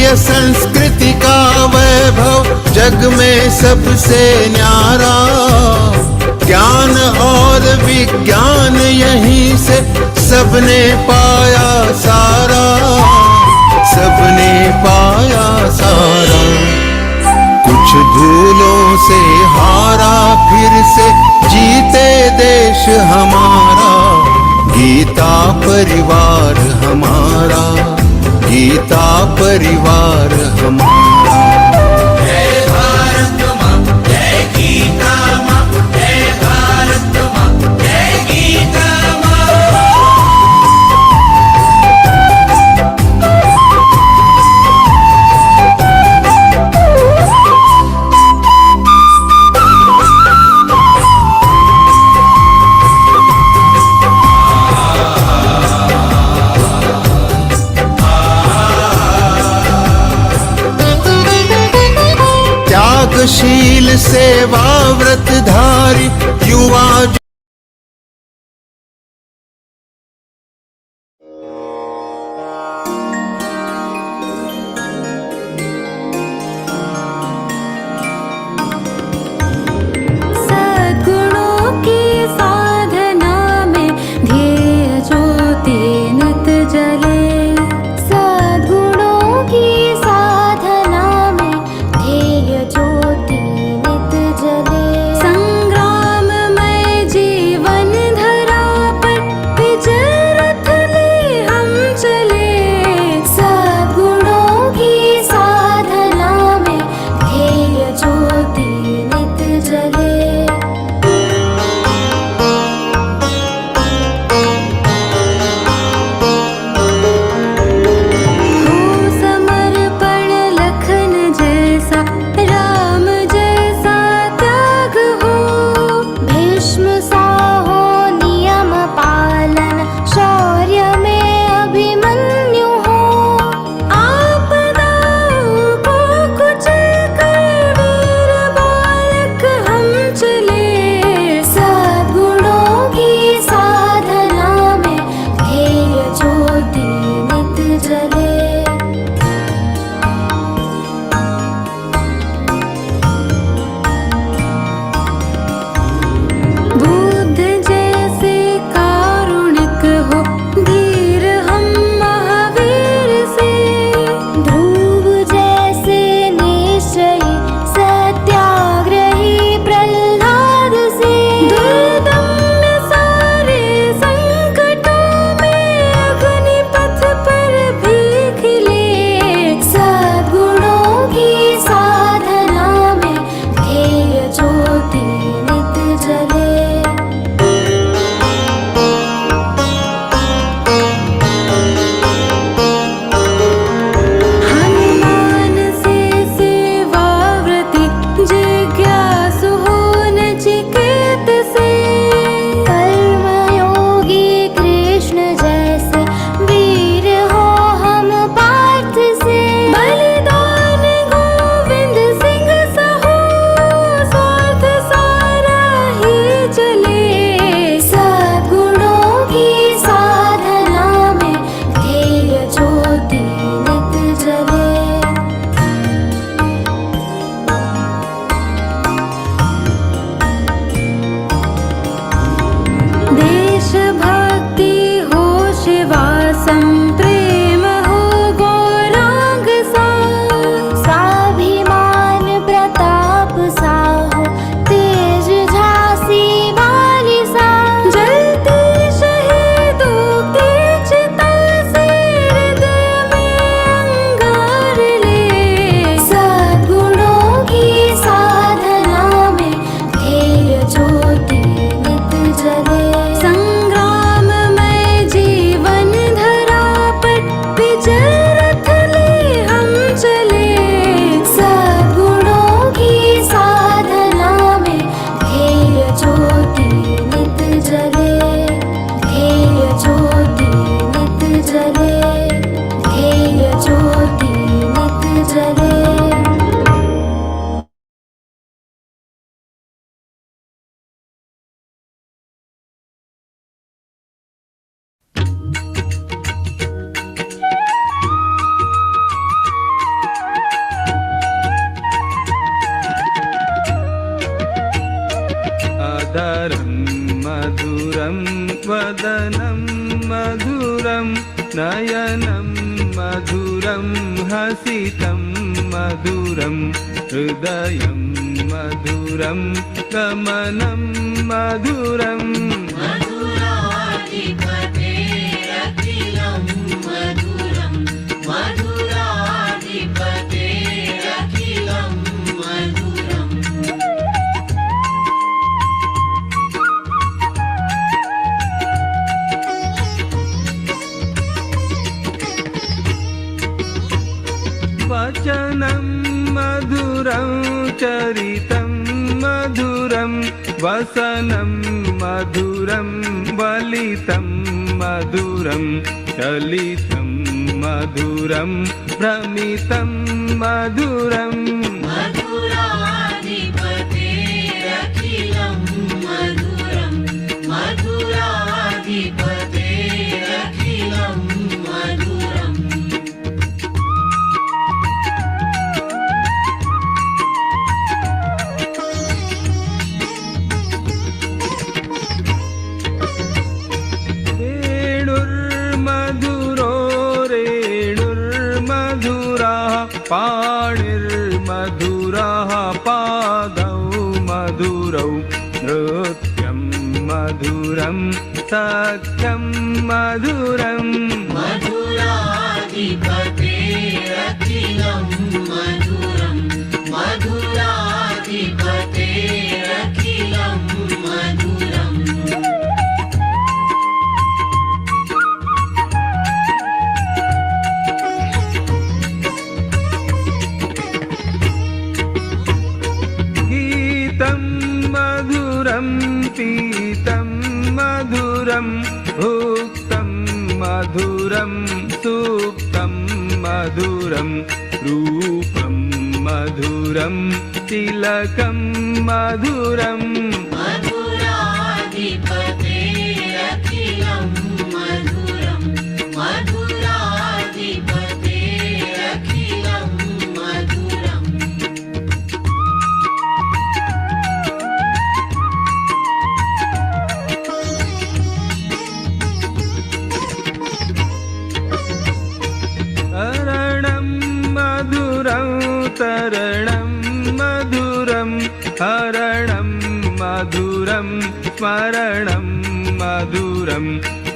भारतीय संस्कृति का वैभव जग में सबसे न्यारा। ज्ञान और विज्ञान यहीं से सबने पाया सारा, सबने पाया सारा। कुछ भूलों से हारा फिर से जीते देश हमारा। गीता परिवार हमारा, गीता परिवार हमारा। जय भारत माँ, जय गीता माँ, जय भारत माँ, जय गीता माँ। त्यागशील सेवा व्रतधारी युवा संग्राम में वदनं मधुरं नयनं मधुरं हसितं मधुरं हृदयं मधुरं गमनं मधुरम् मधुराधिपतेरखिलं मधुरं मधुराधिपतेरखिलं मधुरम् वचनं मधुरं चरितं मधुरं वसनं मधुरं वलितं मधुरं चलितं मधुरं भ्रमितं मधुरम् मधुराधिपतेरखिलं मधुरं मधुराधिपतेरखिलं मधुरम् वेणुर्मधुरो रेणुर्मधुराः पाणिर्मधुराः पादौ मधुरौ नृत्यं मधुरं सख्यं मधुरम् मधुराधिपतेरखिलं मधुरं मधुराधिपतेरखिलं मधुरम् गीतं मधुरं पीतं मधुरं भुक्तं मधुरं सुप्तं मधुरं रूपं मधुरं तिलकं मधुरम् मधुराधिपतेरखिलं मधुरं मधुराधिपतेरखिलं मधुरम् हरणं मधुरं तरणं मधुरं हरणं मधुरं स्मरणं मधुरं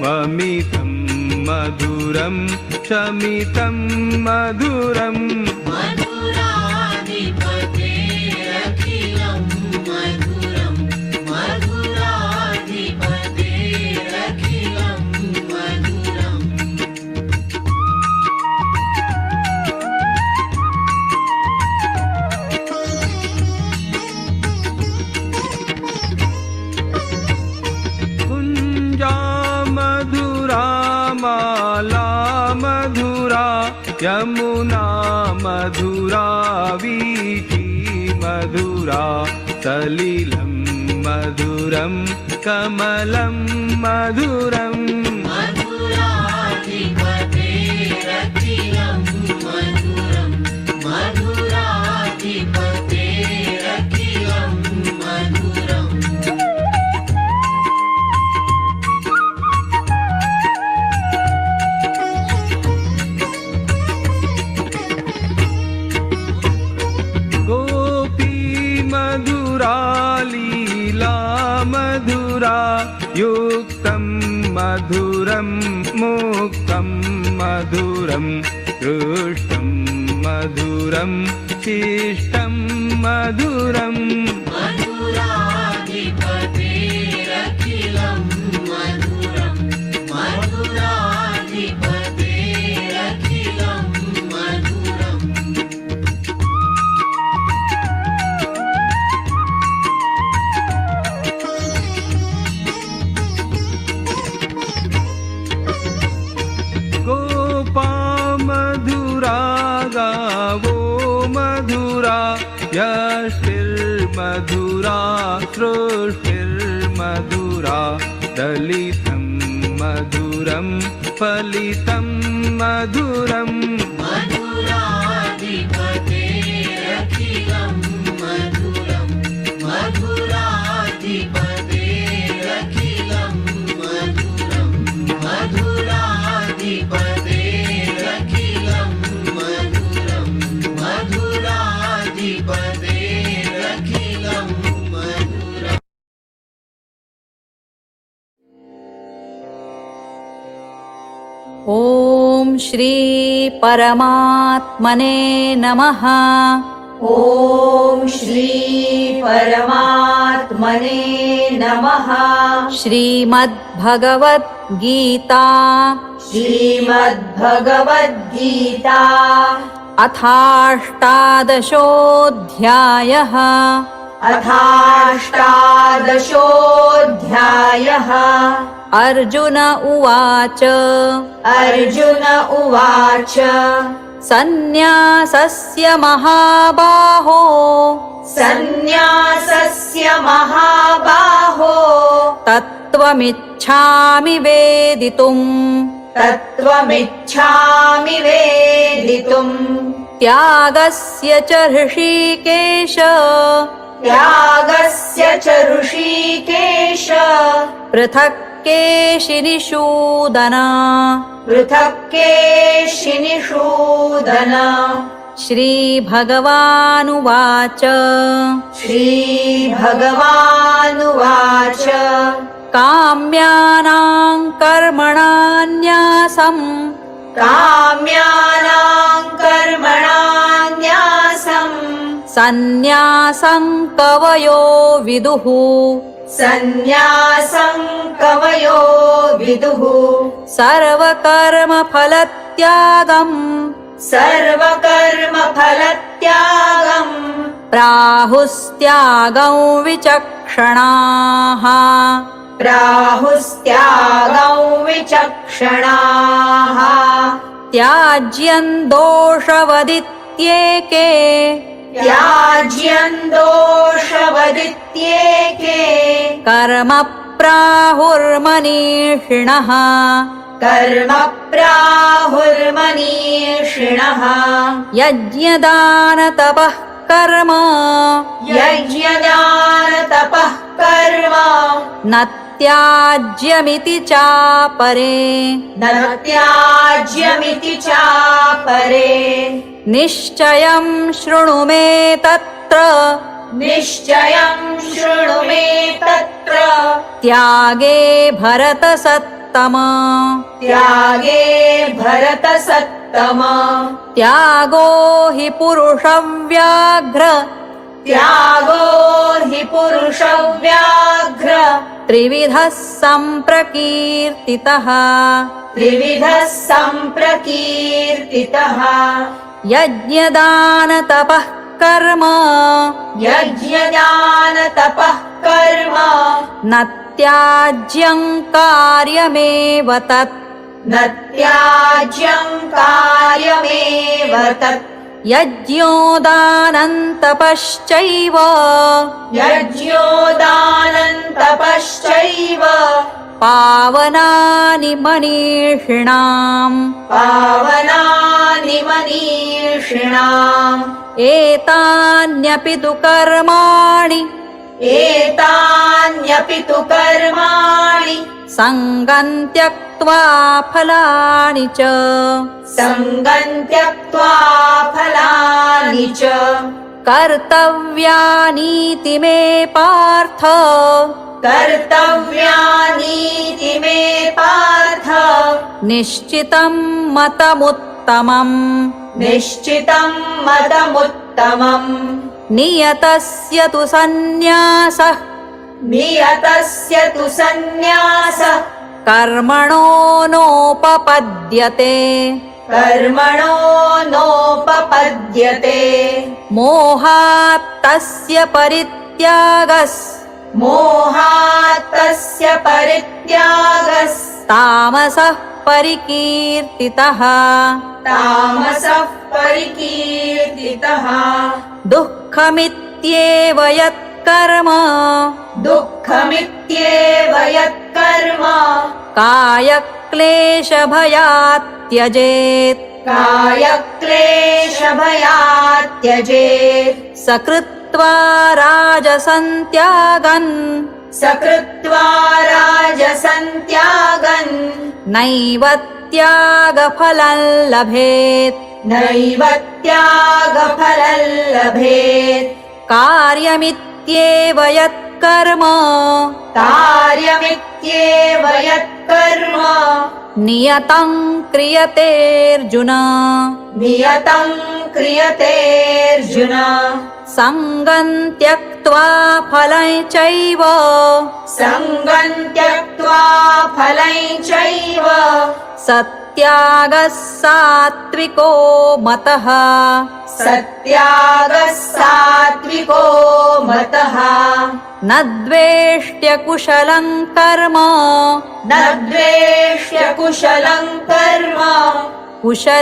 वमितं मधुरं शमितं मधुरम् मधुराधिपतेरखिलं मधुरं मधुराधिपतेरखिलं मधुरम् कुञ्जा मधुरा माला मधुरा यमुना मधुरा वीथी मधुरा सलिलं मधुरं कमलं मधुरम् मधुराधिपतेरखिलं मधुरं मधुराधिपतेरखिलं मधुरम् गोपी मधुरा लीला मधुरा युक्तं मधुरं मुक्तं मधुरं दृष्टं मधुरं शिष्टं मधुरम् मधुराधिपतेरखिलं मधुरं मधुराधिपतेरखिलं मधुरम् गोपा मधुरा गावो मधुरा यष्टिर्मधुरा सृष्टिर्मधुरा दलितं मधुरं फलितं मधुरम् मधुराधिपतेरखिलं मधुरं मधुराधिपतेरखिलं मधुरम् श्री परमात्मने नमः। ॐ श्री परमात्मने नमः। श्रीमद्भगवद्गीता श्रीमद्भगवद्गीता अथाष्टादशोऽध्यायः। अथाष्टादशोऽध्यायः। अर्जुन उवाच अर्जुन उवाच सन्न्यासस्य महाबाहो सन्न्यासस्य महाबाहो तत्त्वमिच्छामि वेदितुम् तत्त्वमिच्छामि वेदितुम् त्यागस्य च ऋषिकेश त्यागस्य च ऋषिकेश पृथक् केशिनिषूदन। पृथक् केशिनिषूदन। श्रीभगवानुवाच श्रीभगवानुवाच काम्यानां कर्मणान्यासम् काम्यानां कर्मणान्यासम् सन्न्यासं कवयो विदुः। सन्न्यासं कवयो विदुः। सर्वकर्मफलत्यागम् सर्वकर्मफलत्यागम् प्राहुस्त्यागं विचक्षणाः। प्राहुस्त्यागं विचक्षणाः। त्याज्यं दोषवदित्येके त्याज्यं दोषवदित्येके कर्म प्राहुर्मनीषिणः। कर्म प्राहुर्मनीषिणः। यज्ञदानतपः कर्म यज्ञदानतपः कर्म न त्याज्यमिति चापरे। न त्याज्यमिति चापरे। निश्चयं शृणु मे तत्र निश्चयं शृणु मे तत्र त्यागे भरतसत्तम। त्यागे भरतसत्तम। त्यागो हि पुरुषव्याघ्र त्यागो हि पुरुषव्याघ्र त्रिविधः सम्प्रकीर्तितः। त्रिविधः सम्प्रकीर्तितः। यज्ञदानतपः कर्म यज्ञदानतपः कर्म न त्याज्यं कार्यमेव तत्। न त्याज्यं कार्यमेव तत्। यज्ञोदानन्तपश्चैव यज्ञोदानन्तपश्चैव पावनानि मनीषिणाम्। पावनानि मनीषिणाम्। एतान्यपि तु कर्माणि एतान्यपि तु कर्माणि सङ्गं त्यक्त्वा फलानि च सङ्गं त्यक्त्वा फलानि च कर्तव्यानीति मे पार्थ। कर्तव्यानीति मे पार्थ। निश्चितं मतमुत्तमम् निश्चितं मतमुत्तमम्। नियतस्य तु सन्न्यासः नियतस्य तु सन्न्यासः कर्मणो नोपपद्यते। कर्मणो नोपपद्यते। मोहात् तस्य परित्यागस् मोहात् तस्य परित्यागस् तामसः परिकीर्तितः। तामसः परिकीर्तितः। दुःखमित्येव यत्कर्म दुःखमित्येव यत्कर्म कायक्लेशभयात् त्यजेत्। कायक्लेशभयात् त्यजेत्। सकृत्वा राजसं त्यागन् सकृत्वा राजसं त्यागन् नैव त्यागफलं लभेत्। नैव त्यागफलं लभेत्। कार्यमित्येव यत् यत्कर्म कार्यमित्येव यत्कर्म नियतं क्रियतेऽर्जुन नियतं क्रियतेऽर्जुन सङ्गं त्यक्त्वा फलं चैव सङ्गं त्यक्त्वा फलं चैव सत्यागः सात्विको मतः सत्यागः सात्विको मतः न द्वेष्ट्य कुशलं कर्म न द्वेष्य कुशलं कर्म कुशलेनानुषज्यते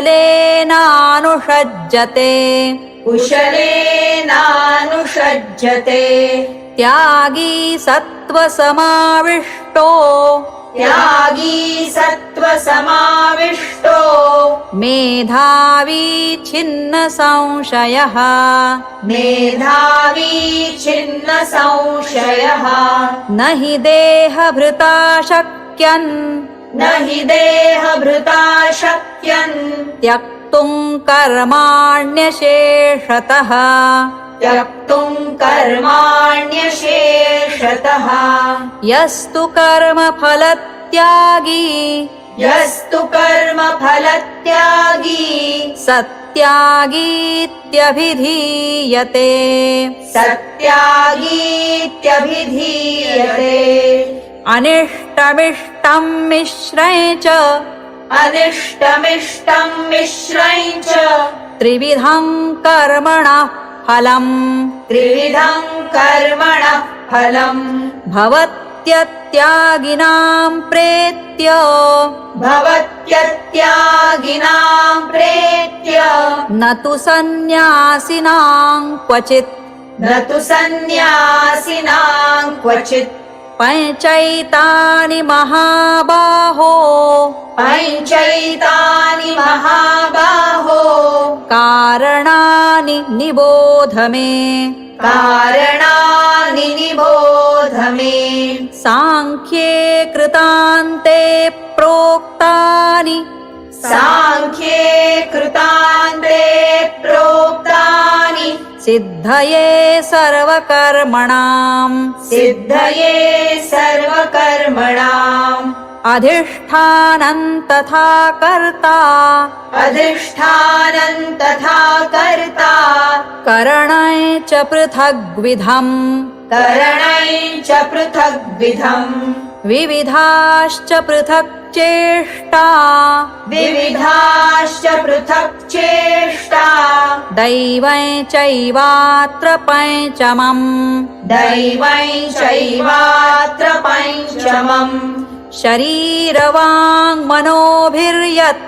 कुशलेनानुषज्यते त्यागी सत्त्वसमाविष्टो त्यागी सत्त्वसमाविष्टो मेधावी छिन्न संशयः मेधावी छिन्न संशयः न हि देहभृता शक्यन् न हि देहभृता शक्यन् त्यक्तुं कर्माण्यशेषतः त्यक्तुं कर्माण्यशेषतः यस्तु कर्मफलत्यागी यस्तु कर्मफलत्यागी सत्यागीत्यभिधीयते सत्यागीत्यभिधीयते अनिष्टमिष्टं मिश्रं च अनिष्टमिष्टं मिश्रं च त्रिविधं कर्मणः फलम् त्रिविधं कर्मणः फलम् भवत्यत्यागिनां प्रेत्य भवत्यत्यागिनां प्रेत्य न तु सन्न्यासिनां क्वचित् न तु सन्न्यासिनां क्वचित् पञ्चैतानि महाबाहो पञ्चैतानि महाबाहो कारणानि निबोध मे कारणानि निबोध मे साङ्ख्ये कृतान्ते प्रोक्तानि साङ्ख्ये कृतान्ते प्रोक्तानि सिद्धये सर्वकर्मणाम् सिद्धये सर्वकर्मणाम् अधिष्ठानं तथा कर्ता अधिष्ठानं तथा कर्ता करणै च पृथग्विधम् करणै च पृथग्विधम् विविधाश्च पृथक् चेष्टा विविधाश्च पृथक् चेष्टा दैवं चैवात्र पञ्चमम् दैवं चैवात्र पञ्चमम् शरीरवाङ्मनोभिर्यत्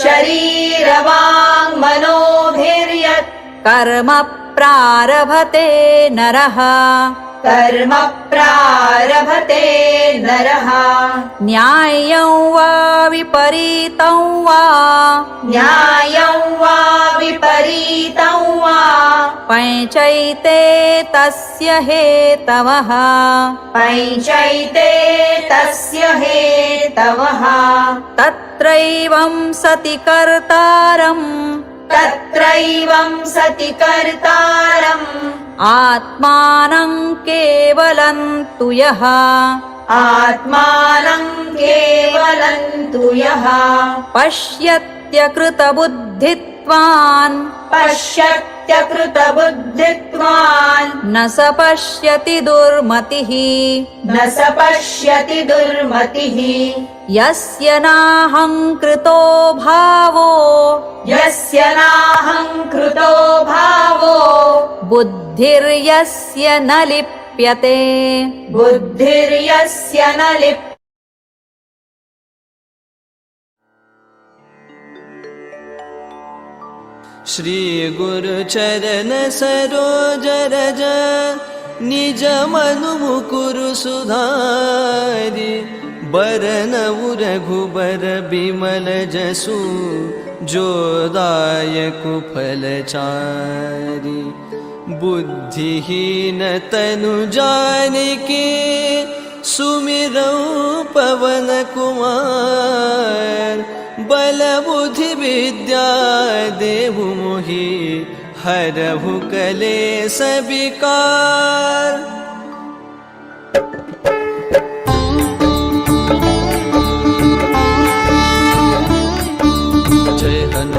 शरीरवाङ्मनोभिर्यत् कर्म प्रारभते नरः कर्म प्रारभते नरः न्याय्यं वा विपरीतं वा न्यायं वा विपरीतं वा पञ्चैते तस्य हेतवः पञ्चैते तस्य हेतवः तत्रैवं सति कर्तारम् तत्रैवं सति कर्तारम् आत्मानं केवलं तु यः आत्मानं केवलं तु यः पश्यत्यकृतबुद्धित्वान् पश्यत्यकृतबुद्धित्वान् न स पश्यति दुर्मतिः न स पश्यति दुर्मतिः यस्य नाहङ्कृतो भावो यस्य नाहङ्कृतो भावो बुद्धिर्यस्य न लिप्यते बुद्धिर्यस्य न लिप्यते श्री गुरु चरण सरोज रज निज मनु मुकुरु सुधारि बरन रघुबर बिमल जसु जो दायकु फलचारि बुद्धिहीन तनु जानिके सुमिरौ पवन कुमार बल बुद्धि विद्या देहु मोहि हरहु कलेस विकार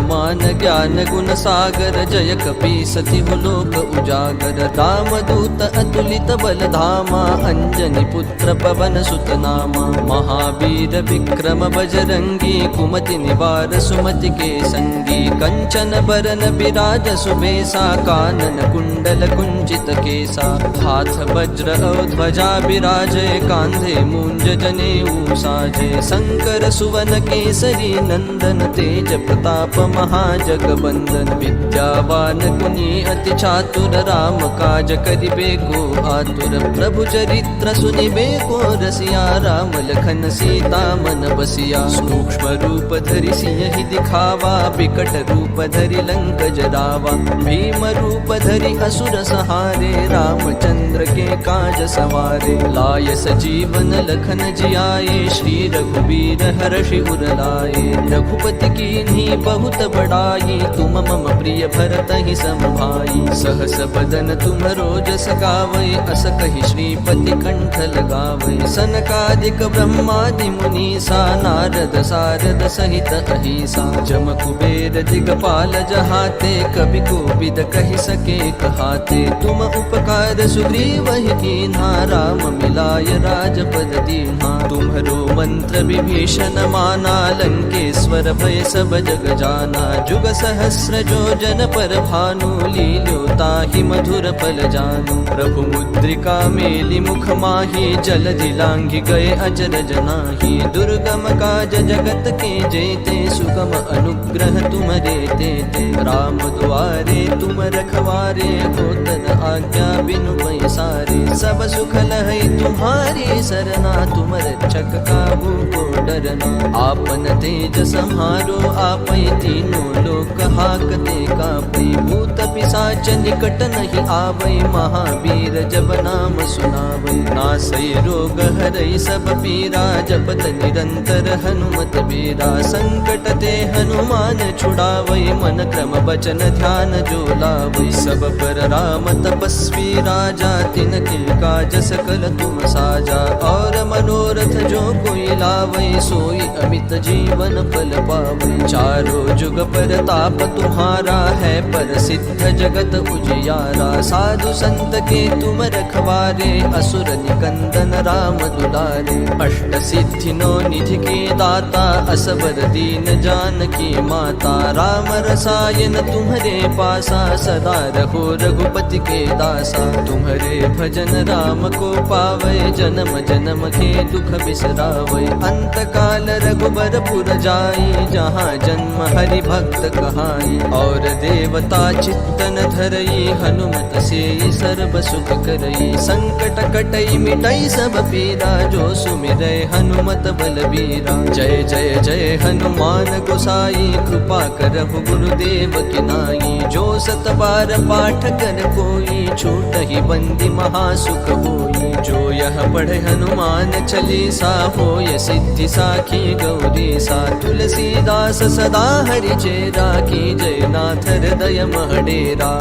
हनुमान ज्ञान गुण सागर, जय कपीसति लोक उजागर। रामदूत अतुलित बल धामा, अंजनी पुत्र पवन सुत नामा। महावीर विक्रम बजरंगी, कुमति निवार सुमति के संगी। कंचन बरन बिराज सुबेसा, कानन कुंडल कुंचित केसा। हाथ वज्र और ध्वजा बिराजे, कांधे मूंज जनेऊ साजे। शंकर सुवन केसरी नंदन, तेज प्रताप महाजगबंदन। विद्यावान गुणी अति चातुर, राम काज करिबे को आतुर। प्रभु चरित्र सुनिबे को रसिया, राम लखन सीता मन बसिया। सूक्ष्म रूप धरि सिंह दिखावा, बिकट रूप धरि लंक जरावा। भीम रूप धरि असुर सहारे, रामचंद्र के काज सवारे। लाय सजीवन लखन जियाए, श्री रघुबीर हर्षि उर लाए। रघुपति कीन्ही बहुत बड़ाई, तुम मम प्रिय भरत ही सम भाई। सहस बदन तुमरो जस गावै, अस कहि श्रीपति कंठ लगावै। सनकादिक ब्रह्मादि मुनीसा, नारद सारद सहित अहिसा। जम कुबेर दिगपाल जहाते, कवि कोविद कहि सके कहाते। तुम उपकार सुग्रीव ही कीन्हा, राम मिलाय राजपद दीन्हा। तुम्हरो मंत्र विभीषण माना, लंकेश्वर भय सब जग जाना। जुग सहस्र जो जन पर भानु, लील्योताहि मधुर फल जानू। प्रभु मुद्रिका मेलि मुख माही, जलधि लांघि गए अचरज नाही। दुर्गम काज जगत के जेते, सुगम अनुग्रह तुमरे तेते। राम दुआरे तुम रखवारे, होतन आज्ञा बिनु पैसारे। सब सुख लहै तुम्हारी सरना, तुम रक्षक काहू को डरना। आपन तेज सम्हारो आपै, तीनों लोक हाकते कापै। भूत पिशाच निकट नहीं आवै, महावीर जब नाम सुनावै। नासै रोग हरै सब पीरा, जपत निरंतर हनुमत बीरा। संकट ते हनुमान छुड़ावै, मन क्रम बचन ध्यान जो लावै। सब पर राम तपस्वी राजा, तिनके काज सकल तुम साजा। और मनोरथ जो कोई लावै, सोई अमित जीवन फल पावै। चारों जुग परताप तुम्हारा है, प्रसिद्ध जगत उजियारा। साधु संत के तुम रखवारे, असुर निकंदन राम दुलारे। अष्ट सिद्धि नौ निधि के दाता, असबर दीन जानकी माता। राम रसायन तुम्हारे पासा, सदा रहो रघुपति के दासा। तुम्हारे भजन राम को पावै, जन्म जन्म के दुख बिसरावै। अंत काल रघुबर पुर जाई, जहाँ जन्म हरि भक्त कहाई। और देवता चित्तन धरई, हनुमत से सर्व सुख करई। संकट कटई मिटई सब पीरा, जो सुमिरै हनुमत बलबीरा। जय जय जय हनुमान गोसाई, कृपा करहु गुरुदेव की नाई। जो सत बार पाठ कर कोई, छूट ही बंदी महासुख होई। जो यह पढ़े हनुमान चालीसा, होय सिद्धि साखी गौरीसा। तुलसीदास सदा हरि चेरा, की जय नाथ हृदय महडेरा।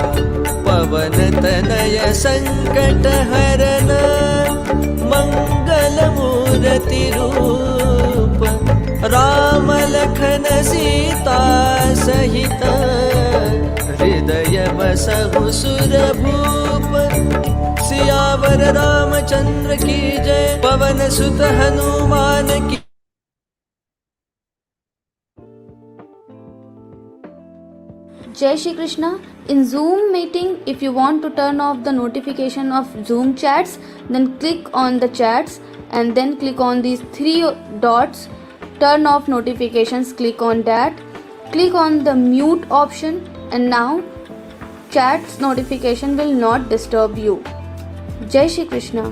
पवन तनय संकट हरन, मंगल मूर्ति रूप। राम लखन सीता सहित, हृदय बसहु सुरभूप। सियावर रामचंद्र की जय, पवन सुत हनुमान की। Jai Shri Krishna. In Zoom meeting, if you want to turn off the notification of Zoom chats, then click on the chats and then click on these three dots. Turn off notifications, click on that. Click on the mute option, and now chats notification will not disturb you. Jai Shri Krishna.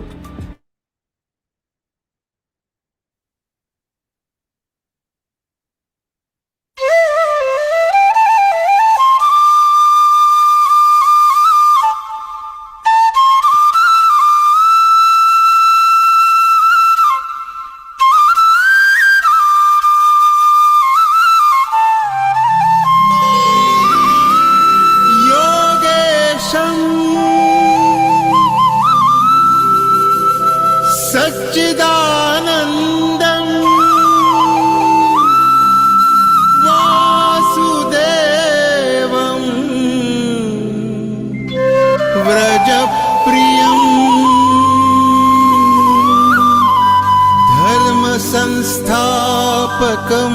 तारकं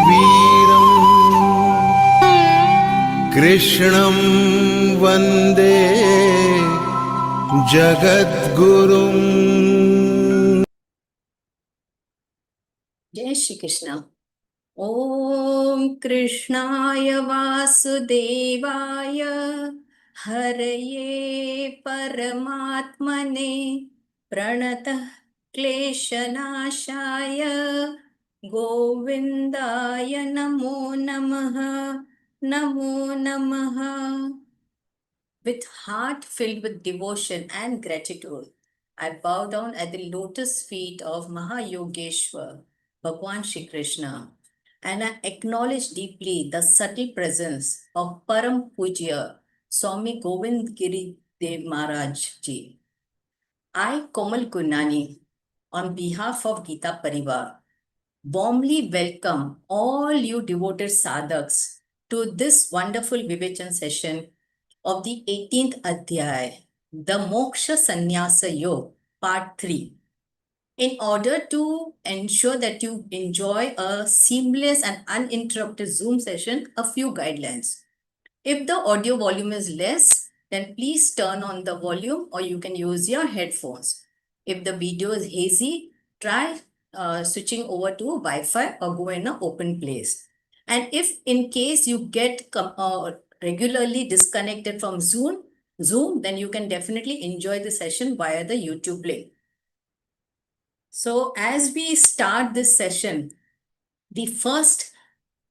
वीरम् कृष्णं वन्दे जगद्गुरुम्। जय श्री कृष्ण। ॐ कृष्णाय वासुदेवाय हरये परमात्मने प्रणतः क्लेशनाशाय गोविन्दाय नमो नमः। नमो नमः। With heart filled with devotion and gratitude, I bow down at the lotus feet of Mahayogeshwar, Bhagwan Shri Krishna, and I acknowledge deeply the subtle presence of Param Pujya Swami Govind Giri Dev Maharaj Ji. I, Komal Gunani, on behalf of Geeta Pariwar, warmly welcome all you devoted sadhaks to this wonderful Vivechan session of the 18th Adhyay, the Moksha Sannyasa Yoga, Part 3. In order to ensure that you enjoy a seamless and uninterrupted Zoom session, a few guidelines. If the audio volume is less, then please turn on the volume or you can use your headphones. If the video is hazy, try switching over to Wi-Fi or go in an open place. And if in case you get regularly disconnected from Zoom, then you can definitely enjoy the session via the YouTube link. So as we start this session, we first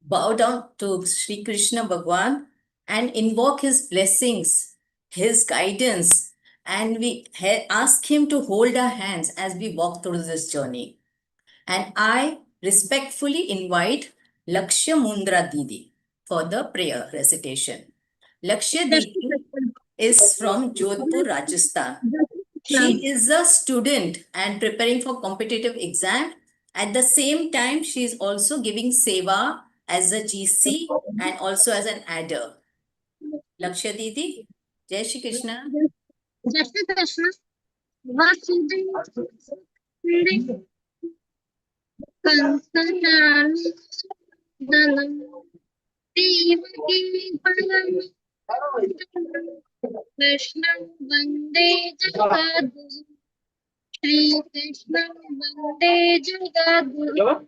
bow down to Sri Krishna Bhagwan and invoke his blessings, his guidance, and we ask him to hold our hands as we walk through this journey. And I respectfully invite Lakshya Mundra Didi for the prayer recitation. Lakshya Didi is from Jodhpur, Rajasthan. She is a student and preparing for competitive exam. At the same time, she is also giving seva as a GC and also as an adder. Lakshya Didi, Jai Shri Krishna. Jai Shri Krishna. Vasudevaya Kansanani Dalam Devaki Param Krishna Vande Jagadguru Shri Krishna Vande Jagadguru.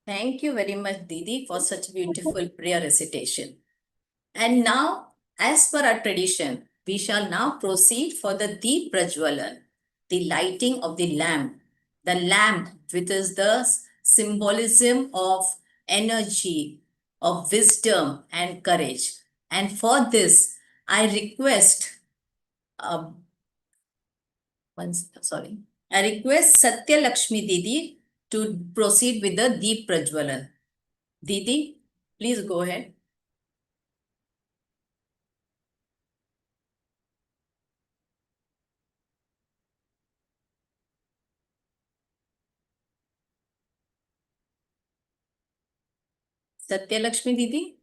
Thank you very much, Didi, for such beautiful prayer recitation. And now, as per our tradition, we shall now proceed for the Deep Prajwalan, the lighting of the lamp which is the symbolism of energy, of wisdom and courage. And for this, I request, I request Satya Lakshmi Didi to proceed with the Deep Prajwalan. Didi, please go ahead. Satya Lakshmi Didi.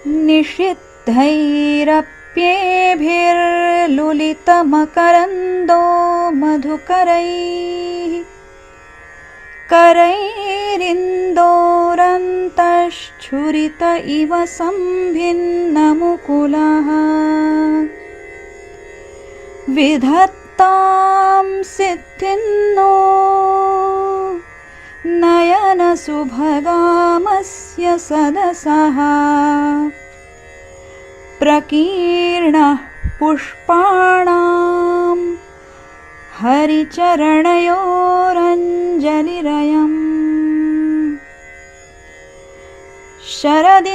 निषिद्धैरप्येभिर्लुलितमकरन्दो मधुकरैः करैरिन्दोरन्तश्छुरित इव सम्भिन्नमुकुलः विधत्तां सिद्धिन्नो नयनसुभगामस्य सदसः प्रकीर्णः पुष्पाणां हरिचरणयोरञ्जलिरयम् शरदिन्दुनिभां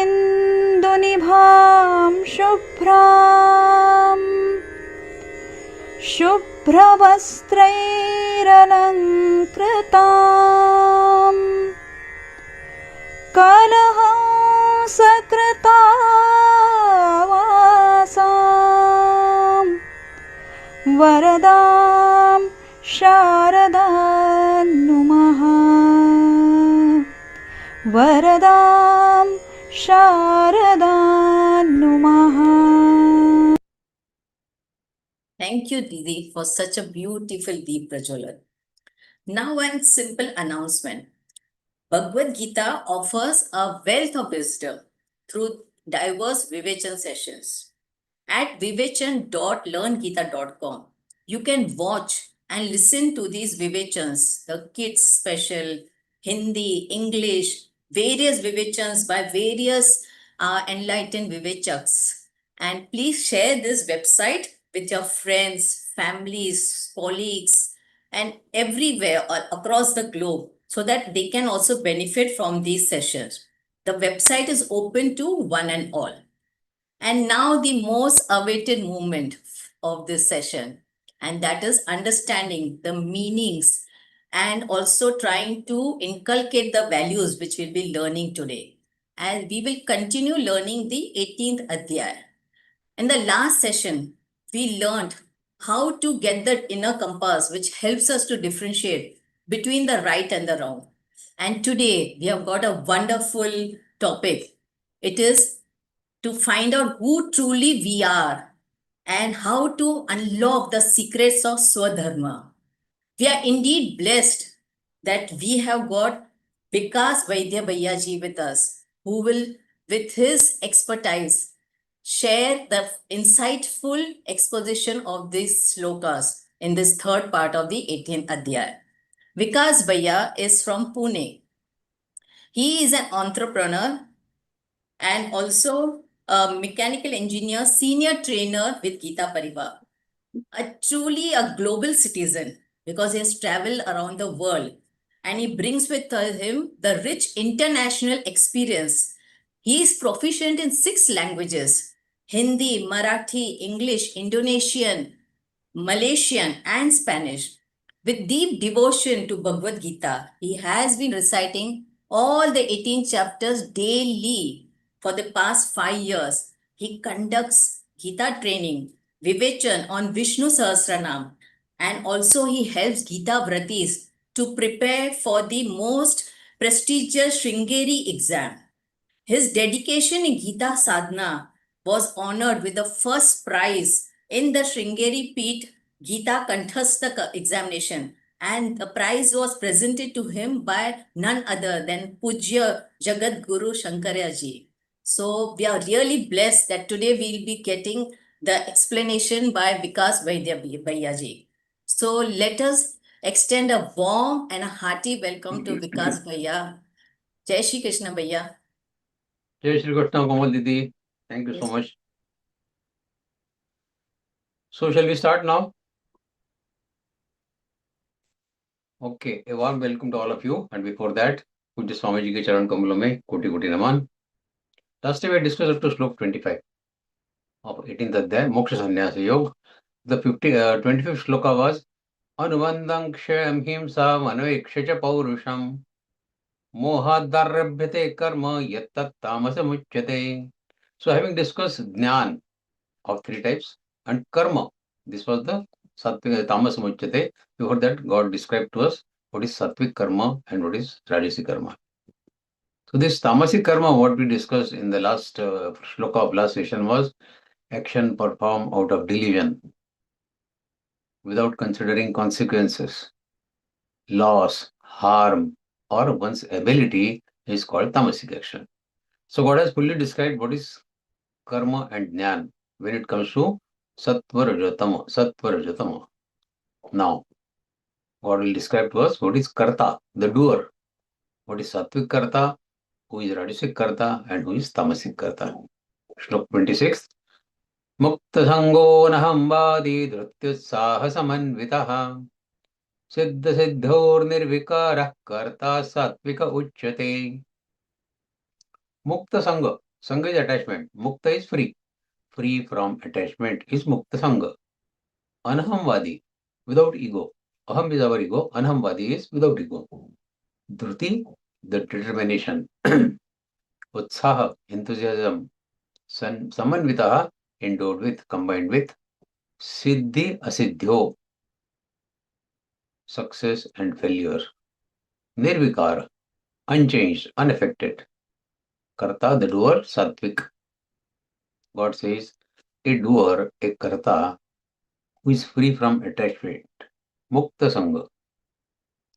शुभ्रवस्त्रैरलङ्कृताम् कलहंसकृतावासां वरदां शारदां नुमः वरदां शारदां नुमः। Thank you, Didi, for such a beautiful deep prajalan. Now, one simple announcement. Bhagavad Gita offers a wealth of wisdom through diverse Vivechan sessions. At vivechan.learngeeta.com, you can watch and listen to these Vivechans, the kids special, Hindi, English, various Vivechans by various enlightened Vivechaks. And please share this website with your friends, families, colleagues, and everywhere across the globe so that they can also benefit from these sessions. The website is open to one and all. And now the most awaited moment of this session, and that is understanding the meanings and also trying to inculcate the values which we'll be learning today. And we will continue learning the 18th Adhyaya. In the last session, we learned how to get that inner compass which helps us to differentiate between the right and the wrong. And today we have got a wonderful topic. It is to find out who truly we are and how to unlock the secrets of Swadharma. We are indeed blessed that we have got Vikas Vaidya Bhayaji with us, who will, with his expertise, share the insightful exposition of these slokas in this third part of the 18th Adhyaya. Vikas Bhaiya is from Pune. He is an entrepreneur and also a mechanical engineer, senior trainer with Geeta Pariwar. Truly a global citizen because he has traveled around the world and he brings with him the rich international experience. He is proficient in 6 languages: Hindi, Marathi, English, Indonesian, Malaysian, and Spanish. With deep devotion to Bhagavad Gita, he has been reciting all the 18 chapters daily for the past 5 years. He conducts Gita training, Vivechan on Vishnu Sahasranam, and also he helps Gita Vratis to prepare for the most prestigious Sringeri exam. His dedication in Gita Sadhana was honored with the first prize in the Sringeri Peeth Gita Kanthastha examination, and the prize was presented to him by none other than Pujya Jagat Guru Shankarya Ji. So we are really blessed that today we'll be getting the explanation by Vikas Vaidya Bhaiya Ji. So let us extend a warm and a hearty welcome to Vikas Bhaiya. Jai Shri Krishna Bhaiya. Jai Shri Krishna, Komal Didi. Thank you so much. So, shall we start now? Okay, a warm welcome to all of you. And before that, Pujya Swami Ji ke Charan Kamalon mein Koti Koti Naman. Last time we discussed up to Slok 25 of 18th Adhyaya, Moksha Sannyasa Yoga. The 25th Shloka was Anubandham Kshayam Himsa Manoikshacha Paurusham Mohadharabhyate Karma Yattat Tamasa Muchyate. So, having discussed Jnana of 3 types and Karma, this was the Sattvic Tamas Muchyate. Before that, God described to us what is Sattvic Karma and what is Rajasic Karma. So, this Tamasic Karma, what we discussed in the last shloka of last session was action performed out of delusion without considering consequences, loss, harm, or one's ability is called Tamasic action. So, God has fully described what is Karma and Jnana when it comes to Sattva Rajatama. Now, God will describe to us what is Karta, the doer. What is Sattvic Karta, who is Rajasic Karta, and who is Tamasic Karta. Shlok 26. Mukta Sango Nahambadi Dhrutyutsaha Samanvitaha Siddha Siddhor Nirvikara Karta Sattvika Uchyate. Mukta Sangha. Sangha is attachment. Mukta is free. Free from attachment is Mukta Sangha. Anahamvadi, without ego. Aham is our ego. Anahamvadi is without ego. Dhruti, the determination. Utsaha, enthusiasm. Samanvitaha, endowed with, combined with. Siddhi asiddhyo, success and failure. Nirvikara, unchanged, unaffected. Karta, the doer, Sattvic. God says, a doer, a Karta, who is free from attachment, Mukta Sangha.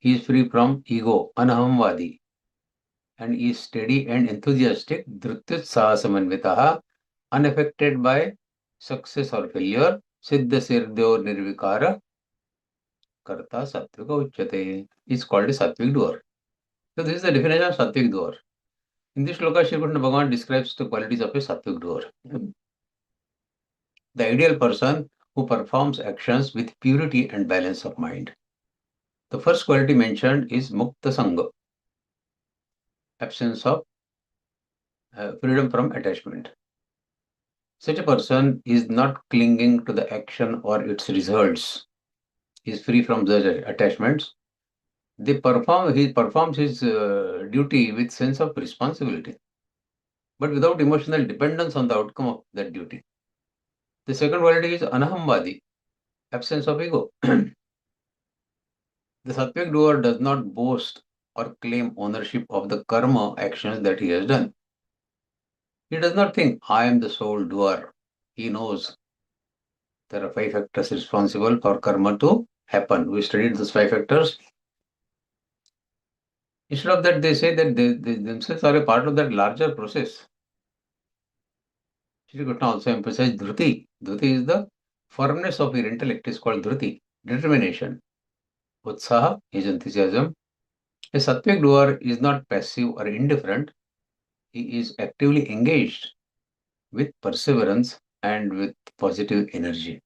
He is free from ego, Anahamvadi, and is steady and enthusiastic, Dhrutyutsahasamanvitaha, unaffected by success or failure, Siddha Sirdhyo Nirvikara, Karta Sattvika Uchyate, is called a Sattvic doer. So this is the definition of Sattvic doer. In this shloka, Shri Krishna Bhagavan describes the qualities of a Sattvic doer. The ideal person who performs actions with purity and balance of mind. The first quality mentioned is Mukta Sangha, absence of freedom from attachment. Such a person is not clinging to the action or its results. He is free from such attachments. He performs his duty with sense of responsibility, but without emotional dependence on the outcome of that duty. The second quality is Anahambadi, absence of ego. The Sattvic doer does not boast or claim ownership of the karma actions that he has done. He does not think, I am the sole doer. He knows there are 5 factors responsible for karma to happen. We studied those 5 factors. Instead of that, they say that they themselves are a part of that larger process. Shri Krishna also emphasized dhruti. Dhruti is the firmness of your intellect, is called dhruti, determination. Utsaha is enthusiasm. A Sattvic doer is not passive or indifferent. He is actively engaged with perseverance and with positive energy.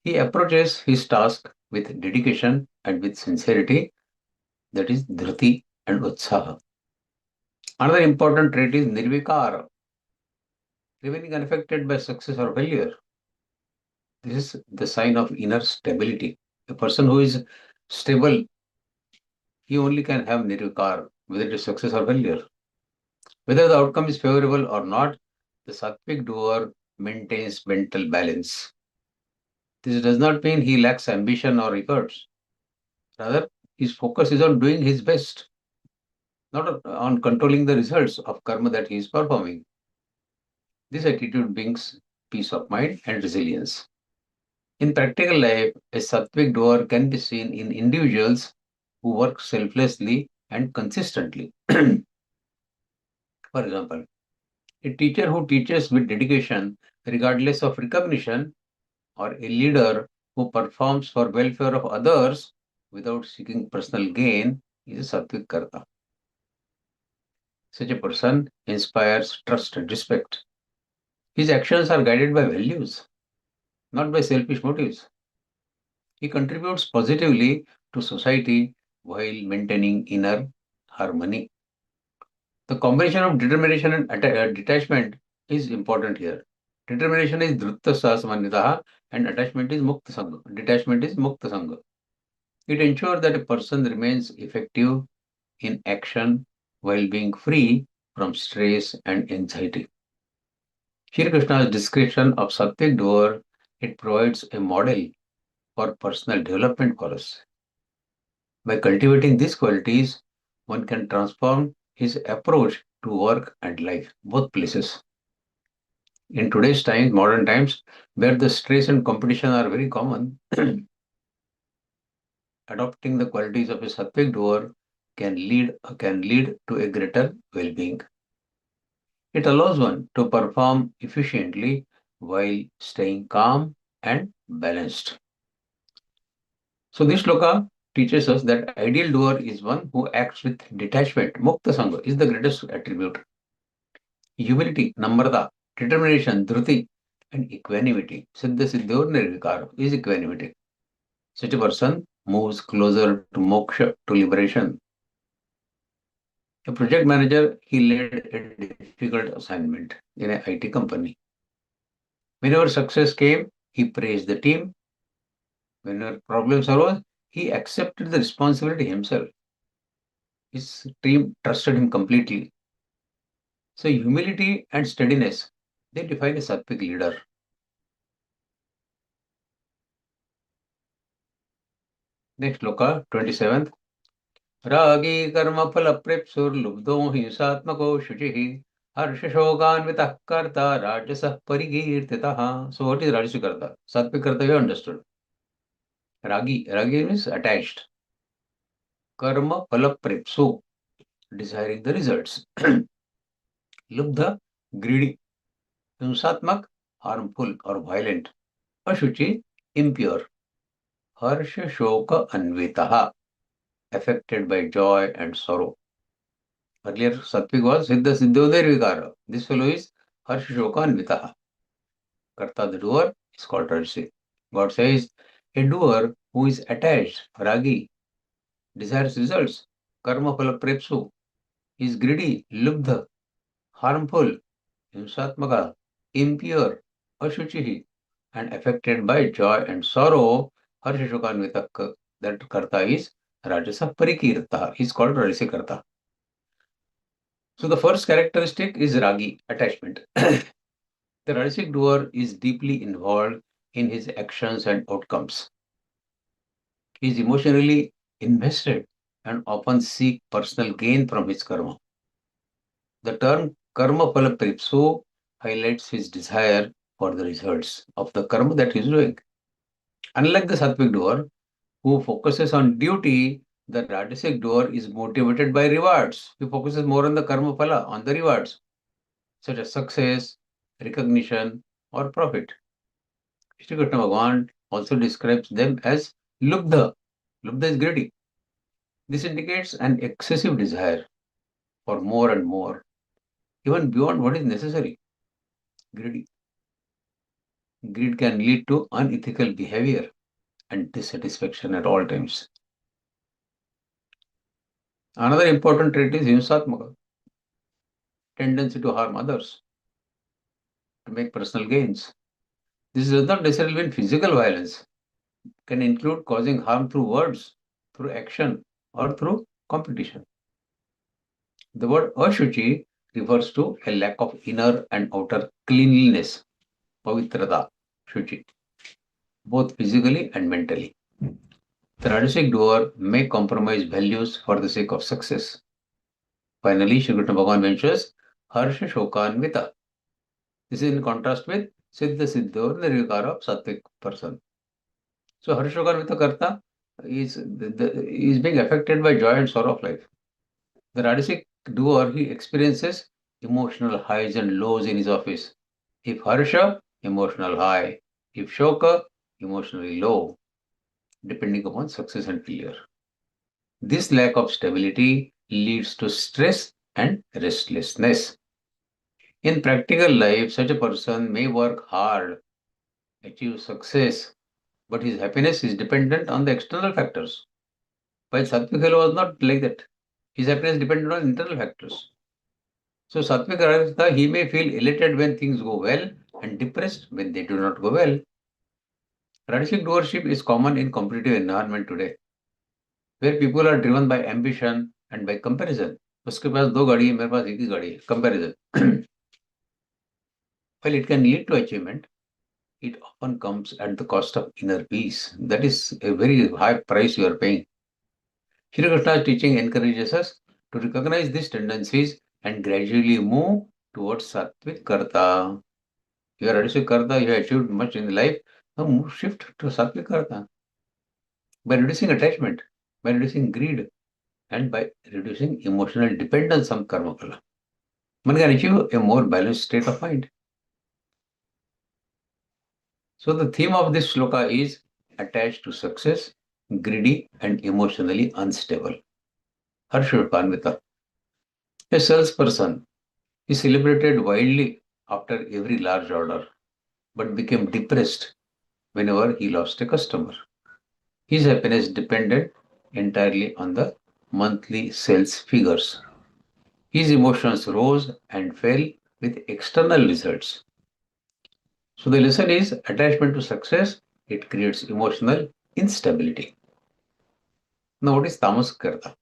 He approaches his task with dedication and with sincerity, that is dhruti and utsaha. Another important trait is nirvikara, remaining unaffected by success or failure. This is the sign of inner stability. A person who is stable, he only can have nirvikara, whether it is success or failure. Whether the outcome is favorable or not, the Sattvic doer maintains mental balance. This does not mean he lacks ambition or efforts. Rather, his focus is on doing his best, not on controlling the results of karma that he is performing. This attitude brings peace of mind and resilience. In practical life, a Sattvic doer can be seen in individuals who work selflessly and consistently. For example, a teacher who teaches with dedication regardless of recognition, or a leader who performs for welfare of others without seeking personal gain is a Sattvic Karta. Such a person inspires trust and respect. His actions are guided by values, not by selfish motives. He contributes positively to society while maintaining inner harmony. The combination of determination and detachment is important here. Determination is Drutta Sasamannitaha and attachment is Mukta Sangha. Detachment is Mukta Sangha. It ensures that a person remains effective in action while being free from stress and anxiety. Shri Krishna's description of Sattvic doer, it provides a model for personal development for us. By cultivating these qualities, one can transform his approach to work and life, both places. In today's times, modern times, where the stress and competition are very common, adopting the qualities of a Sattvic doer can lead to a greater well-being. It allows one to perform efficiently while staying calm and balanced. So this shloka teaches us that ideal doer is one who acts with detachment. Mukta Sangha is the greatest attribute. Humility, namrata, determination, dhruti, and equanimity. Siddha Siddhyor Nirvikara is equanimity. Such a person moves closer to moksha, to liberation. A project manager, he led a difficult assignment in an IT company. Whenever success came, he praised the team. Whenever problems arose, he accepted the responsibility himself. His team trusted him completely. So humility and steadiness, they define a Sattvic leader. Next shloka, 27th. Ragi karma phala prepsur lubdho hinsatmako shuchihi Harshashoganvitah karta rajasah parikirtitah. So what is Rajasic karta? Sattvic karta you understood. Ragi means attached. Karma phala-prepsu, desiring the results. Lubdha, greedy. Hinsatmak, harmful or violent. Ashuchi, impure. Harsha shoka anvitaha, affected by joy and sorrow. Earlier, Sattvic was Siddha Siddhoder Vikara. This fellow is Harsha shoka anvitaha. Karta, the doer, is called Rajasic. God says, a doer who is attached, ragi, desires results, karma phala prepsu, is greedy, lubdha, harmful, hinsatmaka, impure, ashuchihi, and affected by joy and sorrow, harshashokanvitak, that karta is rajasa parikirta, is called rajasi karta. So the first characteristic is ragi, attachment. The rajasic doer is deeply involved in his actions and outcomes. He is emotionally invested and often seek personal gain from his karma. The term karma phala pripsu highlights his desire for the results of the karma that he is doing. Unlike the sattvic doer, who focuses on duty, the rajasic doer is motivated by rewards. He focuses more on the karma phala, on the rewards, such as success, recognition, or profit. Shri Krishna Bhagavan also describes them as lubdha. Lubdha is greedy. This indicates an excessive desire for more and more, even beyond what is necessary. Greedy. Greed can lead to unethical behavior and dissatisfaction at all times. Another important trait is hinsatmaka, tendency to harm others, to make personal gains. This does not necessarily mean physical violence. It can include causing harm through words, through action, or through competition. The word ashuchi refers to a lack of inner and outer cleanliness, pavitrata, shuchi, both physically and mentally. The rajasic doer may compromise values for the sake of success. Finally, Shri Krishna Bhagavan mentions Harsha Shokanvita. This is in contrast with Siddha Siddho, the Nirvikara of Sattvic person. So Harsha Shokanvita Karta is being affected by joy and sorrow of life. The rajasic doer, he experiences emotional highs and lows in his office. If Harsha, emotional high. If Shoka, emotionally low, depending upon success and failure. This lack of stability leads to stress and restlessness. In practical life, such a person may work hard, achieve success, but his happiness is dependent on the external factors. While Sattvic was not like that. His happiness depended on internal factors. So Sattvic Rajasa, he may feel elated when things go well and depressed when they do not go well. Rajasic doership is common in competitive environment today, where people are driven by ambition and by comparison. उसके पास दो गाड़ी है, मेरे पास एक ही गाड़ी है. Comparison. While it can lead to achievement, it often comes at the cost of inner peace. That is a very high price you are paying. Shri Krishna's teaching encourages us to recognize these tendencies and gradually move towards Sattvic Karta. You are Rajasic Karta, you have achieved much in life, now shift to Sattvic Karta. By reducing attachment, by reducing greed, and by reducing emotional dependence on karma phala, one can achieve a more balanced state of mind. So the theme of this shloka is attached to success, greedy, and emotionally unstable. Harshokanvita. A salesperson is celebrated widely after every large order, but became depressed whenever he lost a customer. His happiness depended entirely on the monthly sales figures. His emotions rose and fell with external results. So the lesson is attachment to success, it creates emotional instability. Now what is tamas karta?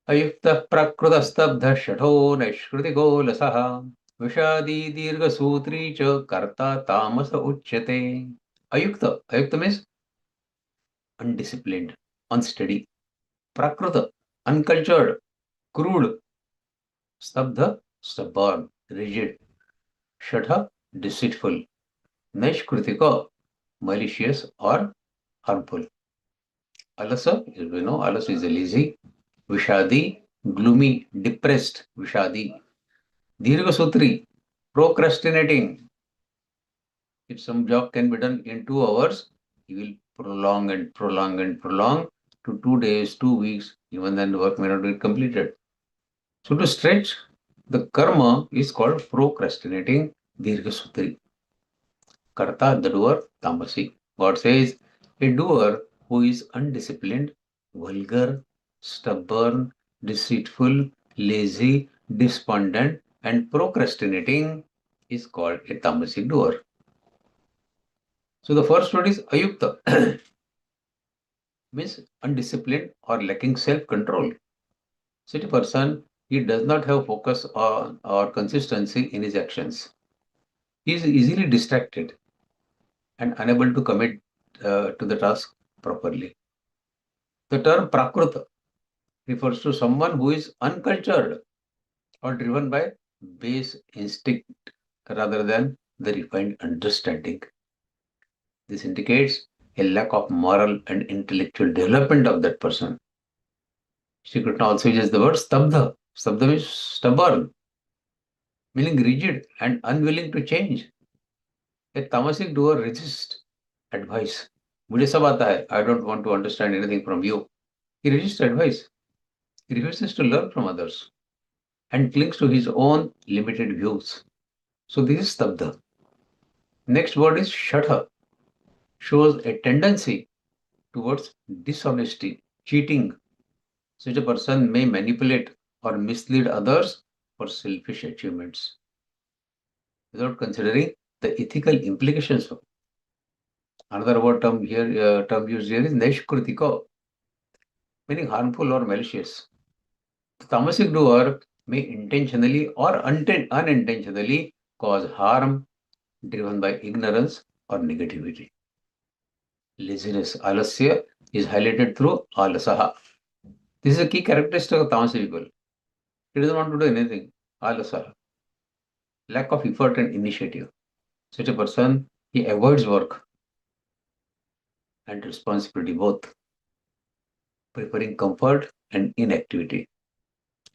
Ayukta prakrudastabdha shatho naishkritiko lasaha vishadi dirgha sutri cha karta tamasa uchyate. Ayukta. Ayukta means undisciplined, unsteady. Prakruta, uncultured, crude. Stabdha, stubborn, rigid. Shatha, deceitful. Naishkritika, malicious or harmful. Alasa, we know, alasa is lazy. Vishadi, gloomy, depressed. Vishadi. Dirghasutri, procrastinating. If some job can be done in 2 hours, he will prolong and prolong and prolong to 2 days, 2 weeks. Even then, the work may not be completed. So to stretch the karma is called procrastinating, dirghasutri. Karta, the doer, tamasi. God says, a doer who is undisciplined, vulgar, stubborn, deceitful, lazy, despondent, and procrastinating is called a tamasic doer. So the first word is ayukta, means undisciplined or lacking self-control. Such a person, he does not have focus or consistency in his actions. He is easily distracted and unable to commit to the task properly. The term prakruta refers to someone who is uncultured or driven by base instinct rather than the refined understanding. This indicates a lack of moral and intellectual development of that person. Shri Krishna also uses the word stabdha. Stabdha means stubborn, meaning rigid and unwilling to change. A tamasic doer resists advice. मुझे सब आता है. I don't want to understand anything from you. He resists advice. He refuses to learn from others and clings to his own limited views. So this is stabdha. Next word is shatha. Shows a tendency towards dishonesty, cheating. Such a person may manipulate or mislead others for selfish achievements without considering the ethical implications of it. Another word term used here is naishkritika, meaning harmful or malicious. The tamasic doer may intentionally or unintentionally cause harm driven by ignorance or negativity. Laziness, alasya, is highlighted through alasaha. This is a key characteristic of tamasic people. He doesn't want to do anything. Alasaha. Lack of effort and initiative. Such a person, he avoids work and responsibility both, preferring comfort and inactivity.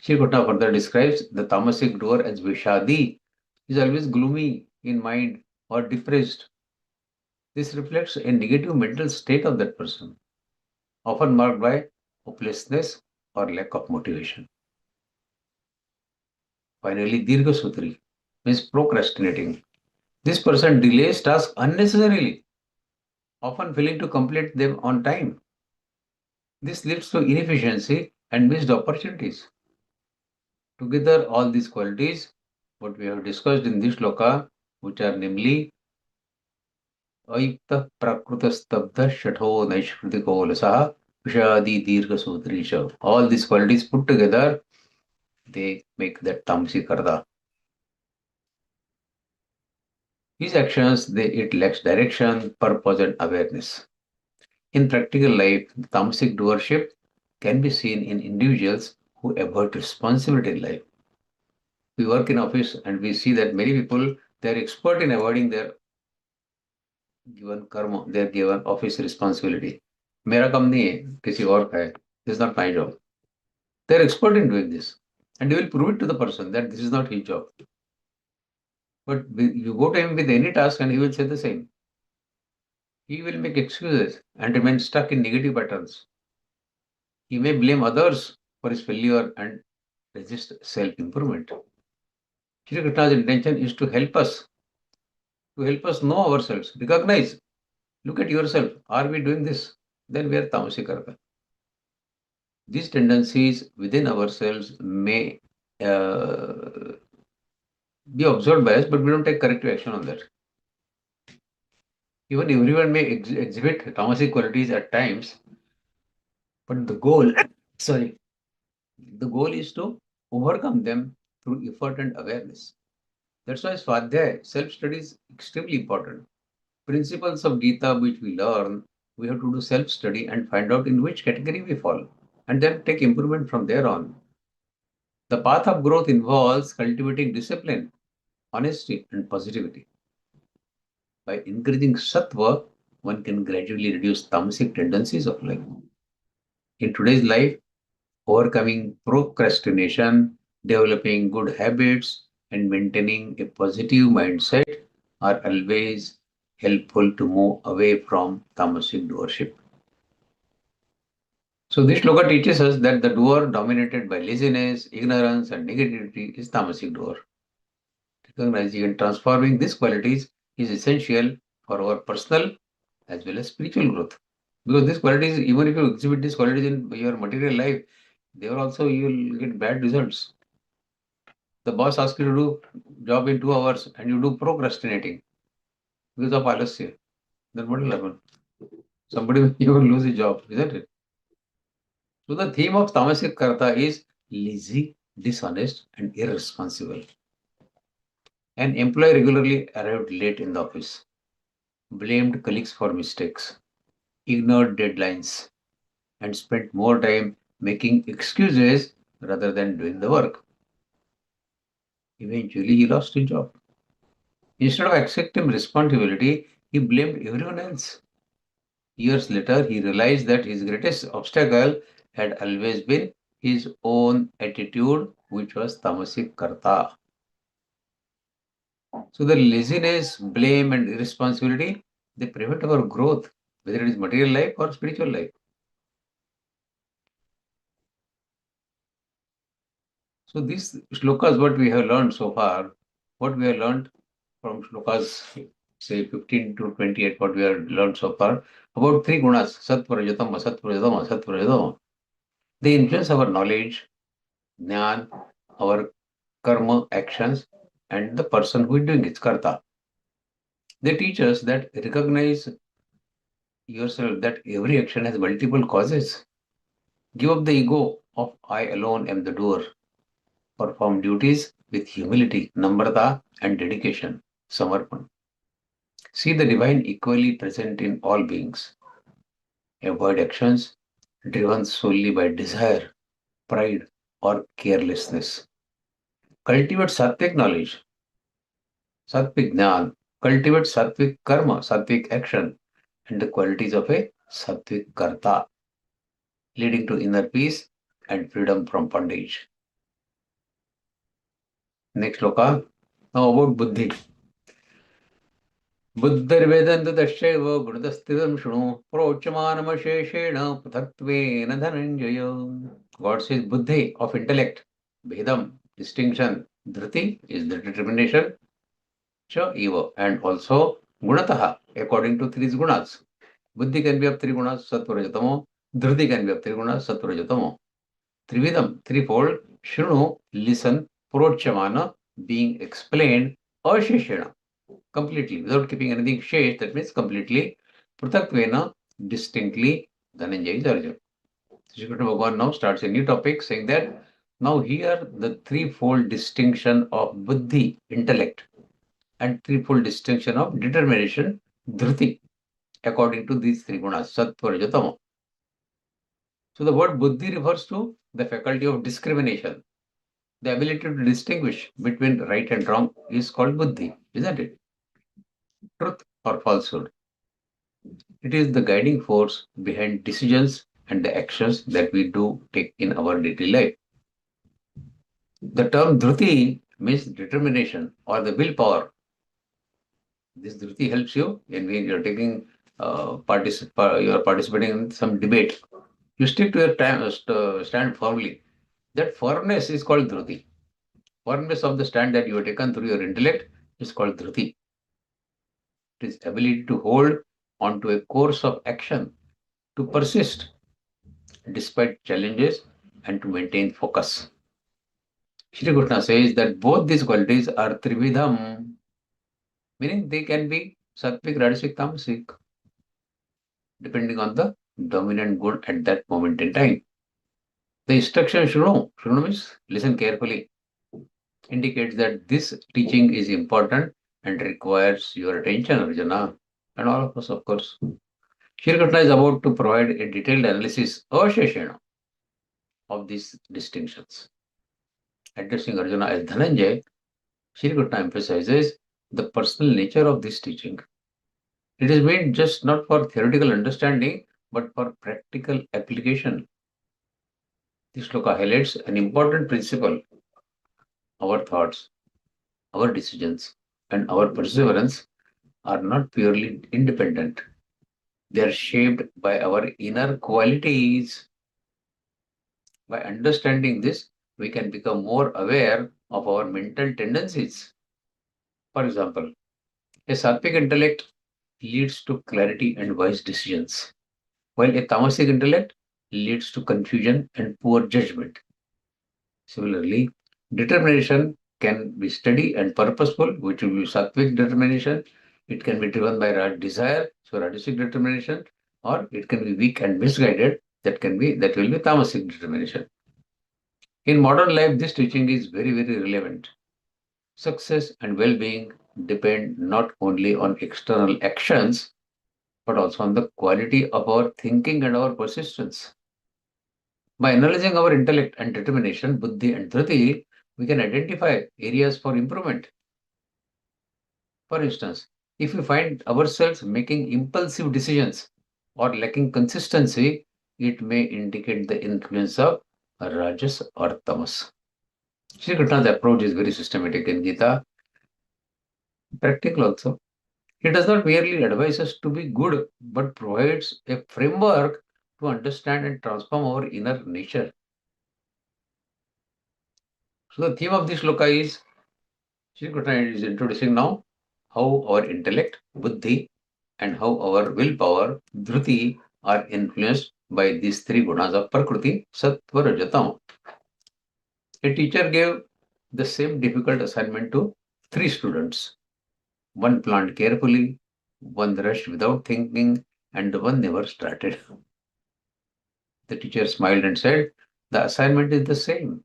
Shri Krishna further describes the tamasic doer as Vishadi. He is always gloomy in mind or depressed. This reflects a negative mental state of that person, often marked by hopelessness or lack of motivation. Finally, Dirghasutri means procrastinating. This person delays tasks unnecessarily, often failing to complete them on time. This leads to inefficiency and missed opportunities. Together, all these qualities, what we have discussed in this shloka, which are namely ayukta prakruta stabdha shatho naishkritiko lasaha vishadi dirghasutri. All these qualities put together, they make that tamasi karda. These actions, it lacks direction, purpose, and awareness. In practical life, tamasic doership can be seen in individuals who avoid responsibility in life. We work in office and we see that many people, they are expert in avoiding their given karma, their given office responsibility. मेरा काम नहीं है, किसी और का है. This is not my job. They are expert in doing this, and they will prove it to the person that this is not his job. But you go to him with any task and he will say the same. He will make excuses and remain stuck in negative patterns. He may blame others for his failure and resist self-improvement. Shri Krishna's intention is to help us know ourselves, recognize, look at yourself. Are we doing this? Then we are tamasic karta. These tendencies within ourselves may be observed by us, but we don't take corrective action on that. Even everyone may exhibit tamasic qualities at times, but the goal is to overcome them through effort and awareness. That's why Swadhyay, self-study, is extremely important. Principles of Gita which we learn, we have to do self-study and find out in which category we fall, and then take improvement from there on. The path of growth involves cultivating discipline, honesty, and positivity. By encouraging sattva, one can gradually reduce tamasic tendencies of life. In today's life, overcoming procrastination, developing good habits, and maintaining a positive mindset are always helpful to move away from tamasic doership. So this shloka teaches us that the doer dominated by laziness, ignorance, and negativity is tamasic doer. Recognizing and transforming these qualities is essential for our personal as well as spiritual growth. Because these qualities, even if you exhibit these qualities in your material life, there also you will get bad results. The boss asks you to do job in 2 hours and you do procrastinating because of alasya. Then what will happen? Somebody you will lose his job, isn't it? So the theme of tamasic karta is lazy, dishonest, and irresponsible. An employee regularly arrived late in the office, blamed colleagues for mistakes, ignored deadlines, and spent more time making excuses rather than doing the work. Eventually, he lost his job. Instead of accepting responsibility, he blamed everyone else. Years later, he realized that his greatest obstacle had always been his own attitude, which was tamasic karta. So the laziness, blame, and irresponsibility, they prevent our growth, whether it is material life or spiritual life. So these shlokas, what we have learned so far, what we have learned from shlokas, say 15 to 28, what we have learned so far, about three gunas, Sattvarajatam, Asattvarajatam, Asattvarajatam. They influence our knowledge, jnana, our karma, actions, and the person who is doing it, karta. They teach us that recognize yourself that every action has multiple causes. Give up the ego of I alone am the doer. Perform duties with humility, namrata, and dedication, samarpan. See the divine equally present in all beings. Avoid actions driven solely by desire, pride, or carelessness. Cultivate sattvic knowledge, sattvic jnana. Cultivate sattvic karma, sattvic action, and the qualities of a sattvic karta, leading to inner peace and freedom from bondage. Next shloka. Now about buddhi. बुद्धिर्वेदन्त तस्यैव गुणतस्थितं शृणु प्रोच्यमानमशेषेण पृथक्त्वेन Dhananjay. God says buddhi of intellect, vedam, distinction, dhriti is the determination, cha eva, and also gunataha according to three gunas. Buddhi can be of three gunas, sattva-rajatamo. Dhriti can be of three gunas, sattva-rajatamo. Trividam, threefold, shruno, listen, prochyamana, being explained, asheshena, completely, without keeping anything shesh, that means completely, prutatvena, distinctly, Dhananjaya is Arjuna. Sri Krishna Bhagavan now starts a new topic saying that now here the threefold distinction of buddhi, intellect, and threefold distinction of determination, dhruti, according to these three gunas, sattva, rajatama. So the word buddhi refers to the faculty of discrimination. The ability to distinguish between right and wrong is called buddhi, isn't it? Truth or falsehood. It is the guiding force behind decisions and the actions that we do take in our daily life. The term dhruti means determination or the willpower. This dhruti helps you when you are taking you are participating in some debate. You stick to your stand firmly. That firmness is called dhruti. Firmness of the stand that you have taken through your intellect is called dhruti. It is ability to hold onto a course of action, to persist despite challenges, and to maintain focus. Shri Krishna says that both these qualities are trividham, meaning they can be sattvic, rajasic, tamasic, depending on the dominant good at that moment in time. The instruction shruno means listen carefully, indicates that this teaching is important and requires your attention, Arjuna, and all of us, of course. Shri Krishna is about to provide a detailed analysis, asheshena, of these distinctions. addressing Arjuna as Dhananjay, Shri Krishna emphasizes the personal nature of this teaching. It is meant just not for theoretical understanding, but for practical application. This shloka highlights an important principle. Our thoughts, our decisions, and our perseverance are not purely independent. They are shaped by our inner qualities. By understanding this, we can become more aware of our mental tendencies. For example, a sattvic intellect leads to clarity and wise decisions, while a tamasic intellect leads to confusion and poor judgment. Similarly, determination can be steady and purposeful, which will be sattvic determination. It can be driven by desire, so rajasic determination, or it can be weak and misguided. That will be tamasic determination. In modern life, this teaching is very, very relevant. Success and well-being depend not only on external actions, but also on the quality of our thinking and our persistence. By analyzing our intellect and determination, buddhi and dhriti, we can identify areas for improvement. For instance, if we find ourselves making impulsive decisions or lacking consistency, it may indicate the influence of rajas or tamas. Sri Krishna's approach is very systematic in Gita, practical also. He does not merely advise us to be good, but provides a framework to understand and transform our inner nature. So the theme of this shloka is, Sri Krishna is introducing now how our intellect, buddhi, and how our willpower, dhruti, are influenced by these three gunas of Prakriti, Sattva, Rajatama. A teacher gave the same difficult assignment to three students. One planned carefully, one rushed without thinking, and one never started. The teacher smiled and said, "The assignment is the same.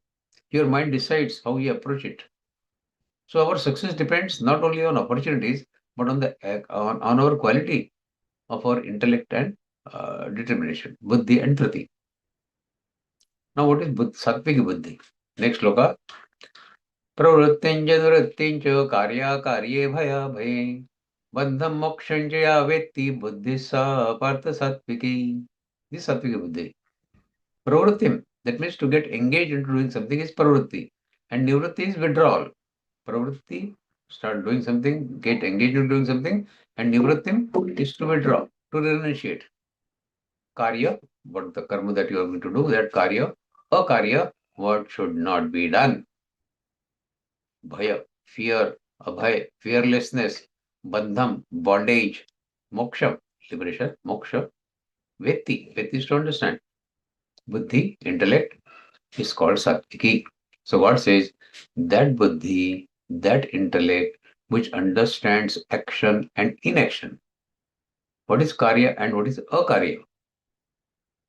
Your mind decides how you approach it." So our success depends not only on opportunities, but on our quality of our intellect and determination, buddhi and dhriti. Now what is sattvic buddhi? Next shloka. Pravrittinja durrittincha karya karye bhaya bhaye bandham mokshancha ya vetti buddhi sa partha sattviki. This is sattvic buddhi. Pravrittim, that means to get engaged into doing something, is pravritti, and nivritti is withdrawal. Pravritti, start doing something, get engaged in doing something, and nivrittim is to withdraw, to renunciate. Karya, what the karma that you are going to do, that karya, akarya, what should not be done. Bhaya, fear, abhay, fearlessness, bandham, bondage, moksha, liberation, moksha, vetti, vetti is to understand. Buddhi, intellect, is called sattviki. So God says that buddhi, that intellect, which understands action and inaction. What is karya and what is akarya?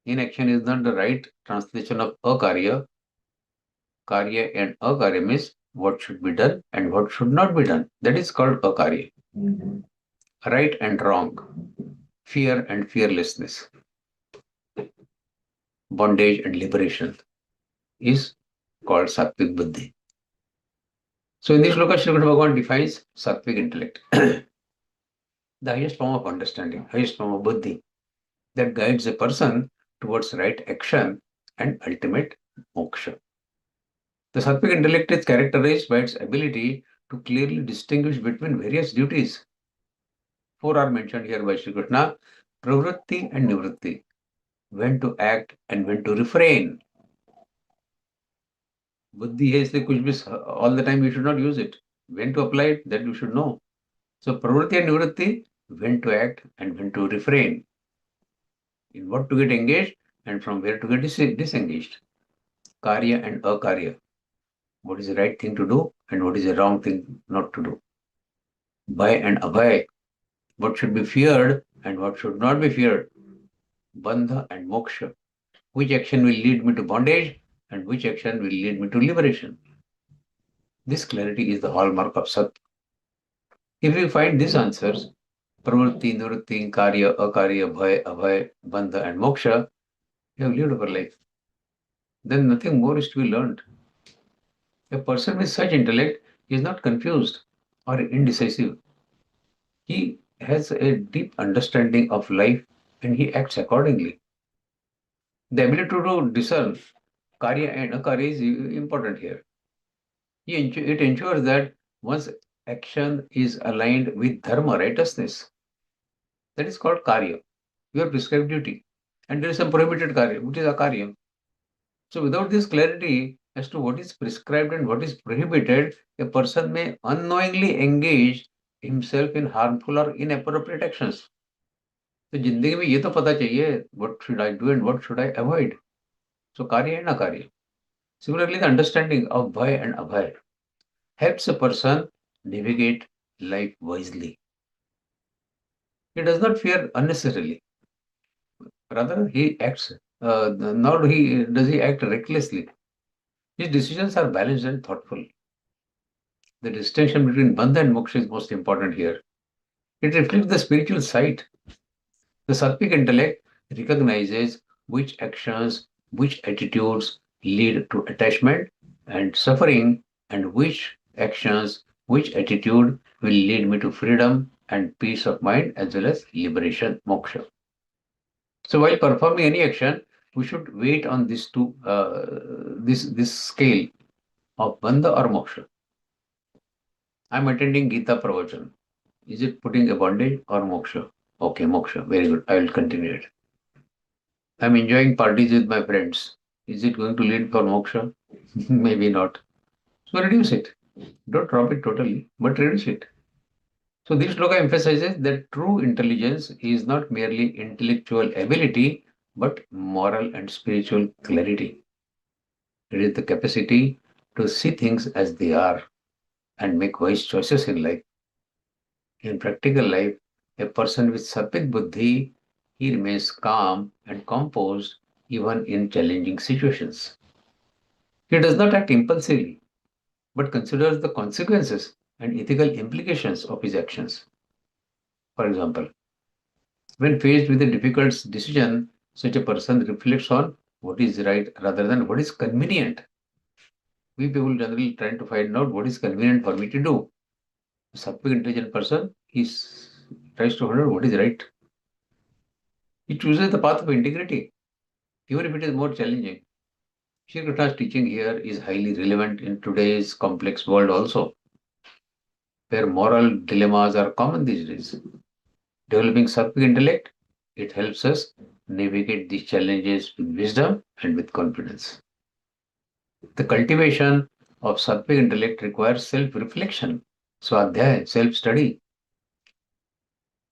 Inaction is not the right translation of akarya. Karya and akarya means what should be done and what should not be done. That is called akarya. Right and wrong, fear and fearlessness, bondage and liberation is called sattvic buddhi. So in this shloka, Shri Krishna Bhagavan defines sattvic intellect, the highest form of understanding, highest form of buddhi, that guides a person towards right action and ultimate moksha. The sattvic intellect is characterized by its ability to clearly distinguish between various duties. Four are mentioned here by Shri Krishna: pravritti and nivritti, when to act and when to refrain. Buddhi hai isliye kuch bhi all the time you should not use it. When to apply it, that you should know. So pravritti and nivritti, when to act and when to refrain. In what to get engaged and from where to get disengaged. Karya and akarya. What is the right thing to do and what is the wrong thing not to do. Bhaya and abhay. What should be feared and what should not be feared. Bandha and moksha. Which action will lead me to bondage and which action will lead me to liberation. This clarity is the hallmark of Sat. If we find these answers, pravritti, nivritti, karya, akarya, bhaya, abhay, bandha and moksha, we have lived our life. Then nothing more is to be learned. A person with such intellect is not confused or indecisive. He has a deep understanding of life and he acts accordingly. The ability to discern karya and akarya is important here. It ensures that one's action is aligned with dharma, righteousness. That is called karya, your prescribed duty. And there is some prohibited karya, which is akarya. So without this clarity as to what is prescribed and what is prohibited, a person may unknowingly engage himself in harmful or inappropriate actions. तो जिंदगी में ये तो पता चाहिए what should I do and what should I avoid. So karya and akarya. Similarly, the understanding of bhaya and abhaya helps a person navigate life wisely. He does not fear unnecessarily. Rather, he acts, nor does he act recklessly. His decisions are balanced and thoughtful. The distinction between bandha and moksha is most important here. It reflects the spiritual side. The sattvic intellect recognizes which actions, which attitudes lead to attachment and suffering, and which actions, which attitude will lead me to freedom and peace of mind as well as liberation, moksha. So while performing any action, we should wait on this scale of bandha or moksha. I'm attending Geeta Pravachan. Is it putting a bondage or moksha? Okay, moksha. Very good. I will continue it. I'm enjoying parties with my friends. Is it going to lead for moksha? Maybe not. So reduce it. Don't drop it totally, but reduce it. So this shloka emphasizes that true intelligence is not merely intellectual ability, but moral and spiritual clarity. It is the capacity to see things as they are and make wise choices in life. In practical life, a person with sattvic buddhi, he remains calm and composed even in challenging situations. He does not act impulsively, but considers the consequences and ethical implications of his actions. For example, when faced with a difficult decision, such a person reflects on what is right rather than what is convenient. We people generally try to find out what is convenient for me to do. A sattvic intelligent person, he tries to find out what is right. He chooses the path of integrity, even if it is more challenging. Shri Krishna's teaching here is highly relevant in today's complex world also, where moral dilemmas are common these days. Developing sattvic intellect, it helps us navigate these challenges with wisdom and with confidence. The cultivation of sattvic intellect requires self-reflection, swadhyaya, self-study,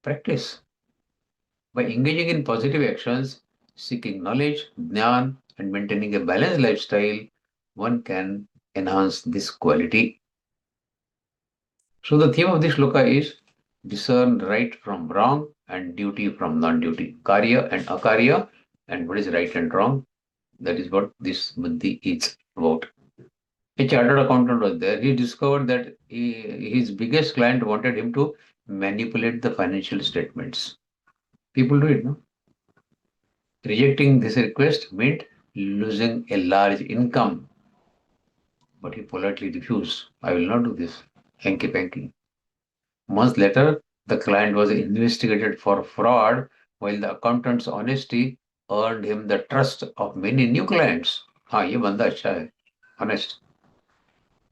practice. By engaging in positive actions, seeking knowledge, jnana, and maintaining a balanced lifestyle, one can enhance this quality. So the theme of this shloka is discern right from wrong and duty from non-duty, karya and akarya, and what is right and wrong. That is what this buddhi is about. A chartered accountant was there. He discovered that his biggest client wanted him to manipulate the financial statements. People do it, no? Rejecting this request meant losing a large income. But he politely refused. I will not do this. Hanky panky. Months later, the client was investigated for fraud, while the accountant's honesty earned him the trust of many new clients. हाँ ये बंदा अच्छा है, honest.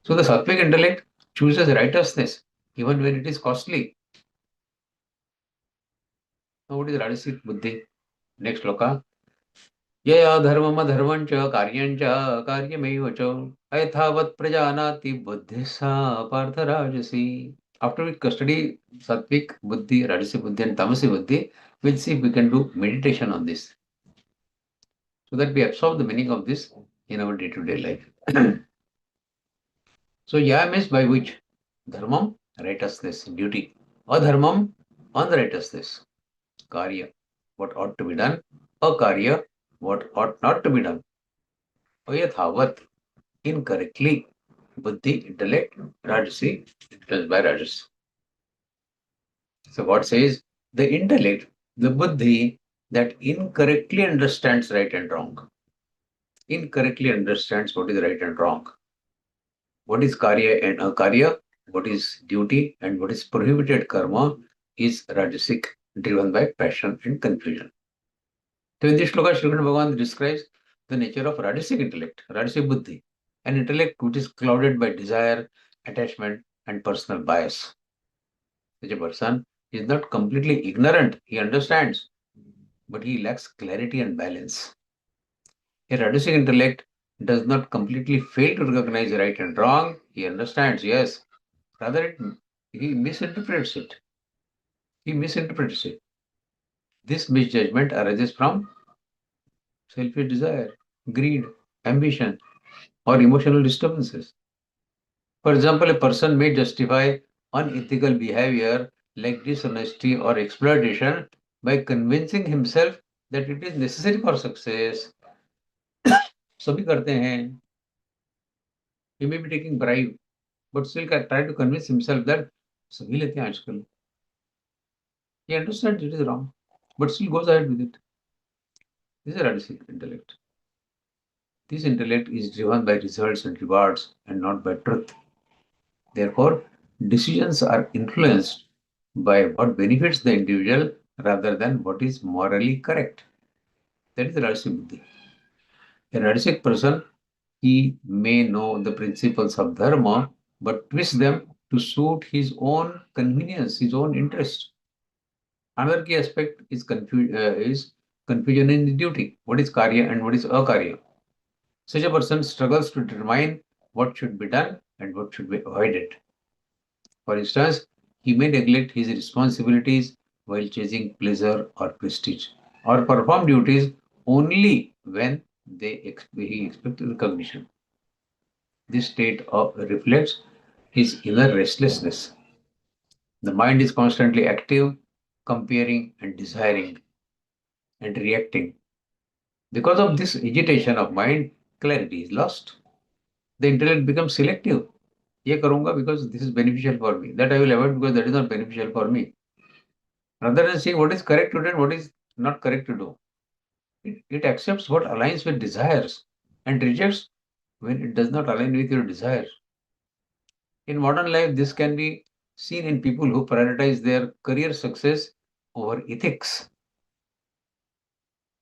So the sattvic intellect chooses righteousness even when it is costly. Now what is rajasic buddhi? Next shloka. यया धर्मम धर्मञ्च कार्यञ्च कार्यमेव च अयथावत् प्रजानाति बुद्धिः सा पार्थ राजसी. After we study sattvic buddhi, rajasic buddhi and tamasic buddhi, we'll see if we can do meditation on this, so that we absorb the meaning of this in our day-to-day life. So ya means by which? Dharmam, righteousness, duty. Adharmam, unrighteousness. Karya, what ought to be done. Akarya, what ought not to be done. Ayathavat, incorrectly. Buddhi, intellect, rajasi, influenced by rajas. So what says? The intellect, the buddhi, that incorrectly understands right and wrong. Incorrectly understands what is right and wrong. what is karya and akarya, what is duty and what is prohibited karma is rajasic, driven by passion and confusion. So in this shloka, Śrīmad-Bhagavadgītā describes the nature of rajasic intellect, rajasic buddhi, an intellect which is clouded by desire, attachment and personal bias. Such a person is not completely ignorant, he understands, but he lacks clarity and balance. A rajasic intellect does not completely fail to recognize right and wrong, he understands, yes, rather he misinterprets it. He misinterprets it. This misjudgment arises from selfish desire, greed, ambition, or emotional disturbances. For example, a person may justify unethical behavior like dishonesty or exploitation by convincing himself that it is necessary for success. सभी करते हैं. He may be taking bribe, but still try to convince himself that सभी लेते हैं आजकल. He understands it is wrong, but still goes ahead with it. This is a rajasic intellect. This intellect is driven by results and rewards and not by truth. Therefore, decisions are influenced by what benefits the individual rather than what is morally correct. That is the rajasic buddhi. A rajasic person, he may know the principles of dharma, but twist them to suit his own convenience, his own interest. Another key aspect is confusion in the duty. What is karya and what is akarya? Such a person struggles to determine what should be done and what should be avoided. For instance, he may neglect his responsibilities while chasing pleasure or prestige, or perform duties only when he expects recognition. This state reflects his inner restlessness. The mind is constantly active, comparing and desiring and reacting. Because of this agitation of mind, clarity is lost. The intellect becomes selective. ये करूंगा because this is beneficial for me. That I will avoid because that is not beneficial for me. Rather than seeing what is correct to do and what is not correct to do, it accepts what aligns with desires and rejects when it does not align with your desires. In modern life, this can be seen in people who prioritize their career success over ethics,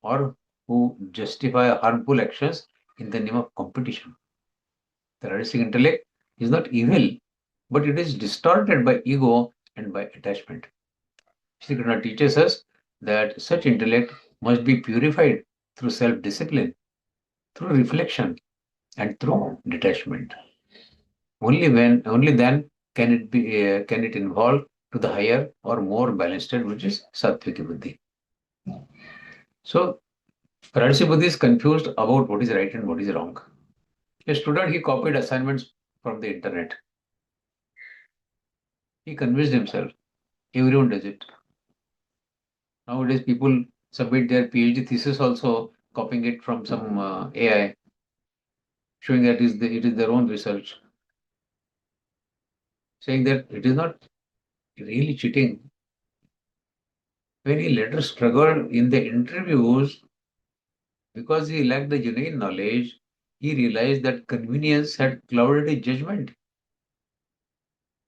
or who justify harmful actions in the name of competition. The rajasic intellect is not evil, but it is distorted by ego and by attachment. Shri Krishna teaches us that such intellect must be purified through self-discipline, through reflection, and through detachment. Only then can it evolve to the higher or more balanced state, which is sattvika buddhi. So, rajasic buddhi is confused about what is right and what is wrong. A student, he copied assignments from the internet. He convinced himself, everyone does it. Nowadays, people submit their PhD thesis also copying it from some AI, showing that it is their own research, saying that it is not really cheating. When he later struggled in the interviews because he lacked the genuine knowledge, he realized that convenience had clouded his judgment.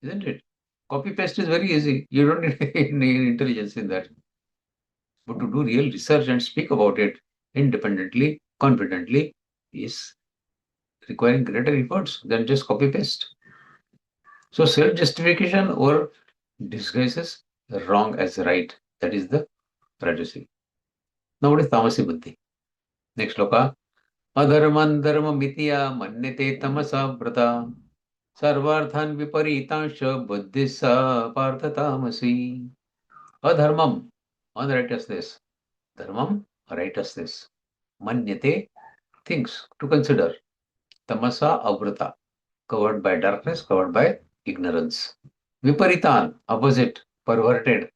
Isn't it? Copy paste is very easy. You don't need any intelligence in that. But to do real research and speak about it independently, confidently, is requiring greater efforts than just copy paste. So self-justification or disguises wrong as right. That is the rajasic. Now what is tamasi buddhi? Next sloka. Adharman dharma mitya manyate tamasa vrata sarvarthan viparitasya buddhisa partha tamasi. Adharmam, unrighteousness. Dharmam, righteousness. Manyate, things to consider. Tamasa avrata, covered by darkness, covered by ignorance. Viparitan, opposite, perverted.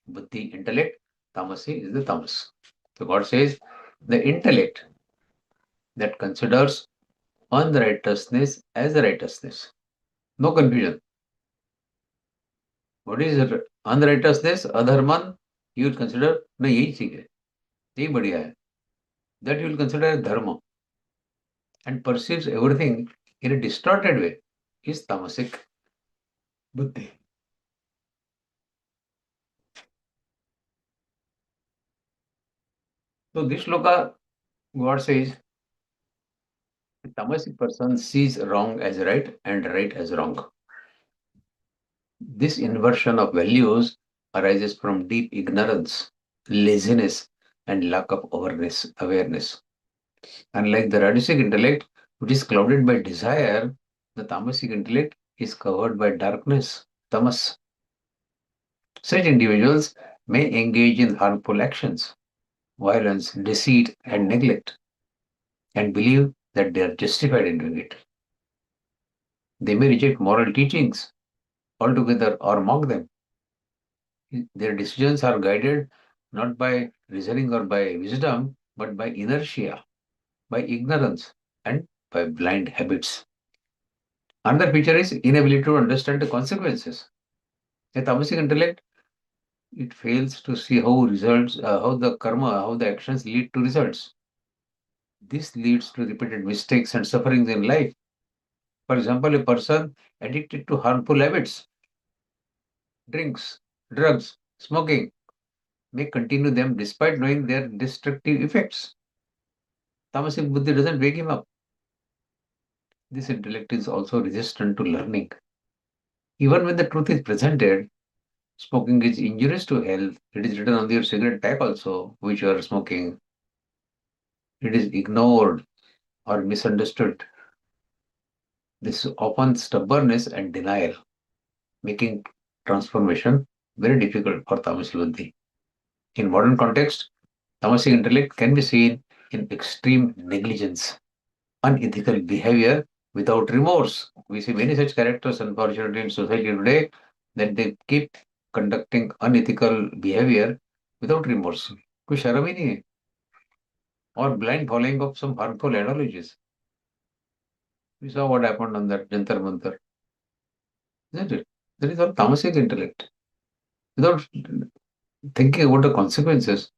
Buddhi, intellect. Tamasi is the tamas. So God says, the intellect that considers unrighteousness as righteousness. No confusion. What is unrighteousness? Adharman, you will consider, no, यही ठीक है, यही बढ़िया है. That you will consider as dharma, and perceives everything in a distorted way. is tamasic buddhi. So this shloka, God says, the tamasic person sees wrong as right and right as wrong. This inversion of values arises from deep ignorance, laziness, and lack of awareness. Unlike the Rajasic intellect, which is clouded by desire, the Tamasic intellect is covered by darkness, tamas. Such individuals may engage in harmful actions, violence, deceit, and neglect, and believe that they are justified in doing it. They may reject moral teachings altogether or mock them. Their decisions are guided not by reasoning or by wisdom, but by inertia, by ignorance, and by blind habits. Another feature is inability to understand the consequences. A tamasic intellect, it fails to see how the karma, how the actions lead to results. This leads to repeated mistakes and sufferings in life. For example, a person addicted to harmful habits, drinks, drugs, smoking, may continue them despite knowing their destructive effects. Tamasic buddhi doesn't wake him up. This intellect is also resistant to learning. Even when the truth is presented, smoking is injurious to health. It is written on your cigarette pack also, which you are smoking. It is ignored or misunderstood. This is often stubbornness and denial, making transformation very difficult for tamasic buddhi. In modern context, tamasic intellect can be seen in extreme negligence, unethical behavior without remorse. We see many such characters, unfortunately, in society today, that they keep conducting unethical behavior without remorse. कोई शर्म ही नहीं है. Or blind following of some harmful ideologies. We saw what happened on that Jantar Mantar. Isn't it? That is all tamasic intellect. Without thinking about the consequences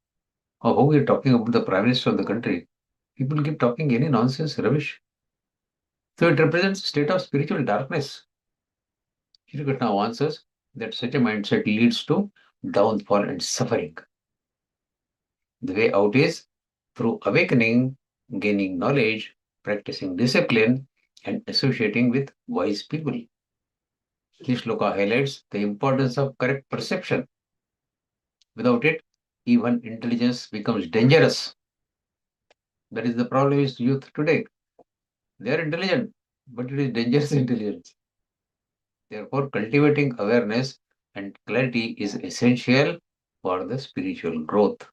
of how we are talking about the Prime Minister of the country, people keep talking any nonsense, rubbish. So it represents a state of spiritual darkness. Shri Krishna warns us that such a mindset leads to downfall and suffering. The way out is through awakening, gaining knowledge, practicing discipline, and associating with wise people. This shloka highlights the importance of correct perception. Without it, even intelligence becomes dangerous. That is the problem with youth today. They are intelligent, but it is dangerous intelligence. Therefore, cultivating awareness and clarity is essential for the spiritual growth.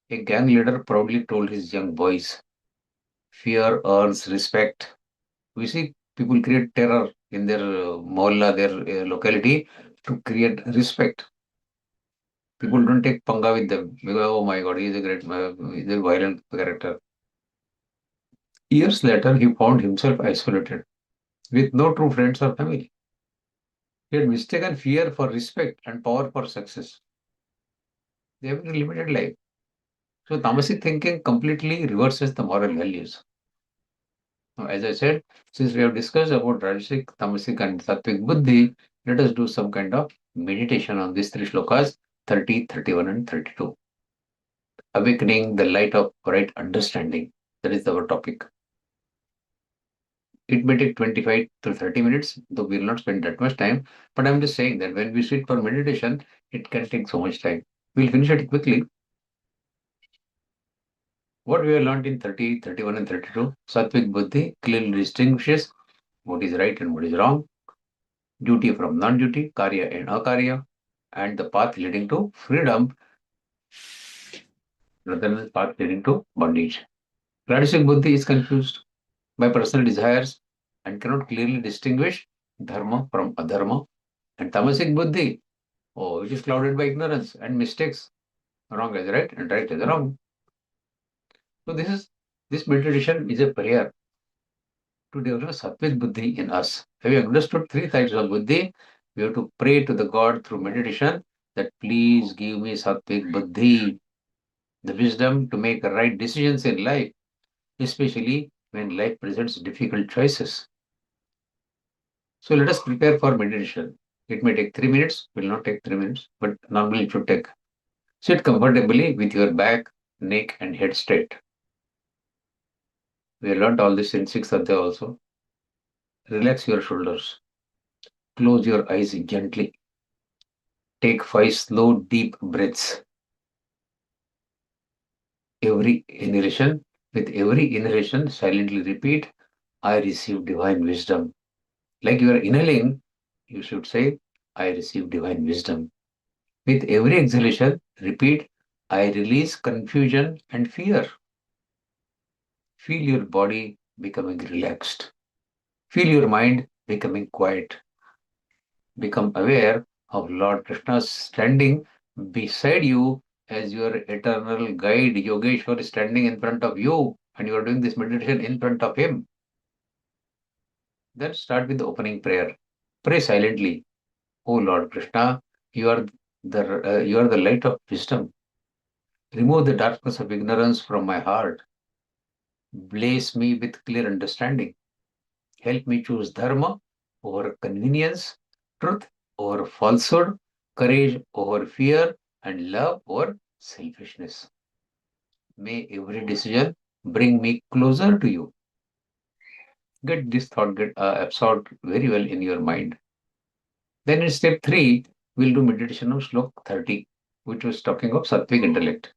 A gang leader proudly told his young boys, fear earns respect. We see people create terror in their mohalla, their locality, to create respect. People don't take panga with them because, oh my God, he's a violent character. Years later, he found himself isolated, with no true friends or family. He had mistaken fear for respect and power for success. They have a limited life. So tamasic thinking completely reverses the moral values. Now, as I said, since we have discussed about Rajasic, Tamasic, and Sattvic Buddhi, let us do some kind of meditation on these three shlokas 30, 31, and 32. Awakening the light of right understanding. That is our topic. It may take 25 to 30 minutes, though we will not spend that much time. But I'm just saying that when we sit for meditation, it can take so much time. We'll finish it quickly. What we have learned in 30, 31, and 32, Sattvic Buddhi clearly distinguishes what is right and what is wrong, duty from non-duty, karya and akarya, and the path leading to freedom rather than the path leading to bondage. Rajasic Buddhi is confused by personal desires and cannot clearly distinguish dharma from adharma. And Tamasic Buddhi, it is clouded by ignorance and mistakes. Wrong is right and right is wrong. So this meditation is a prayer to develop Sattvic Buddhi in us. Have you understood three types of Buddhi? We have to pray to the God through meditation that please give me Sattvic Buddhi, the wisdom to make right decisions in life, especially when life presents difficult choices. So let us prepare for meditation. It may take 3 minutes, will not take 3 minutes, but normally it should take. Sit comfortably with your back, neck, and head straight. We learned all this in 6th Adhyaya also. Relax your shoulders. Close your eyes gently. Take 5 slow, deep breaths. With every inhalation, silently repeat, I receive divine wisdom. Like you are inhaling, you should say, I receive divine wisdom. With every exhalation, repeat, I release confusion and fear. Feel your body becoming relaxed. Feel your mind becoming quiet. Become aware of Lord Krishna standing beside you as your eternal guide. Yogeshwar is standing in front of you and you are doing this meditation in front of him. Then start with the opening prayer. Pray silently. O Lord Krishna, you are the light of wisdom. Remove the darkness of ignorance from my heart. Bless me with clear understanding. Help me choose dharma over convenience, truth over falsehood, courage over fear, and love over selfishness. May every decision bring me closer to you. Get this thought absorbed very well in your mind. Then in step 3, we'll do meditation of Slok 30, which was talking of sattvic intellect.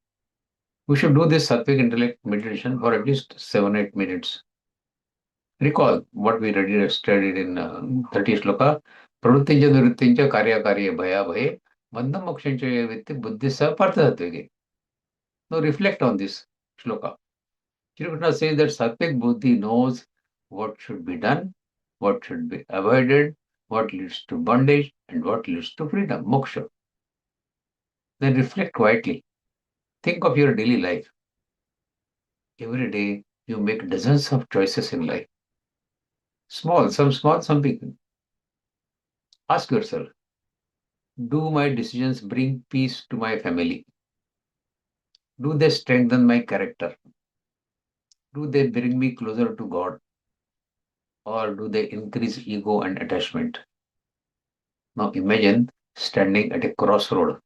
We should do this sattvic intellect meditation for at least 7-8 minutes. Recall what we already studied in 30 shloka. Pravrittinja nivrittinja karya karya bhaya bhaye bandham mokshancha vitti buddhissa parthasattve. Now reflect on this shloka. Shri Krishna says that sattvic buddhi knows what should be done, what should be avoided, what leads to bondage, and what leads to freedom, moksha. Then reflect quietly. Think of your daily life. Every day you make dozens of choices in life. Small, some big. Ask yourself, do my decisions bring peace to my family? Do they strengthen my character? Do they bring me closer to God? Or do they increase ego and attachment? Now imagine standing at a crossroad.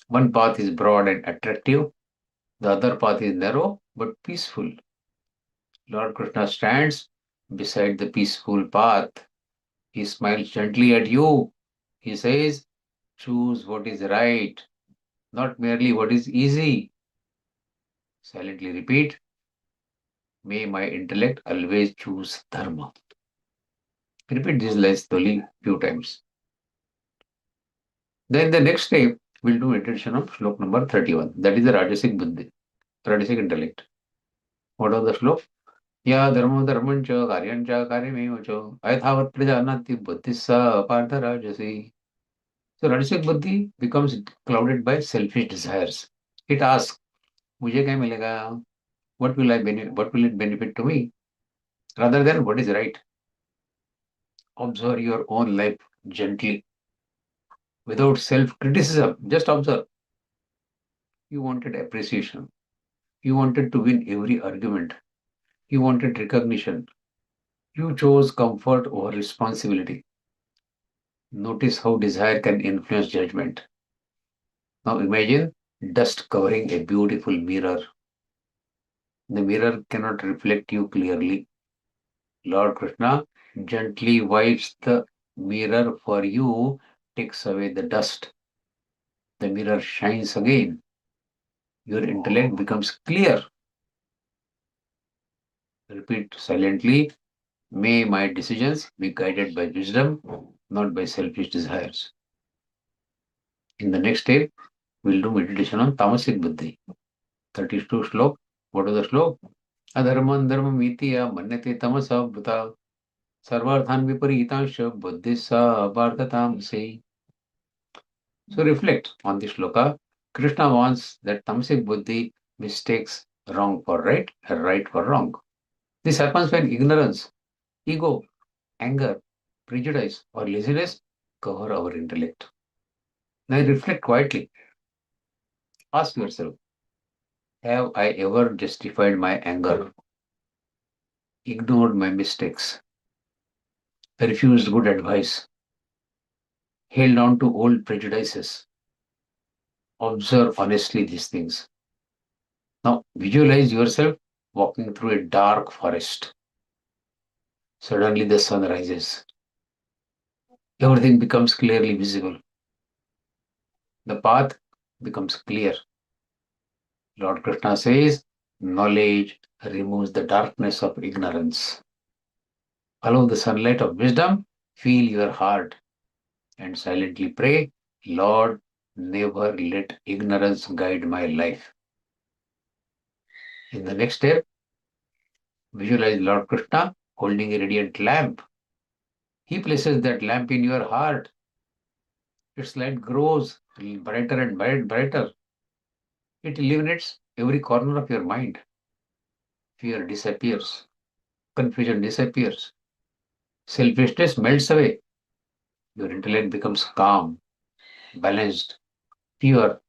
One path is broad and attractive, the other path is narrow but peaceful. Lord Krishna stands beside the peaceful path. He smiles gently at you. He says, choose what is right, not merely what is easy. Silently repeat, may my intellect always choose dharma. Repeat these lines slowly few times. Then the next step, we'll do meditation of slok number 31. That is the Rajasic Buddhi, Rajasic intellect. What are the slok? Ya dharma dharmancha karyancha karyamevacha ayathavat prajanati buddhissa partha rajasi. So Rajasic Buddhi becomes clouded by selfish desires. It asks, मुझे क्या मिलेगा? What will it benefit to me? Rather than what is right. Observe your own life gently, without self-criticism. Just observe. You wanted appreciation. You wanted to win every argument. You wanted recognition. You chose comfort over responsibility. Notice how desire can influence judgment. Now imagine dust covering a beautiful mirror. The mirror cannot reflect you clearly. Lord Krishna gently wipes the mirror for you, takes away the dust. The mirror shines again. Your intellect becomes clear. Repeat silently, may my decisions be guided by wisdom, not by selfish desires. In the next step, we'll do meditation on tamasic buddhi. 32 slok. What is the slok? Adharman dharmam itiya manyate tamasa bhuta sarvarthan viparitansha buddhissa bhartatam se. So reflect on this shloka. Krishna wants that tamasic buddhi mistakes wrong for right and right for wrong. This happens when ignorance, ego, anger, prejudice, or laziness cover our intellect. Now reflect quietly. Ask yourself, have I ever justified my anger, ignored my mistakes, refused good advice, held on to old prejudices. Observe honestly these things. Now visualize yourself walking through a dark forest. Suddenly the sun rises. Everything becomes clearly visible. The path becomes clear. Lord Krishna says, knowledge removes the darkness of ignorance. Allow the sunlight of wisdom fill your heart and silently pray, Lord, never let ignorance guide my life. In the next step, visualize Lord Krishna holding a radiant lamp. He places that lamp in your heart. Its light grows brighter and brighter. It illuminates every corner of your mind. Fear disappears. Confusion disappears. Selfishness melts away. Your intellect becomes calm, balanced, pure.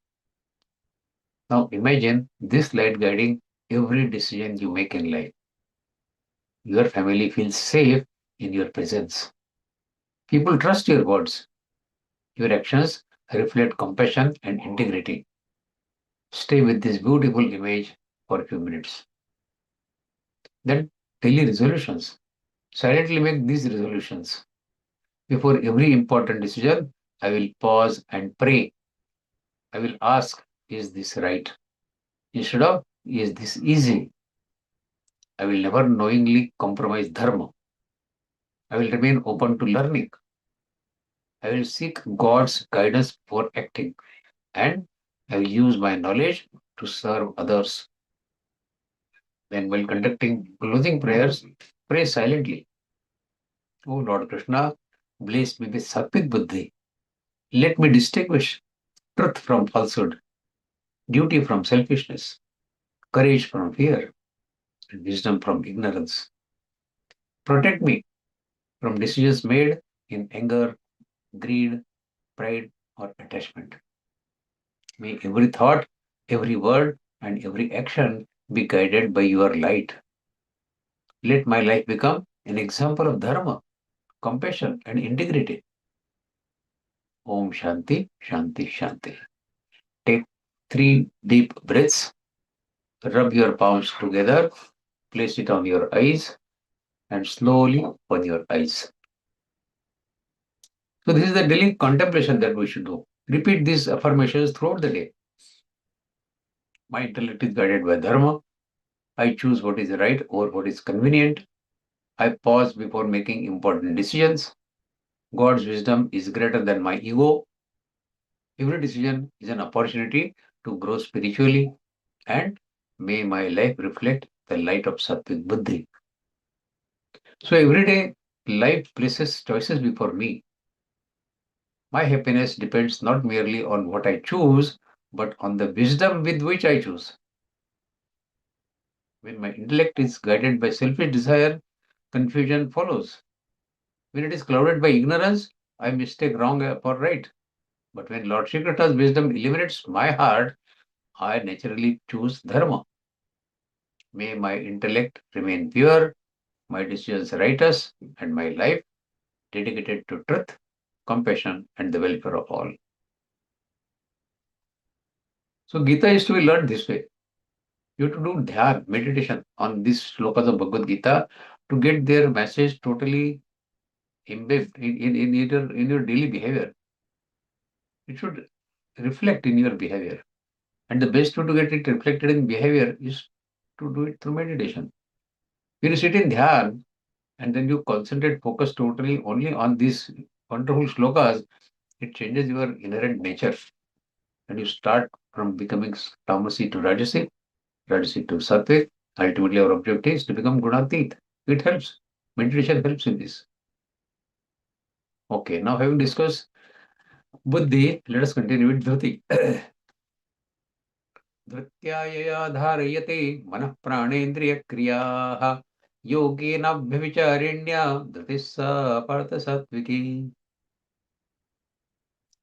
Now imagine this light guiding every decision you make in life. Your family feels safe in your presence. People trust your words. Your actions reflect compassion and integrity. Stay with this beautiful image for a few minutes. Then daily resolutions. Silently make these resolutions. Before every important decision, I will pause and pray. I will ask, is this right? Instead of, is this easy? I will never knowingly compromise dharma. I will remain open to learning. I will seek God's guidance for acting, and I will use my knowledge to serve others. Then, while conducting closing prayers, pray silently. O Lord Krishna, bless me with sattvic buddhi. Let me distinguish truth from falsehood, duty from selfishness, courage from fear, and wisdom from ignorance. Protect me from decisions made in anger, greed, pride, or attachment. May every thought, every word, and every action be guided by your light. Let my life become an example of dharma, compassion, and integrity. Om Shanti, Shanti, Shanti. Take 3 deep breaths, rub your palms together, place it on your eyes, and slowly open your eyes. So, this is the daily contemplation that we should do. Repeat these affirmations throughout the day. My intellect is guided by dharma. I choose what is right or what is convenient. I pause before making important decisions. God's wisdom is greater than my ego. Every decision is an opportunity to grow spiritually, and may my life reflect the light of sattvic buddhi. So every day, life places choices before me. My happiness depends not merely on what I choose, but on the wisdom with which I choose. When my intellect is guided by selfish desire, confusion follows. When it is clouded by ignorance, I mistake wrong for right. But when Lord Shri Krishna's wisdom illuminates my heart, I naturally choose dharma. May my intellect remain pure, my decisions righteous, and my life dedicated to truth, compassion, and the welfare of all. So Gita is to be learned this way. You have to do dhyan, meditation on these slokas of Bhagavad Gita to get their message totally imbibed in your daily behavior. It should reflect in your behavior. And the best way to get it reflected in behavior is to do it through meditation. When you sit in dhyan and then you concentrate, focus totally only on these wonderful slokas, it changes your inherent nature. And you start from becoming tamasi to rajasi, rajasi to sattvic. Ultimately, our objective is to become gunatit. It helps. Meditation helps in this. Okay, now having discussed buddhi, let us continue with dhruti. धृत्यायया धारयते मनः प्राणेन्द्रियक्रियाः योगेनाभ्यविचारिण्या धृतिः सा पार्थ सात्विकी.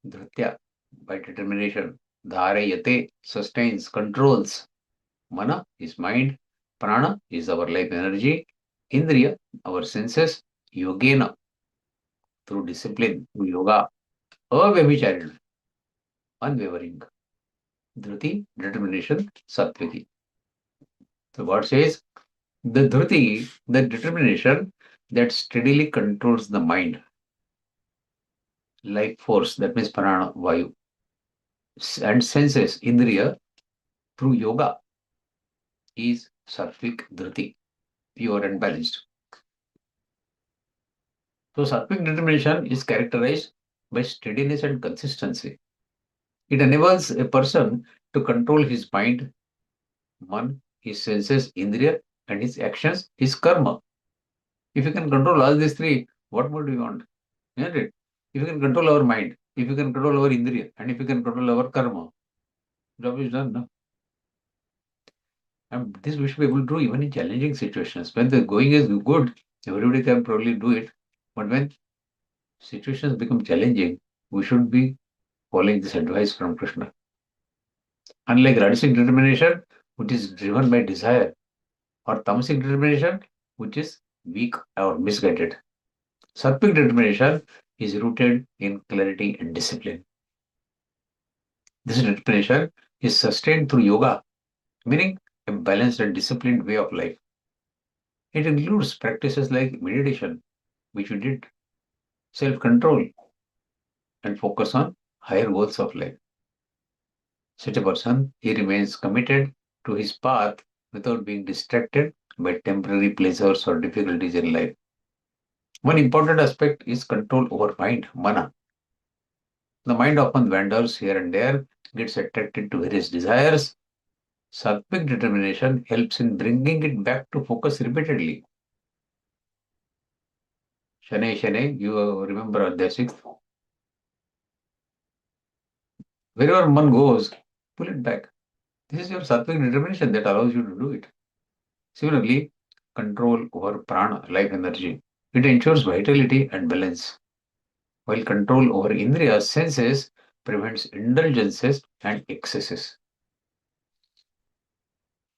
Dhritya, by determination, dharayate, sustains, controls. Mana is mind, prana is our life energy, indriya, our senses, yogena, through discipline, through yoga, avyavicharin, unwavering, dhruti, determination, sattviti. So God says, the dhruti, the determination that steadily controls the mind, life force, that means prana, vayu, and senses, indriya, through yoga, is sattvic dhruti, pure and balanced. So sattvic determination is characterized by steadiness and consistency. It enables a person to control his mind, man, his senses, indriya, and his actions, his karma. If you can control all these three, what more do you want? Isn't it? If you can control our mind, if you can control our indriya, and if you can control our karma, job is done. No? And this we should be able to do even in challenging situations. When the going is good, everybody can probably do it. But when situations become challenging, we should be following this advice from Krishna. Unlike Rajasic determination, which is driven by desire, or Tamasic determination, which is weak or misguided, Sattvic determination is rooted in clarity and discipline. This determination is sustained through yoga, meaning a balanced and disciplined way of life. It includes practices like meditation, which we did, self-control, and focus on higher goals of life. Such a person, he remains committed to his path without being distracted by temporary pleasures or difficulties in life. One important aspect is control over mind, mana. The mind often wanders here and there, gets attracted to various desires. Sattvic determination helps in bringing it back to focus repeatedly. Shane, you remember the sixth? Wherever one goes, pull it back. This is your sattvic determination that allows you to do it. Similarly, control over prana, life energy. It ensures vitality and balance, while control over indriya, senses, prevents indulgences and excesses.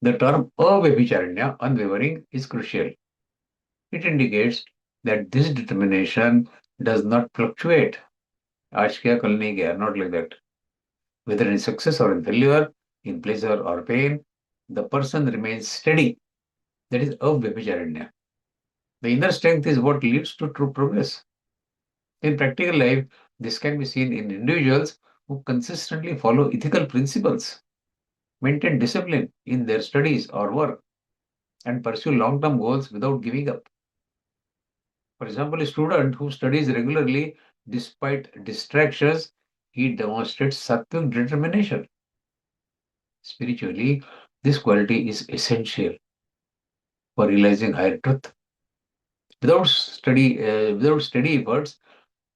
The term avabhicharanya, unwavering, is crucial. It indicates that this determination does not fluctuate. Aaj kiya, kal nahi kiya, not like that. Whether in success or in failure, in pleasure or pain, the person remains steady. That is avabhicharanya. The inner strength is what leads to true progress. In practical life, this can be seen in individuals who consistently follow ethical principles, maintain discipline in their studies or work, and pursue long-term goals without giving up. For example, a student who studies regularly despite distractions, he demonstrates sattvic determination. Spiritually, this quality is essential for realizing higher truth. Without steady efforts,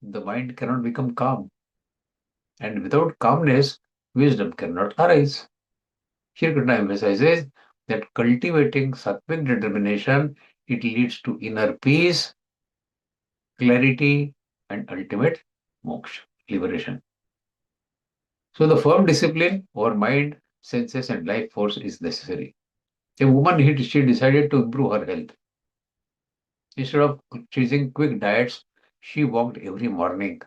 the mind cannot become calm. And without calmness, wisdom cannot arise. Shri Krishna emphasizes that cultivating sattvic determination, it leads to inner peace, clarity, and ultimate moksha, liberation. So the firm discipline over mind, senses, and life force is necessary. A woman, she decided to improve her health. Instead of choosing quick diets, she walked every morning,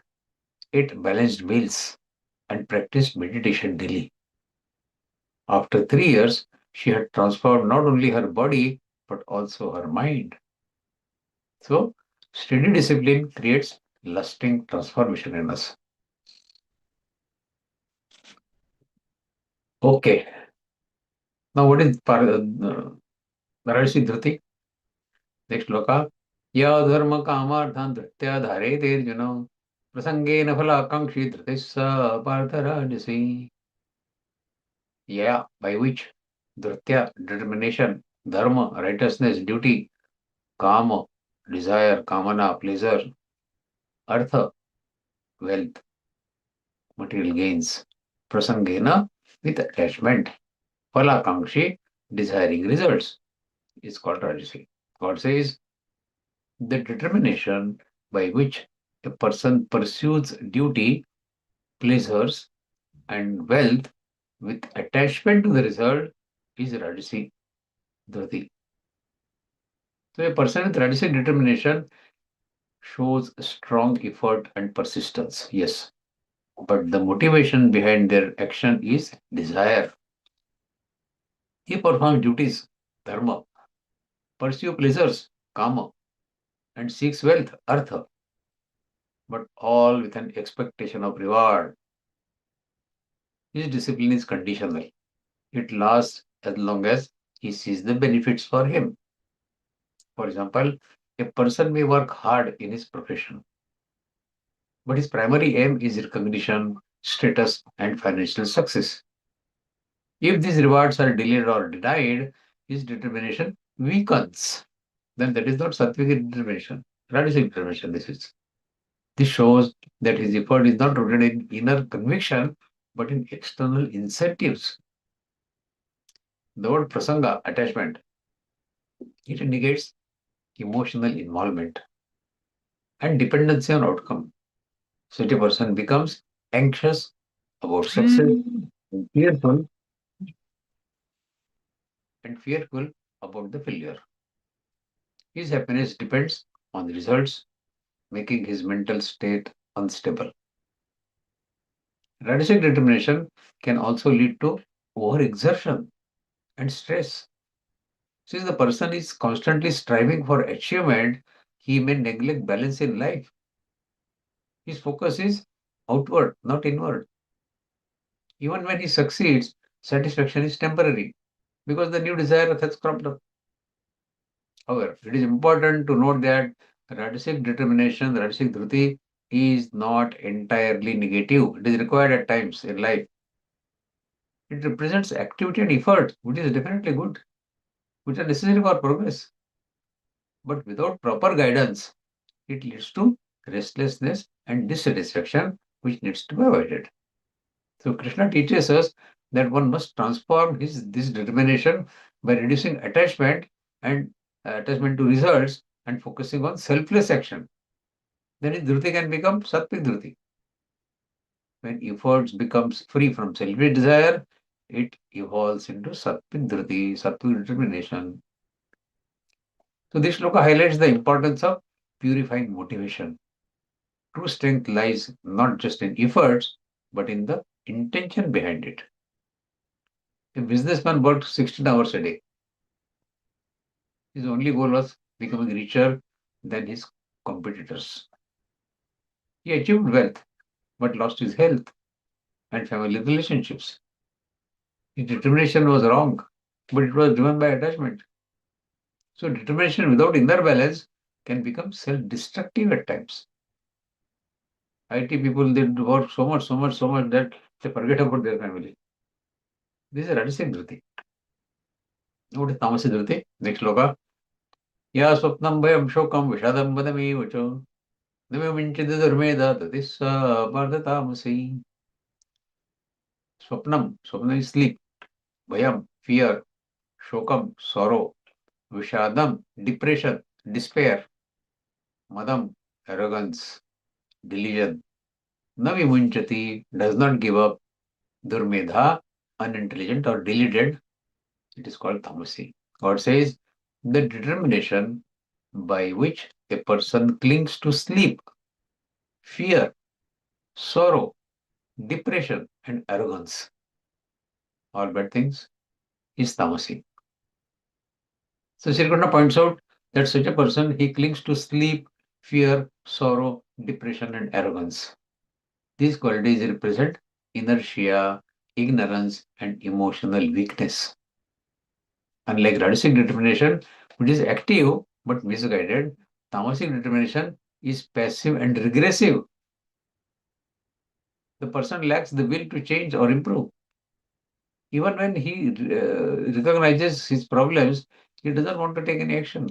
ate balanced meals, and practiced meditation daily. After 3 years, she had transformed not only her body, but also her mind. So, steady discipline creates lasting transformation in us. Okay. Now, what is Pararshi Dhruti? Next loka. Ya dharma kamarthan dhritya dhare terjuna prasangena phalakankshi dhritissa partharajasi. Yeah, by which dhritya, determination, dharma, righteousness, duty, kama, desire, kamana, pleasure, artha, wealth, material gains, prasangena, with attachment, phalakankshi, desiring results, is called rajasi. God says, the determination by which a person pursues duty, pleasures, and wealth with attachment to the result is rajasi dhruti. So a person with rajasic determination shows strong effort and persistence, yes. But the motivation behind their action is desire. He performs duties, dharma, pursue pleasures, kama, and seeks wealth, artha, but all with an expectation of reward. His discipline is conditional. It lasts as long as he sees the benefits for him. For example, a person may work hard in his profession, but his primary aim is recognition, status, and financial success. If these rewards are delayed or denied, his determination weakens. Then that is not sattvic determination, rajasic determination. This shows that his effort is not rooted in inner conviction, but in external incentives. The word prasanga, attachment, it indicates emotional involvement and dependency on outcome. Such a person becomes anxious about success and fearful about the failure. His happiness depends on the results, making his mental state unstable. Radical determination can also lead to overexertion and stress. Since the person is constantly striving for achievement, he may neglect balance in life. His focus is outward, not inward. Even when he succeeds, satisfaction is temporary because the new desire has cropped up. However, it is important to note that rajasic determination, rajasic dhruti, is not entirely negative. It is required at times in life. It represents activity and effort, which is definitely good, which are necessary for progress. But without proper guidance, it leads to restlessness and dissatisfaction, which needs to be avoided. So Krishna teaches us that one must transform this determination by reducing attachment and attachment to results and focusing on selfless action. Then his dhruti can become sattvic dhruti. When efforts becomes free from selfish desire, it evolves into sattvic dhruti, sattvic determination. So this shloka highlights the importance of purifying motivation. True strength lies not just in efforts, but in the intention behind it. A businessman worked 16 hours a day. His only goal was becoming richer than his competitors. He achieved wealth, but lost his health and family relationships. His determination was wrong, but it was driven by attachment. So determination without inner balance can become self-destructive at times. IT people, they work so much that they forget about their family. This is a rajasic dhruti. What is tamasic dhruti? Next shloka. Ya swapnam bhayam shokam vishadam vadami vacho. Name minchiti durmeda tatissa bharta tamasi. Swapnam is sleep. Bhayam, fear. Shokam, sorrow. Vishadam, depression, despair. Madam, arrogance, delusion. Navimunchati, does not give up. Durmedha, unintelligent or deluded. It is called tamasi. God says the determination by which a person clings to sleep, fear, sorrow, depression, and arrogance, all bad things, is tamasi. So Srikrishna points out that such a person, he clings to sleep, fear, sorrow, depression, and arrogance. These qualities represent inertia, ignorance, and emotional weakness. Unlike rajasic determination, which is active but misguided, tamasic determination is passive and regressive. The person lacks the will to change or improve. Even when he recognizes his problems, he doesn't want to take any action.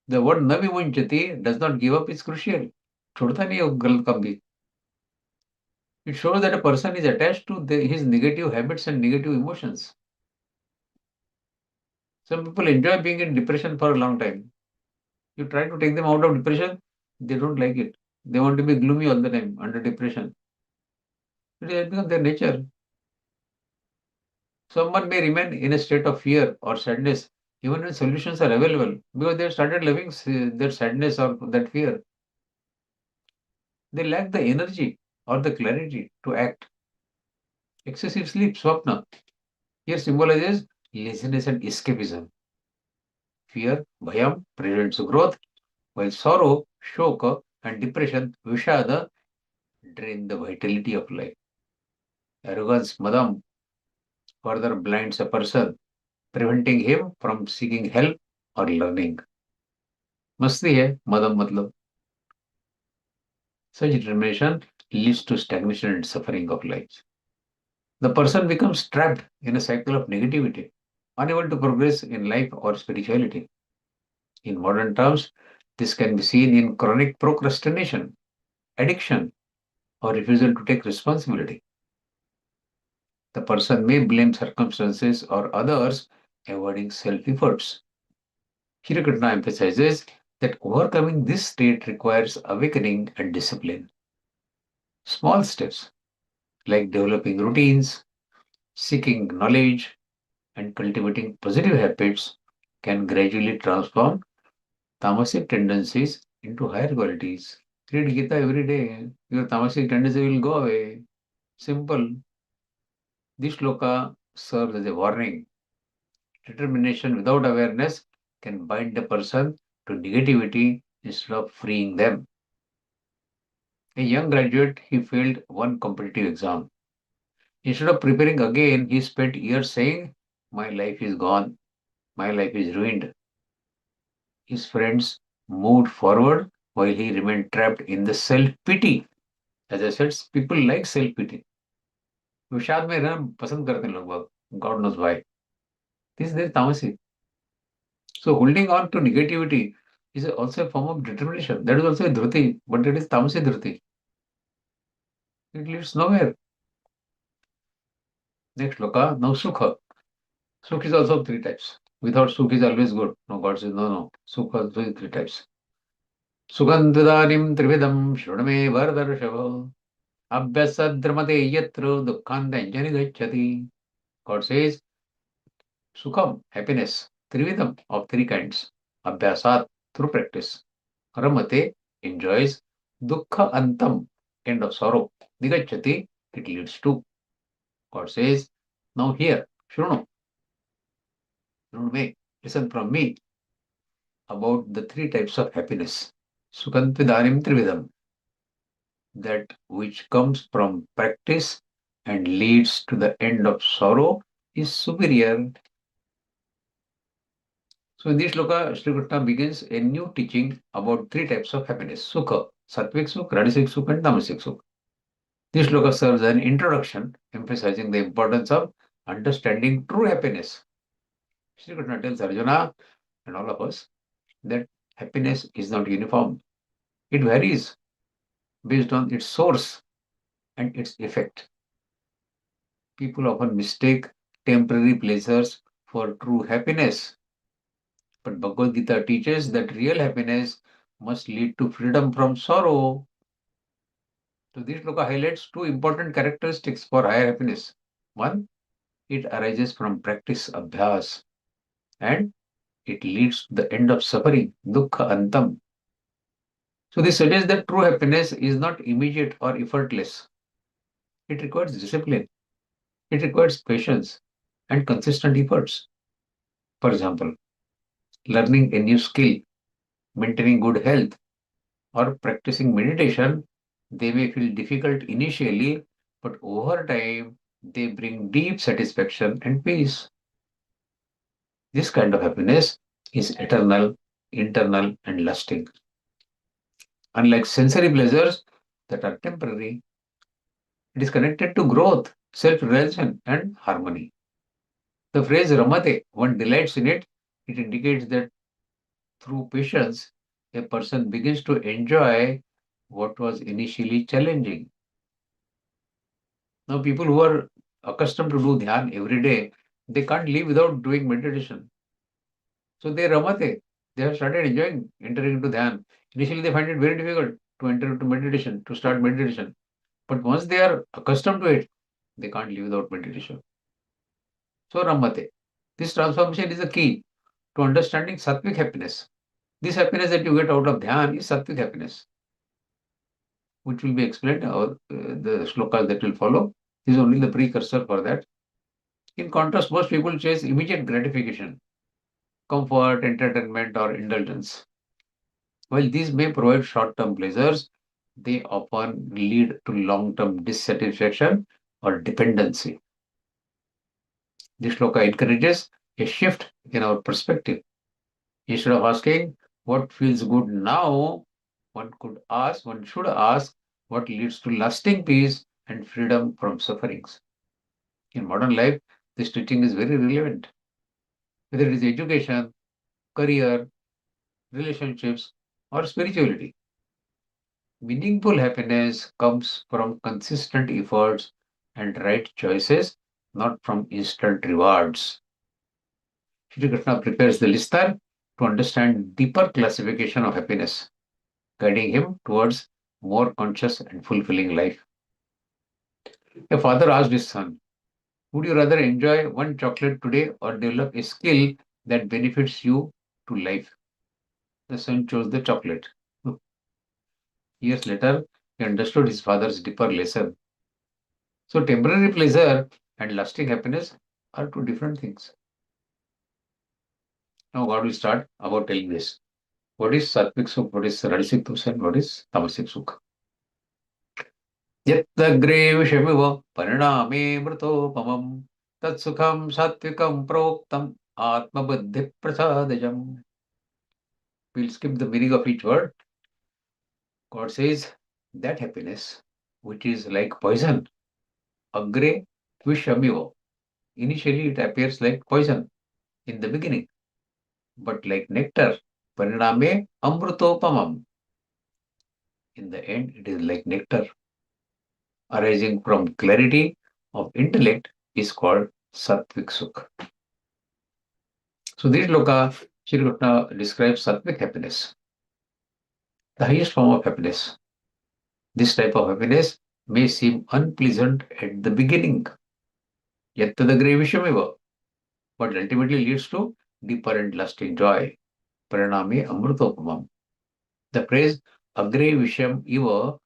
The word navimunchati, does not give up, is crucial. छोड़ता नहीं है वो गलत काम भी. It shows that a person is attached to his negative habits and negative emotions. Some people enjoy being in depression for a long time. You try to take them out of depression, they don't like it. They want to be gloomy all the time under depression. It has become their nature. Someone may remain in a state of fear or sadness even when solutions are available because they have started living their sadness or that fear. They lack the energy or the clarity to act. Excessive sleep, swapna, here symbolizes laziness and escapism. Fear, bhayam, prevents growth, while sorrow, shoka, and depression, vishada, drain the vitality of life. Arrogance, madam, further blinds a person, preventing him from seeking help or learning. मस्ती है मदम मतलब. Such determination leads to stagnation and suffering of life. The person becomes trapped in a cycle of negativity, unable to progress in life or spirituality. In modern terms, this can be seen in chronic procrastination, addiction, or refusal to take responsibility. The person may blame circumstances or others, avoiding self-efforts. Shri Krishna emphasizes that overcoming this state requires awakening and discipline. Small steps like developing routines, seeking knowledge, and cultivating positive habits can gradually transform tamasic tendencies into higher qualities. Read Gita every day. Your tamasic tendency will go away. Simple. This shloka serves as a warning. Determination without awareness can bind a person to negativity instead of freeing them. A young graduate, he failed one competitive exam. Instead of preparing again, he spent years saying, "My life is gone. My life is ruined." His friends moved forward while he remained trapped in the self-pity. As I said, people like self-pity. विषाद में रहना पसंद करते हैं लोग. God knows why. This is their tamasi. So holding on to negativity is also a form of determination. That is also a dhruti, but it is tamasi dhruti. It leads nowhere. Next shloka, now sukha. Sukha is also three types. We thought sukha is always good. No, God says no. Sukha also is three types. Sukhantidanim trividam shruname vardarshava. Abhyasadramate yatro dukkhantanjani gacchati. God says, Sukham, happiness, trividam, of three kinds. Abhyasat, through practice. Ramate, enjoys. Dukkha antam, end of sorrow. Nigacchati, it leads to. God says, now here, Shrunu, Shrunu, listen from me about the three types of happiness. Sukhantidanim trividam, that which comes from practice and leads to the end of sorrow is superior. So in this shloka, Sri Krishna begins a new teaching about three types of happiness. Sukha, Sattvic Sukha, Rajasic Sukha, and Tamasic Sukha. This shloka serves as an introduction, emphasizing the importance of understanding true happiness. Sri Krishna tells Arjuna and all of us that happiness is not uniform. It varies based on its source and its effect. People often mistake temporary pleasures for true happiness. But Bhagavad Gita teaches that real happiness must lead to freedom from sorrow. So this shloka highlights two important characteristics for higher happiness. One, it arises from practice abhyas, and it leads to the end of suffering, dukkha antam. So this suggests that true happiness is not immediate or effortless. It requires discipline. It requires patience and consistent efforts. For example, learning a new skill, maintaining good health, or practicing meditation, they may feel difficult initially, but over time, they bring deep satisfaction and peace. This kind of happiness is eternal, internal, and lasting. Unlike sensory pleasures that are temporary, it is connected to growth, self-realization, and harmony. The phrase ramate, one delights in it, it indicates that through patience, a person begins to enjoy what was initially challenging. Now, people who are accustomed to do dhyan every day, they can't live without doing meditation. So they ramate, they have started enjoying entering into dhyan. Initially, they find it very difficult to enter into meditation, to start meditation. But once they are accustomed to it, they can't live without meditation. So ramate, this transformation is the key to understanding sattvic happiness. This happiness that you get out of dhyan is sattvic happiness. which will be explained, or the shlokas that will follow, is only the precursor for that. In contrast, most people chase immediate gratification, comfort, entertainment, or indulgence. While these may provide short-term pleasures, they often lead to long-term dissatisfaction or dependency. This shloka encourages a shift in our perspective. Instead of asking what feels good now, one should ask what leads to lasting peace and freedom from sufferings. In modern life, this teaching is very relevant. Whether it is education, career, relationships, or spirituality. Meaningful happiness comes from consistent efforts and right choices, not from instant rewards. Shri Krishna prepares the listener to understand deeper classification of happiness, guiding him towards more conscious and fulfilling life. A father asked his son, would you rather enjoy one chocolate today or develop a skill that benefits you to life? The son chose the chocolate. Years later, he understood his father's deeper lesson. So, temporary pleasure and lasting happiness are two different things. Now, God will start about telling this. What is Sattvic Sukh, what is Rajasic Sukh, and what is Tamasic Sukh? Yattagre vishamiva pariname mritopamam tat sukham sattvikam proktam atma buddhi prasadajam. We'll skip the meaning of each word. God says that happiness, which is like poison, agre vishamiva. Initially, it appears like poison in the beginning, but like nectar, pariname amrutopamam. In the end, it is like nectar. Arising from clarity of intellect is called Sattvic Sukh. So this loka, Shri Krishna describes Sattvic happiness, the highest form of happiness. This type of happiness may seem unpleasant at the beginning, yattadagre vishameva, but ultimately leads to deeper and lasting joy. Pariname amrutopamam. The phrase agre visham eva,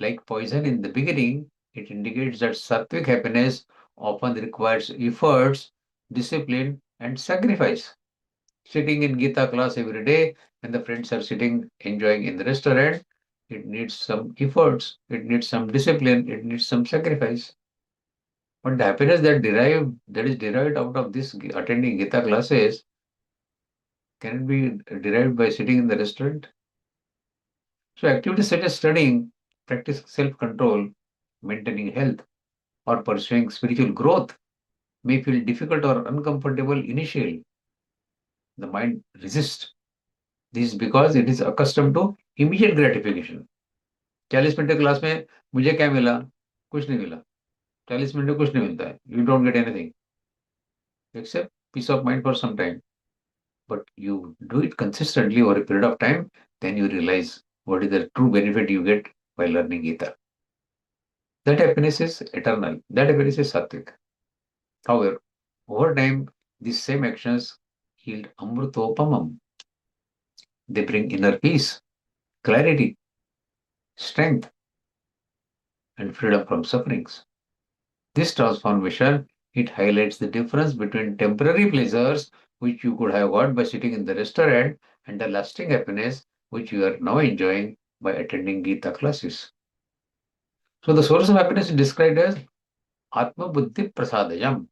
like poison in the beginning, it indicates that sattvic happiness often requires efforts, discipline, and sacrifice. Sitting in Geeta class every day, when the friends are sitting enjoying in the restaurant, it needs some efforts, it needs some discipline, it needs some sacrifice. But the happiness that is derived out of this attending Geeta classes, can it be derived by sitting in the restaurant? So activities such as studying, practice self-control, maintaining health, or pursuing spiritual growth may feel difficult or uncomfortable initially. The mind resists. This is because it is accustomed to immediate gratification. 40 minute class में मुझे क्या मिला? कुछ नहीं मिला. 40 minute में कुछ नहीं मिलता है. You don't get anything except peace of mind for some time. But you do it consistently over a period of time, then you realize what is the true benefit you get by learning Gita. That happiness is eternal. That happiness is sattvic. However, over time, these same actions yield amrutopamam. They bring inner peace, clarity, strength, and freedom from sufferings. This transformation, it highlights the difference between temporary pleasures which you could have got by sitting in the restaurant and the lasting happiness which you are now enjoying by attending Gita classes. So the source of happiness is described as Atma Buddhi Prasadayam,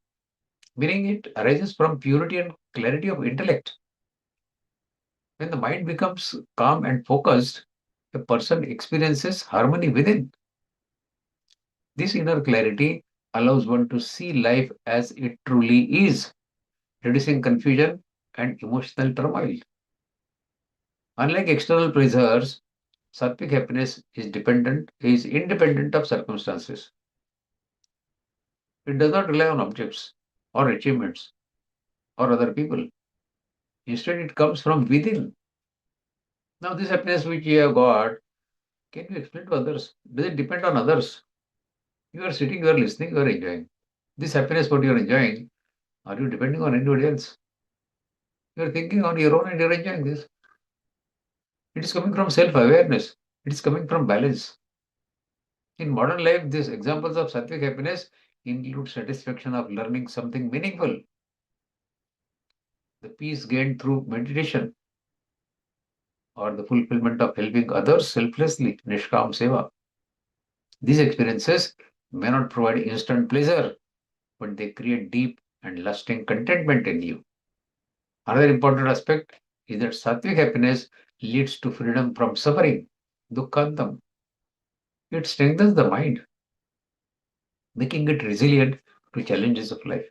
meaning it arises from purity and clarity of intellect. When the mind becomes calm and focused, a person experiences harmony within. This inner clarity allows one to see life as it truly is, reducing confusion and emotional turmoil. Unlike external pleasures, sattvic happiness is independent of circumstances. It does not rely on objects or achievements or other people. Instead, it comes from within. Now, this happiness which you have got, can you explain to others? Does it depend on others? You are sitting, you are listening, you are enjoying. This happiness, what you are enjoying, are you depending on anybody else? You are thinking on your own and you are enjoying this. It is coming from self-awareness. It is coming from balance. In modern life, these examples of sattvic happiness include satisfaction of learning something meaningful, the peace gained through meditation, or the fulfillment of helping others selflessly, nishkam seva. These experiences may not provide instant pleasure, but they create deep and lasting contentment in you. Another important aspect is that sattvic happiness leads to freedom from suffering, dukkhantam. It strengthens the mind, making it resilient to challenges of life.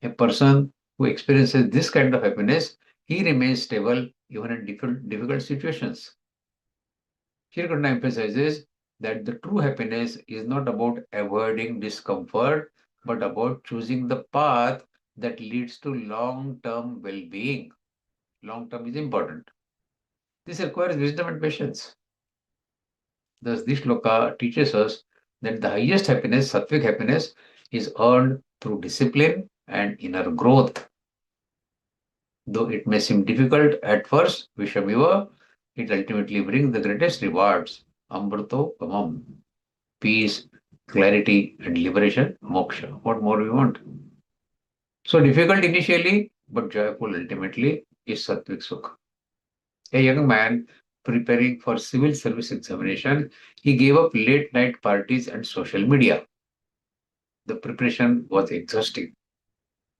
A person who experiences this kind of happiness, he remains stable even in difficult situations. Shri Krishna emphasizes that the true happiness is not about avoiding discomfort, but about choosing the path that leads to long-term well-being. Long-term is important. This requires wisdom and patience. Thus, this shloka teaches us that the highest happiness, sattvic happiness, is earned through discipline and inner growth. Though it may seem difficult at first, Vishamiva, it ultimately brings the greatest rewards, Amrito Pamam, peace, clarity, and liberation, moksha. What more we want? So difficult initially, but joyful ultimately is Sattvic Sukha. A young man preparing for civil service examination, he gave up late night parties and social media. The preparation was exhausting.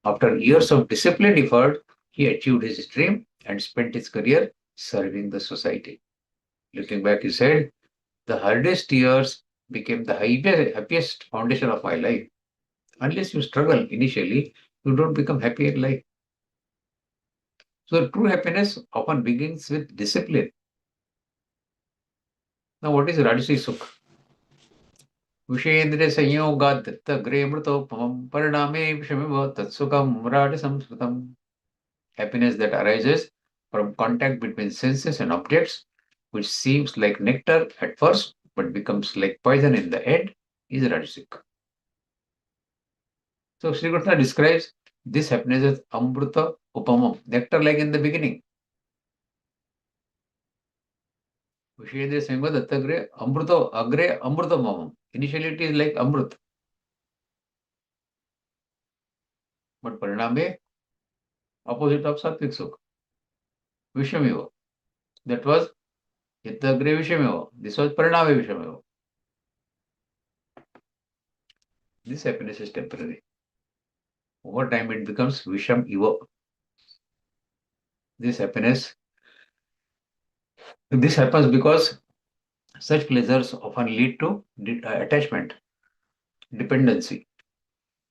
After years of disciplined effort, he achieved his dream and spent his career serving the society. Looking back, he said, the hardest years became the happiest foundation of my life. Unless you struggle initially, you don't become happy in life. So true happiness often begins with discipline. Now, what is Rajasi Sukha? Vishendriya Sanyogat Datta Gre Mritopamam Pariname Vishamiva Tatsukam Rajasamsrutam. Happiness that arises from contact between senses and objects, which seems like nectar at first, but becomes like poison in the end, is Rajasic. So Sri Krishna describes this happiness as Amrita Upamam, nectar like in the beginning. Vishendriya Sanyogat Datta Gre Amrita Agre Amrutamamam. Initially it is like Amrut. But Pariname, opposite of Sattvic Sukha. Vishamiva. That was Yattagre Vishamiva. This was Pariname Vishamiva. This happiness is temporary. Over time it becomes Visham Iva. This happens because such pleasures often lead to attachment, dependency,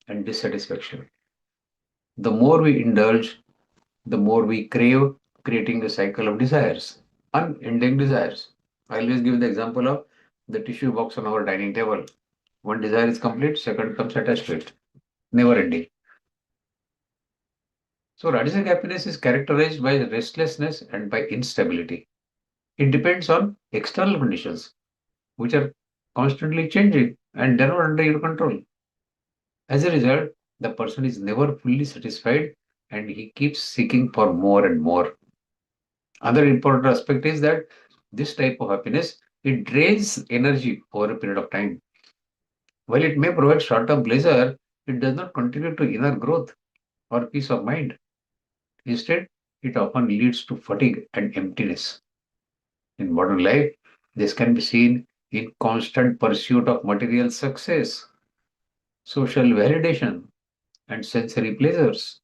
and dissatisfaction. The more we indulge, the more we crave, creating a cycle of desires, unending desires. I always give the example of the tissue box on our dining table. One desire is complete, second comes attached to it. Never ending. So Rajasic happiness is characterized by restlessness and by instability. It depends on external conditions, which are constantly changing and they're not under your control. As a result, the person is never fully satisfied and he keeps seeking for more and more. Another important aspect is that this type of happiness, it drains energy over a period of time. While it may provide short-term pleasure, it does not contribute to inner growth or peace of mind. Instead, it often leads to fatigue and emptiness. In modern life, this can be seen in constant pursuit of material success, social validation, and sensory pleasures.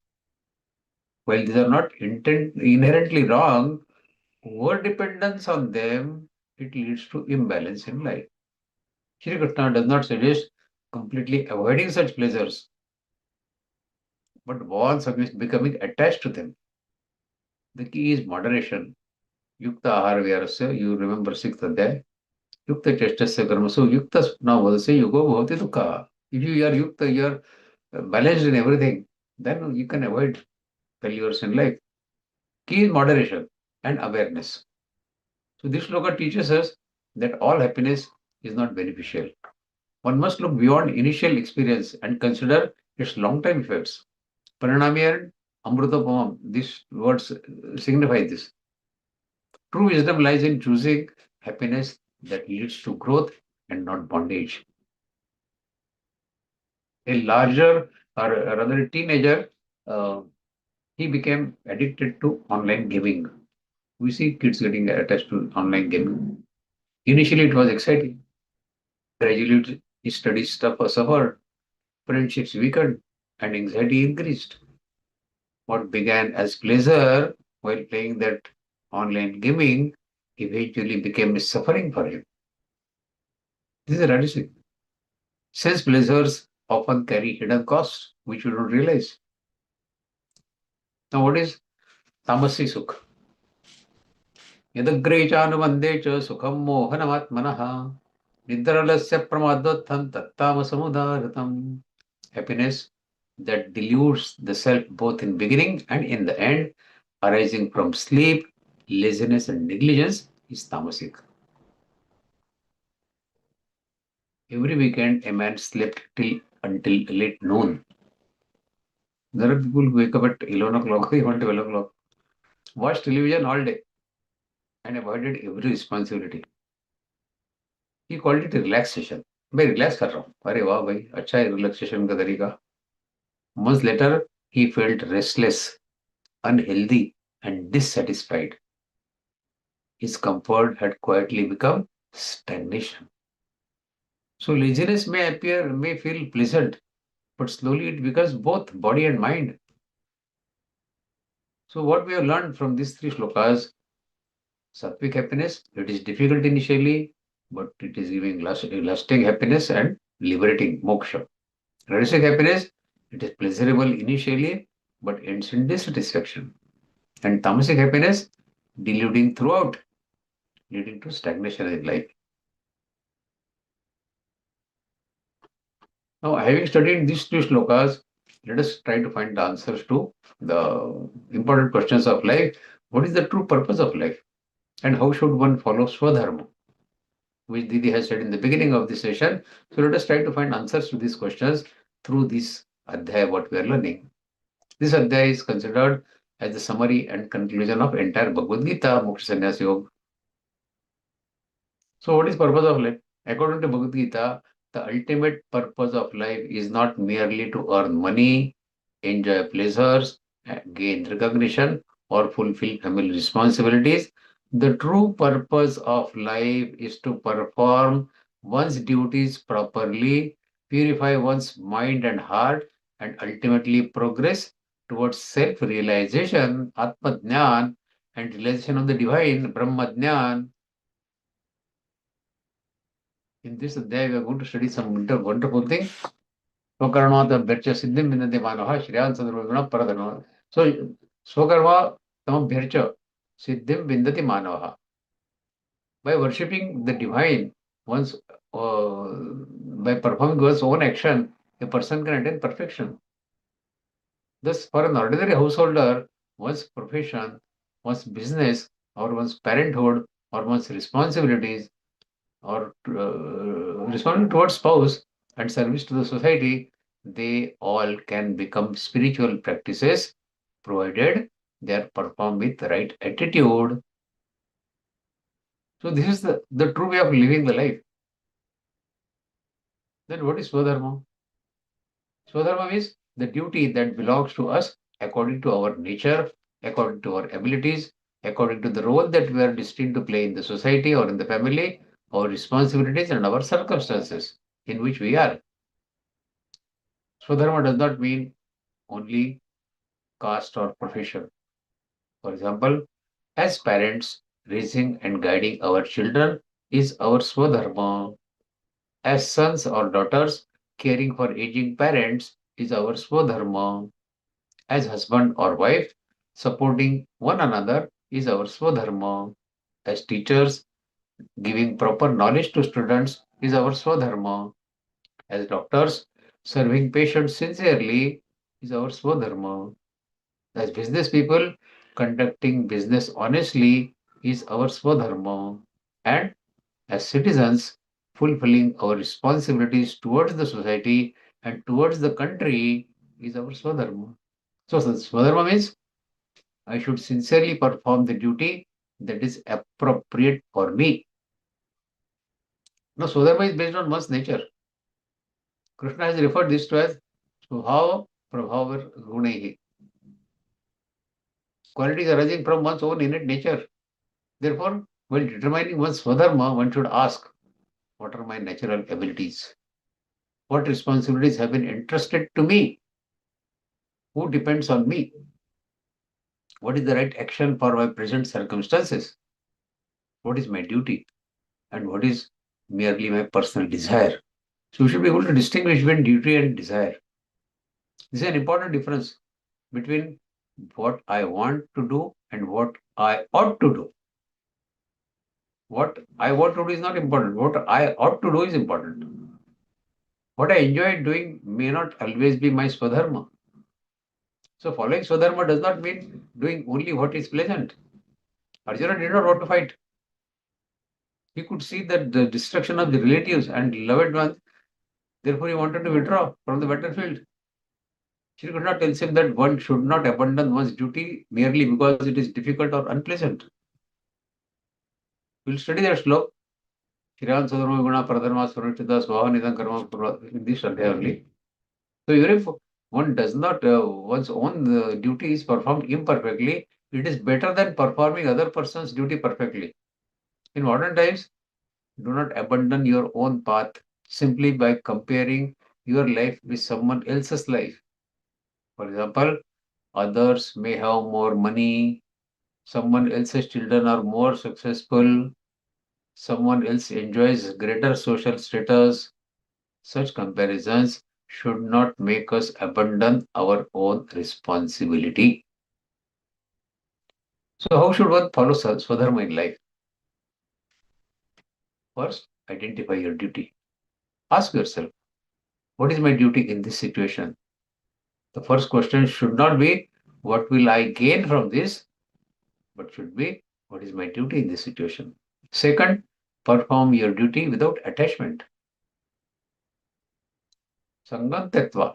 While these are not inherently wrong, over-dependence on them, it leads to imbalance in life. Shri Krishna does not suggest completely avoiding such pleasures, but warns against becoming attached to them. The key is moderation. Yukta ahara vyarasya, you remember 6th adhyay. Yukta chestasya karmasu, yukta snavadasya yugo bhavati dukkha. If you are yukta, you are balanced in everything, then you can avoid failures in life. Key is moderation and awareness. So this shloka teaches us that all happiness is not beneficial. One must look beyond initial experience and consider its long-term effects. Parinami and Amrutapamam, these words signify this. True wisdom lies in choosing happiness that leads to growth and not bondage. A larger or rather a teenager, he became addicted to online gaming. We see kids getting attached to online gaming. Initially, it was exciting. Gradually, his studies suffered, friendships weakened, and anxiety increased. What began as pleasure while playing that online gaming eventually became a suffering for him. This is a realistic. Sense pleasures often carry hidden costs which we don't realize. Now, what is tamasi sukha? Yadagre chanuvande cha sukham mohanamaatmanah nidralasya pramadvatham tattamasamudaratam. Happiness that deludes the self both in beginning and in the end, arising from sleep, laziness, and negligence, is tamasic. Every weekend, a man slept until late noon. There are people who wake up at 11 o'clock, even 12 o'clock, watch television all day, and avoided every responsibility. He called it a relaxation. मैं relax कर रहा हूँ. अरे वाह भाई, अच्छा है relaxation का तरीका. Months later, he felt restless, unhealthy, and dissatisfied. His comfort had quietly become stagnation. So laziness may feel pleasant, but slowly it becomes both body and mind. So what we have learned from these three shlokas, sattvic happiness, it is difficult initially, but it is giving lasting happiness and liberating moksha. Rajasic happiness, it is pleasurable initially, but ends in dissatisfaction. And tamasic happiness, deluding throughout, leading to stagnation in life. Now, having studied these two shlokas, let us try to find the answers to the important questions of life. What is the true purpose of life? And how should one follow Swadharma? Which Didi has said in the beginning of the session. So let us try to find answers to these questions through this Adhyaya, what we are learning. This Adhyaya is considered as the summary and conclusion of entire Bhagavad Gītā, Moksha Sannyas Yoga. So what is purpose of life? According to Bhagavad Gītā, the ultimate purpose of life is not merely to earn money, enjoy pleasures, gain recognition, or fulfill family responsibilities. The true purpose of life is to perform one's duties properly, purify one's mind and heart, and ultimately progress towards self-realization, Atma-Jnana, and realization of the divine, Brahma-Jnana. In this Adhyaya, we are going to study some wonderful things. Swakarma Bhercha Siddhim Vindati Manaha Shriyan Sadruvaguna Paradhanava. So, Swakarma Tam Bhercha Siddhim Vindati Manaha. By worshipping the divine, once by performing one's own action, a person can attain perfection. Thus, for an ordinary householder, one's profession, one's business, or one's parenthood, or one's responsibilities, or responding towards spouse and service to the society, they all can become spiritual practices provided they are performed with the right attitude. So this is the true way of living the life. Then what is Swadharma? Swadharma means the duty that belongs to us according to our nature, according to our abilities, according to the role that we are destined to play in the society or in the family, our responsibilities and our circumstances in which we are. Swadharma does not mean only caste or profession. For example, as parents, raising and guiding our children is our Swadharma. As sons or daughters, caring for aging parents is our Swadharma. As husband or wife, supporting one another is our Swadharma. As teachers, giving proper knowledge to students is our Swadharma. As doctors, serving patients sincerely is our Swadharma. As business people, conducting business honestly is our Swadharma. And as citizens, fulfilling our responsibilities towards the society and towards the country is our Swadharma. So, Swadharma means I should sincerely perform the duty that is appropriate for me. Now, Swadharma is based on one's nature. Krishna has referred this to as Svabhava Prabhava Gunehi. Qualities arising from one's own innate nature. Therefore, while determining one's Swadharma, one should ask, what are my natural abilities? What responsibilities have been entrusted to me? Who depends on me? What is the right action for my present circumstances? What is my duty? And what is merely my personal desire? So we should be able to distinguish between duty and desire. This is an important difference between what I want to do and what I ought to do. What I want to do is not important. What I ought to do is important. What I enjoy doing may not always be my Swadharma. So following Swadharma does not mean doing only what is pleasant. Arjuna did not want to fight. He could see that the destruction of the relatives and loved ones, therefore he wanted to withdraw from the battlefield. Shri Krishna tells him that one should not abandon one's duty merely because it is difficult or unpleasant. We'll study that slok. Shriyan Swadharma Guna Pradharma Swarashita Swahanidam Karma in this Adhyaya only. So even if one does not, one's own duty is performed imperfectly, it is better than performing other person's duty perfectly. In modern times, do not abandon your own path simply by comparing your life with someone else's life. For example, others may have more money, someone else's children are more successful, someone else enjoys greater social status. Such comparisons should not make us abandon our own responsibility. So how should one follow Swadharma in life? First, identify your duty. Ask yourself, what is my duty in this situation? The first question should not be, what will I gain from this? But should be, what is my duty in this situation? Second, perform your duty without attachment. Sangam Tattva.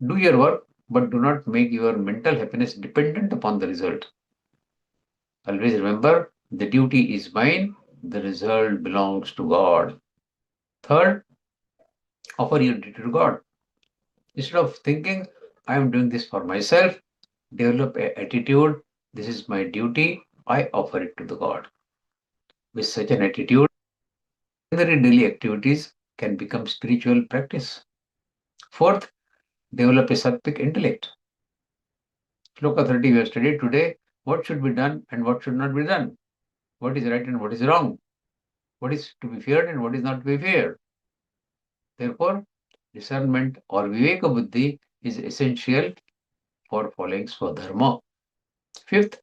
Do your work, but do not make your mental happiness dependent upon the result. Always remember, the duty is mine, the result belongs to God. Third, offer your duty to God. Instead of thinking, I am doing this for myself, develop an attitude, this is my duty, I offer it to the God. With such an attitude, ordinary daily activities can become spiritual practice. Fourth, develop a sattvic intellect. Shloka 30 we have studied today, what should be done and what should not be done. What is right and what is wrong. What is to be feared and what is not to be feared. Therefore, discernment or viveka buddhi is essential for following Swadharma. Fifth,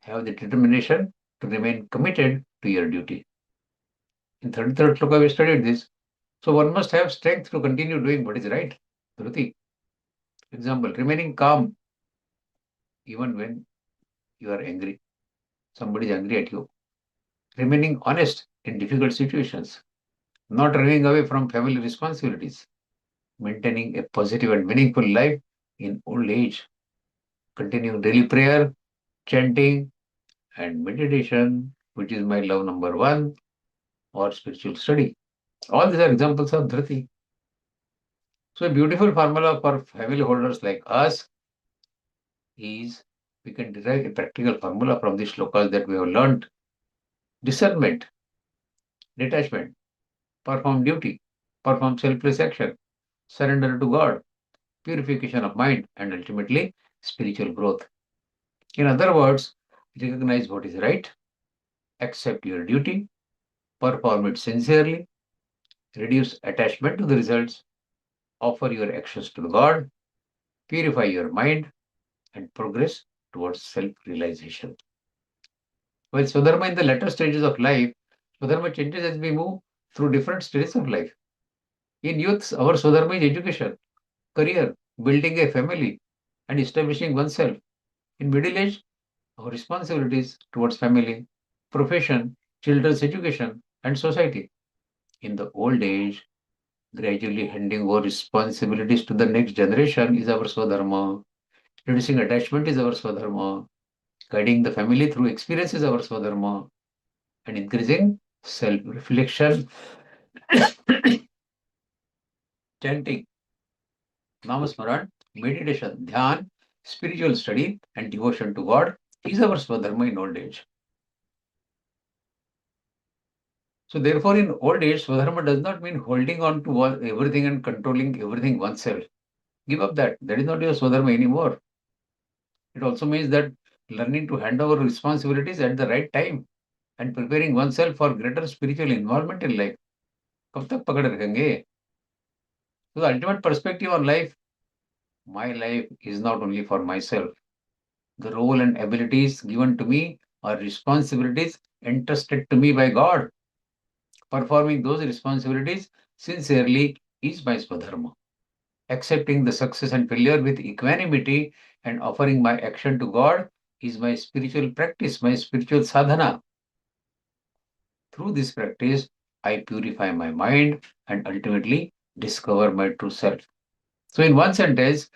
have the determination to remain committed to your duty. In 33rd shloka we studied this. So one must have strength to continue doing what is right. Dhruti. Example, remaining calm even when you are angry. Somebody is angry at you. Remaining honest in difficult situations. Not running away from family responsibilities. Maintaining a positive and meaningful life in old age. Continuing daily prayer, chanting, and meditation, which is my love number one, or spiritual study. All these are examples of Dhriti. So a beautiful formula for family holders like us is we can derive a practical formula from these shlokas that we have learned. Discernment, detachment, perform duty, perform selfless action, surrender to God, purification of mind, and ultimately spiritual growth. In other words, recognize what is right, accept your duty, perform it sincerely, reduce attachment to the results, offer your actions to the God, purify your mind, and progress towards self-realization. While Swadharma in the latter stages of life, Swadharma changes as we move through different stages of life. In youth, our Swadharma is education, career, building a family, and establishing oneself. In middle age, our responsibilities towards family, profession, children's education, and society. In the old age, gradually handing over responsibilities to the next generation is our Swadharma. Reducing attachment is our Swadharma. Guiding the family through experience is our Swadharma. And increasing self-reflection, chanting, namasmaran, meditation, dhyan, spiritual study, and devotion to God is our Swadharma in old age. So therefore, in old age, Swadharma does not mean holding on to everything and controlling everything oneself. Give up that. That is not your Swadharma anymore. It also means that learning to hand over responsibilities at the right time and preparing oneself for greater spiritual involvement in life. कब तक पकड़ रखेंगे? So the ultimate perspective on life, my life is not only for myself. The role and abilities given to me are responsibilities entrusted to me by God. Performing those responsibilities sincerely is my Swadharma. Accepting the success and failure with equanimity and offering my action to God is my spiritual practice, my spiritual sadhana. Through this practice, I purify my mind and ultimately discover my true self. So, in one sentence,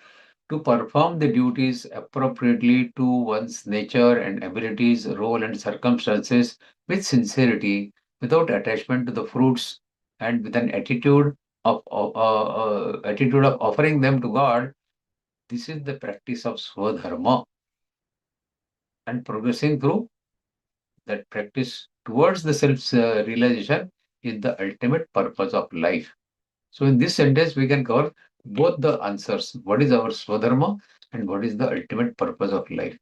to perform the duties appropriately to one's nature and abilities, role, and circumstances with sincerity, without attachment to the fruits, and with an attitude of offering them to God, this is the practice of Swadharma. And progressing through that practice towards the self realization is the ultimate purpose of life. So, in this sentence, we can cover both the answers. What is our Swadharma and what is the ultimate purpose of life?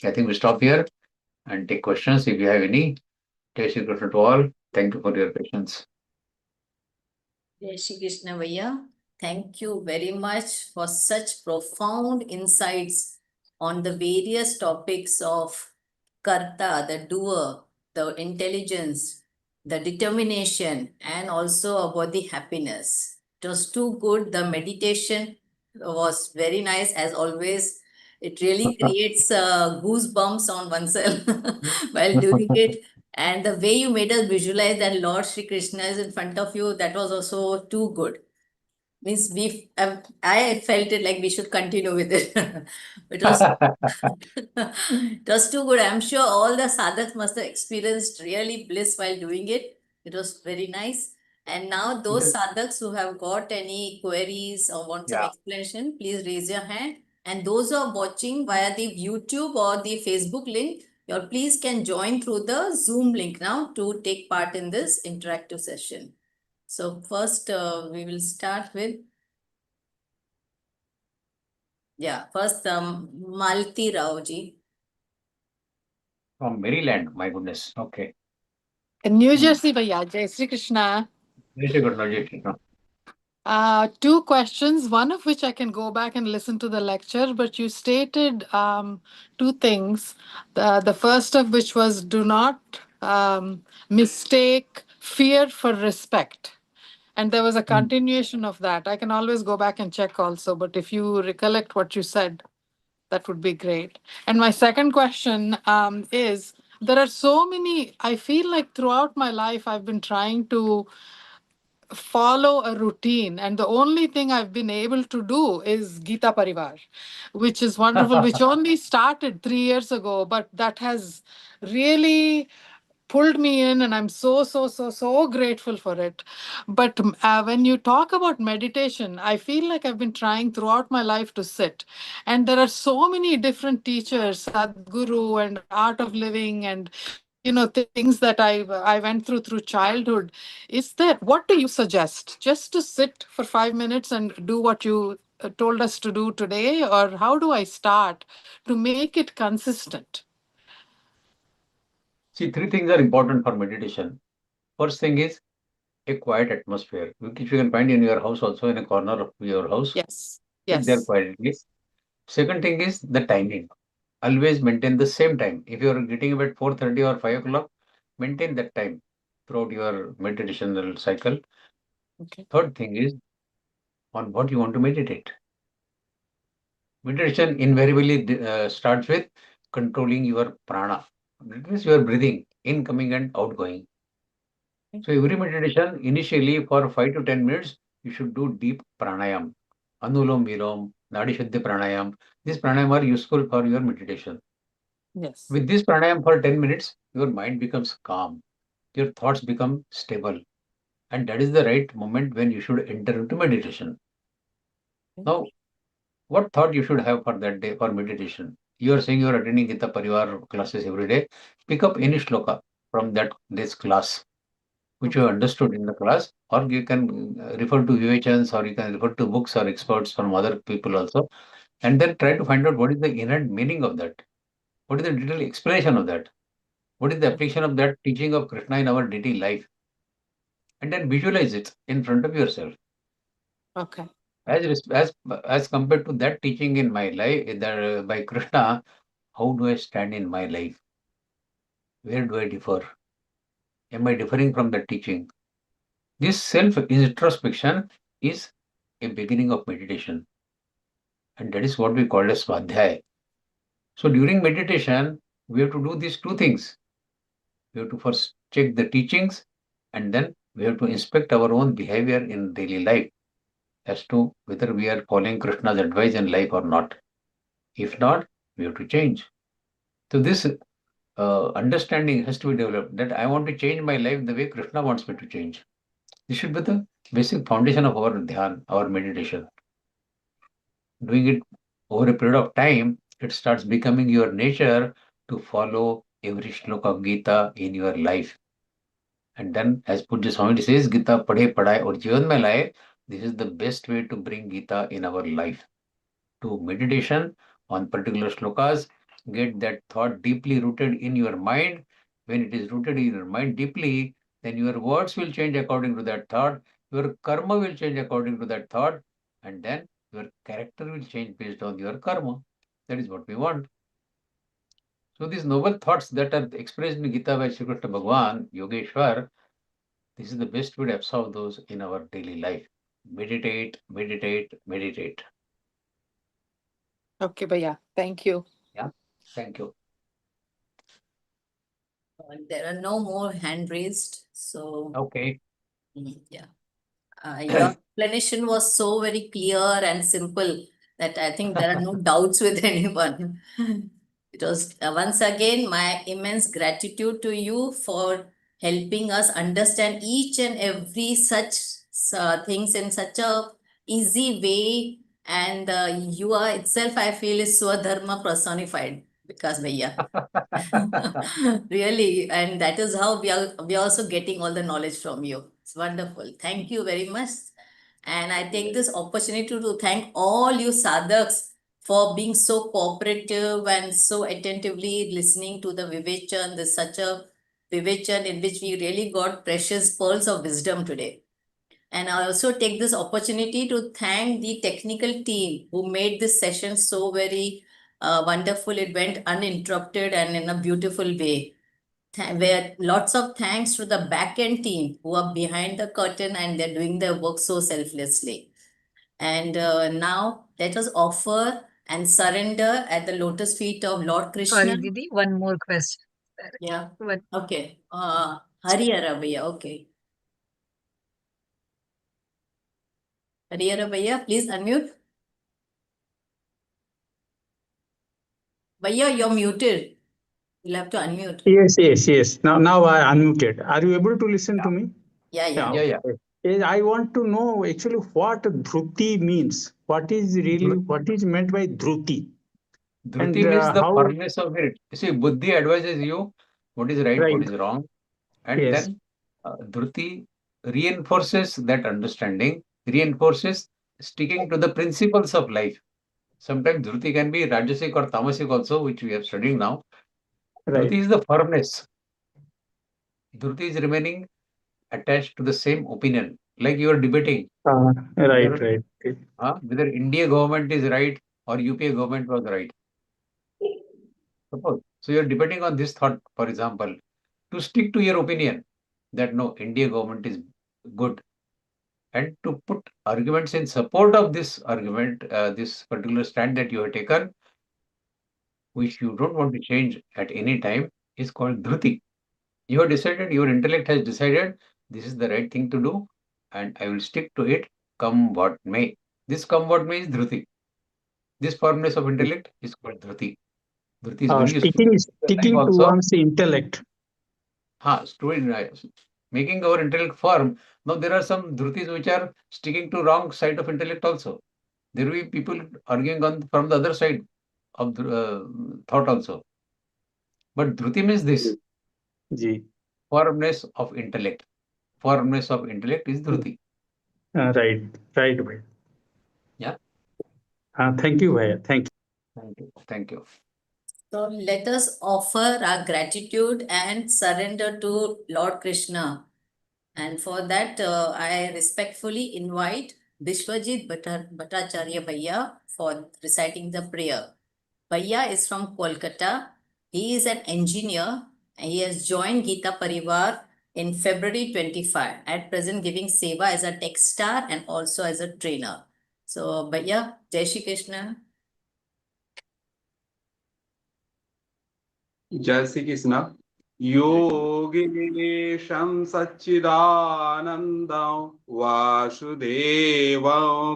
I think we stop here and take questions if you have any. Jai Shri Krishna to all. Thank you for your patience. Jai Shri Krishna Vaya. Thank you very much for such profound insights on the various topics of Karta, the doer, the intelligence, the determination, and also about the happiness. It was too good. The meditation was very nice as always. It really creates goosebumps on oneself while doing it. And the way you made us visualize that Lord Shri Krishna is in front of you, that was also too good. Means I felt it like we should continue with it. It was it was too good. I'm sure all the sadhaks must have experienced really bliss while doing it. It was very nice. And now those sadhaks who have got any queries or want some Yeah. explanation, please raise your hand. And those who are watching via the YouTube or the Facebook link, you please can join through the Zoom link now to take part in this interactive session. So first we will start with, first Malti Rao ji. From Maryland, my goodness. Okay. New Jersey, Bhaiya. Jai Sri Krishna. Jai Shri Krishna, Jai Shri Krishna. Two questions, one of which I can go back and listen to the lecture, but you stated two things. The first of which was do not mistake fear for respect. And there was a continuation of that. I can always go back and check also, but if you recollect what you said, that would be great. And my second question is there are so many, I feel like throughout my life, I've been trying to follow a routine, and the only thing I've been able to do is Geeta Pariwar, which is wonderful, which only started 3 years ago, but that has really pulled me in, and I'm so grateful for it. But when you talk about meditation, I feel like I've been trying throughout my life to sit, and there are so many different teachers, Sadhguru and Art of Living, and things that I went through childhood. Is that what do you suggest? Just to sit for 5 minutes and do what you told us to do today, or how do I start to make it consistent? See, three things are important for meditation. First thing is a quiet atmosphere, which you can find in your house also, in a corner of your house. Yes. Sit there Yes. quietly. Second thing is the timing. Always maintain the same time. If you are getting up at 4:30 or 5 o'clock, maintain that time throughout your meditational cycle. Okay. Third thing is on what you want to meditate. Meditation invariably starts with controlling your prana. That means your breathing, incoming and outgoing. So every meditation, initially for 5 to 10 minutes, you should do deep pranayam, anulom vilom, nadi shuddhi pranayam. These pranayam are useful for your meditation. Yes. With this pranayam for 10 minutes, your mind becomes calm. your thoughts become stable. And that is the right moment when you should enter into meditation. Now, what thought you should have for that day for meditation? You are saying you are attending Gita Pariwar classes every day. Pick up any shloka from that day's class, which you understood in the class, or you can refer to Vivechans, or you can refer to books or experts from other people also, and then try to find out what is the inherent meaning of that. What is the detailed explanation of that? What is the application of that teaching of Krishna in our daily life? And then visualize it in front of yourself. Okay. As compared to that teaching in my life by Krishna, how do I stand in my life? Where do I differ? Am I differing from that teaching? This self introspection is a beginning of meditation, and that is what we call as Svadhyaya. So during meditation, we have to do these two things. We have to first check the teachings, and then we have to inspect our own behavior in daily life as to whether we are following Krishna's advice in life or not. If not, we have to change. So this understanding has to be developed that I want to change my life the way Krishna wants me to change. This should be the basic foundation of our dhyan, our meditation. Doing it over a period of time, it starts becoming your nature to follow every shloka of Gita in your life. And then, as Pujya Swami says, Gita padhe padhaye aur जीवन में लाए. This is the best way to bring Gita in our life. To meditation on particular shlokas, get that thought deeply rooted in your mind. When it is rooted in your mind deeply, then your words will change according to that thought, your karma will change according to that thought, and then your character will change based on your karma. That is what we want. So these noble thoughts that are expressed in Gita by Shri Krishna Bhagavan, Yogeshwar, this is the best way to absorb those in our daily life. Meditate, meditate, meditate. Okay, Bhaiya. Thank you. Yeah, thank you. There are no more hand raised, so Okay. yeah. Your explanation was so very clear and simple that I think there are no doubts with anyone. It was once again my immense gratitude to you for helping us understand each and every such things in such a easy way. And you are itself, I feel, is Swadharma personified, because Bhaiya. Really, and that is how we are also getting all the knowledge from you. It's wonderful. Thank you very much. And I take this opportunity to thank all you sadhaks for being so cooperative and so attentively listening to the Vivechan. There's such a Vivechan in which we really got precious pearls of wisdom today. And I also take this opportunity to thank the technical team who made this session so very wonderful. It went uninterrupted and in a beautiful way. Where lots of thanks to the back end team who are behind the curtain and they're doing their work so selflessly. And now let us offer and surrender at the lotus feet of Lord Krishna. Sorry, Didi, one more question. Yeah. One. Okay. Harihara Bhaiya. Okay. Harihara Bhaiya, please unmute. Bhaiya, you're muted. You'll have to unmute. Yes. Now I unmuted. Are you able to listen to me? Yeah. Yeah. I want to know actually what dhruti means. What is meant by dhruti? Dhruti And, means the how- firmness of it. You see, Buddhi advises you what is right, what Right. is wrong. And Yes. then Dhruti reinforces that understanding, reinforces sticking to the principles of life. Sometimes Dhruti can be Rajasic or Tamasic also, which we are studying now. Right. Dhruti is the firmness. Dhruti is remaining attached to the same opinion, like you are debating. Right. Whether India government is right or UPA government was right. Suppose. So you are debating on this thought, for example, to stick to your opinion that no, India government is good, and to put arguments in support of this argument, this particular stand that you have taken, which you don't want to change at any time, is called dhruti. You have decided, your intellect has decided this is the right thing to do, and I will stick to it, come what may. This come what may is dhruti. This firmness of intellect is called dhruti. Dhruti is very useful. Sticking to Also, one's intellect. Making our intellect firm. Now there are some dhrutis which are sticking to wrong side of intellect also. There will be people arguing from the other side of thought also. But dhruti means this. Ji. Firmness of intellect. Firmness of intellect is dhruti. Right, Bhaiya. Yeah. Thank you, Bhaiya. Thank you. So let us offer our gratitude and surrender to Lord Krishna. And for that, I respectfully invite Vishwajit Bhattacharya Bhaiya for reciting the prayer. Vaidya is from Kolkata. He is an engineer and he has joined Geeta Pariwar in February 25. At present, giving seva as a tech star and also as a trainer. So, Vaidya, Jai Shri Krishna. Jai Shri Krishna. Yogesham Satchidanandam Vasudevam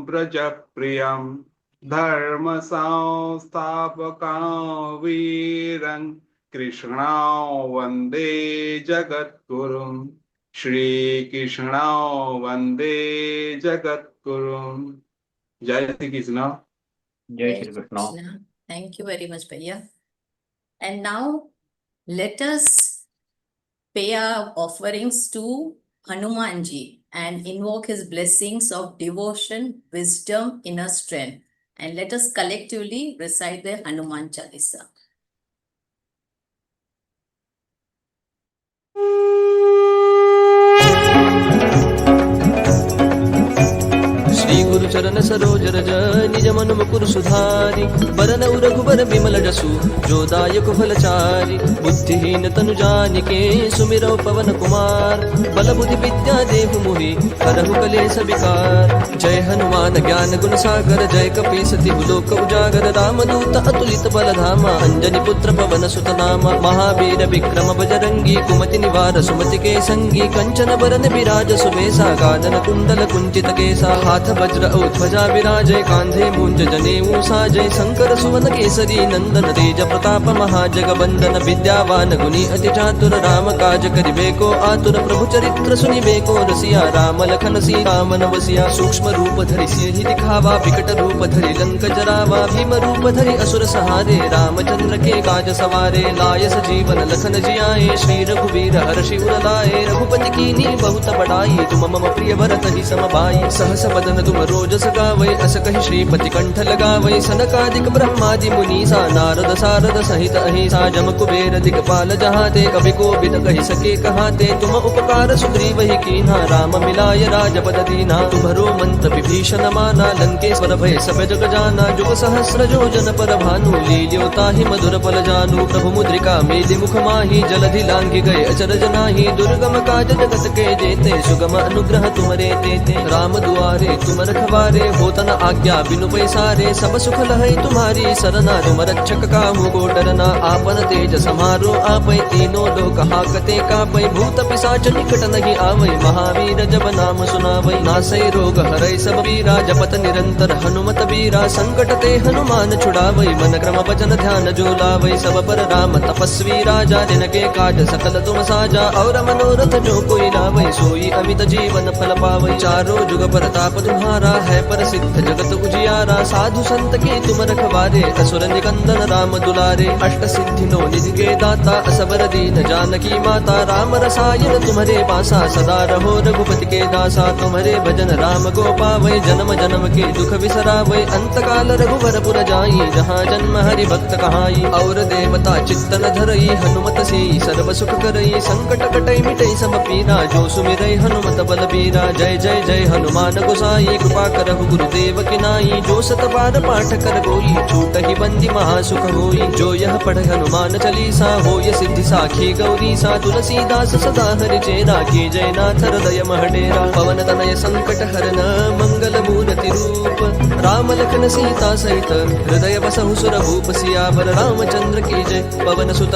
Brajapriyam Dharma Samstapakam Viram Krishna Vande Jagatgurum Shri Krishna Vande Jagatgurum. Jai Shri Krishna. Jai Shri Krishna. Thank you very much, Bhaiya. And now, let us pay our offerings to Hanumanji and invoke his blessings of devotion, wisdom, inner strength. And let us collectively recite the Hanuman Chalisa. Shri गुरु चरण सरोज रज निज मन मुकुर सुधारि बरनउ रघुबर बिमल जसु जो दायक फलचारि बुद्धिहीन तनु जानिके सुमिरौ पवन कुमार बल बुद्धि विद्या देहु मोहि हरहु कलेश विकार जय हनुमान ज्ञान गुण सागर जय कपीस तिहु लोक उजागर रामदूत अतुलित बल धामा अंजनी पुत्र पवन सुत नामा महावीर विक्रम बजरंगी कुमति निवार सुमति के संगी कंचन बरन विराज सुबेसा कानन कुंडल कुंचित केसा हाथ वज्र औ ध्वजा विराजय कांधे मूंज जनेऊ साजय शंकर सुवन केसरी नंदन तेज प्रताप महाजगवंदन विद्यावान गुणी अति चातुर राम काज करिबे को आतुर प्रभु चरित्र सुनिबे को रसिया राम लखन सीता मन बसिया सूक्ष्म रूप धरि सिहि दिखावा विकट रूप धरि लंक जरावा भीम रूप धरि असुर सहारे रामचंद्र के काज सवारे लाय सजीवन लखन जियाए श्री रघुवीर हर्षि उर लाए रघुपति कीनी बहुत बड़ाई तुम मम प्रिय भरत ही सम भाई सहस बदन तुम रोजस गावै अस कहि श्रीपति कंठ लगावै सनकादिक ब्रह्मादि मुनीसा नारद सारद सहित अहिसा जम कुबेर दिक्पाल जहाते कवि कोविद कहि सके कहाते तुम उपकार सुग्रीव ही कीन्हा राम मिलाय राजपद दीना तुम्हरो मंत्र विभीषण माना लंकेश्वर भय सब जग जाना जुग सहस्र योजन पर भानु लील्यो ताहि मधुर फल जानू प्रभु मुद्रिका मेलि मुख माहि जलधि लांघि गए अचरज नाही दुर्गम काज जगत के जेते सुगम अनुग्रह तुमरे तेते राम दुआरे तुम रखवारे होतन आज्ञा बिनु पैसारे सब सुख लहै तुम्हारी सरना तुम रक्षक काहू को डरना आपन तेज समारो आपै तीनों लोक हाकते कापै भूत पिशाच निकट नहीं आवै महावीर जब नाम सुनावै नासै रोग हरै सब पीरा जपत निरंतर हनुमत बीरा संकट ते हनुमान छुड़ावै मन क्रम वचन ध्यान जो लावै सब पर राम तपस्वी राजा जिनके काज सकल तुम साजा और मनोरथ जो कोई लावै सोई अमित जीवन फल पावै चारों जुग प्रताप तुम्हारा है पर सिद्ध जगत उजियारा साधु संत के तुम रखवारे असुर निकंदन राम दुलारे अष्ट सिद्धि नो निधि के दाता असबर दीन जानकी माता राम रसायन तुम्हारे पासा सदा रहो रघुपति के दासा तुम्हारे भजन राम को पावै जन्म जन्म के दुख बिसरावै अंत काल रघुवर पुर जाई जहाँ जन्म हरि भक्त कहाई और देवता चित्तन धरई हनुमत से सर्व सुख करई संकट कटई मिटई सब पीरा जो सुमिरै हनुमत बल बीरा जय जय जय हनुमान गोसाई कृपा करहु गुरुदेव की नाई जो सत बार पाठ कर कोई छूट ही बंदी महासुख होई जो यह पढ़ हनुमान चालीसा होय सिद्धि साखी गौरी सा तुलसीदास सदा हरि चेरा की जयनाथ हृदय महडेरा पवन तनय संकट हरन मंगल मूर्ति रूप राम लखन सीता सहित हृदय बसहु सुर भूप सियावर रामचंद्र की जय पवन सुत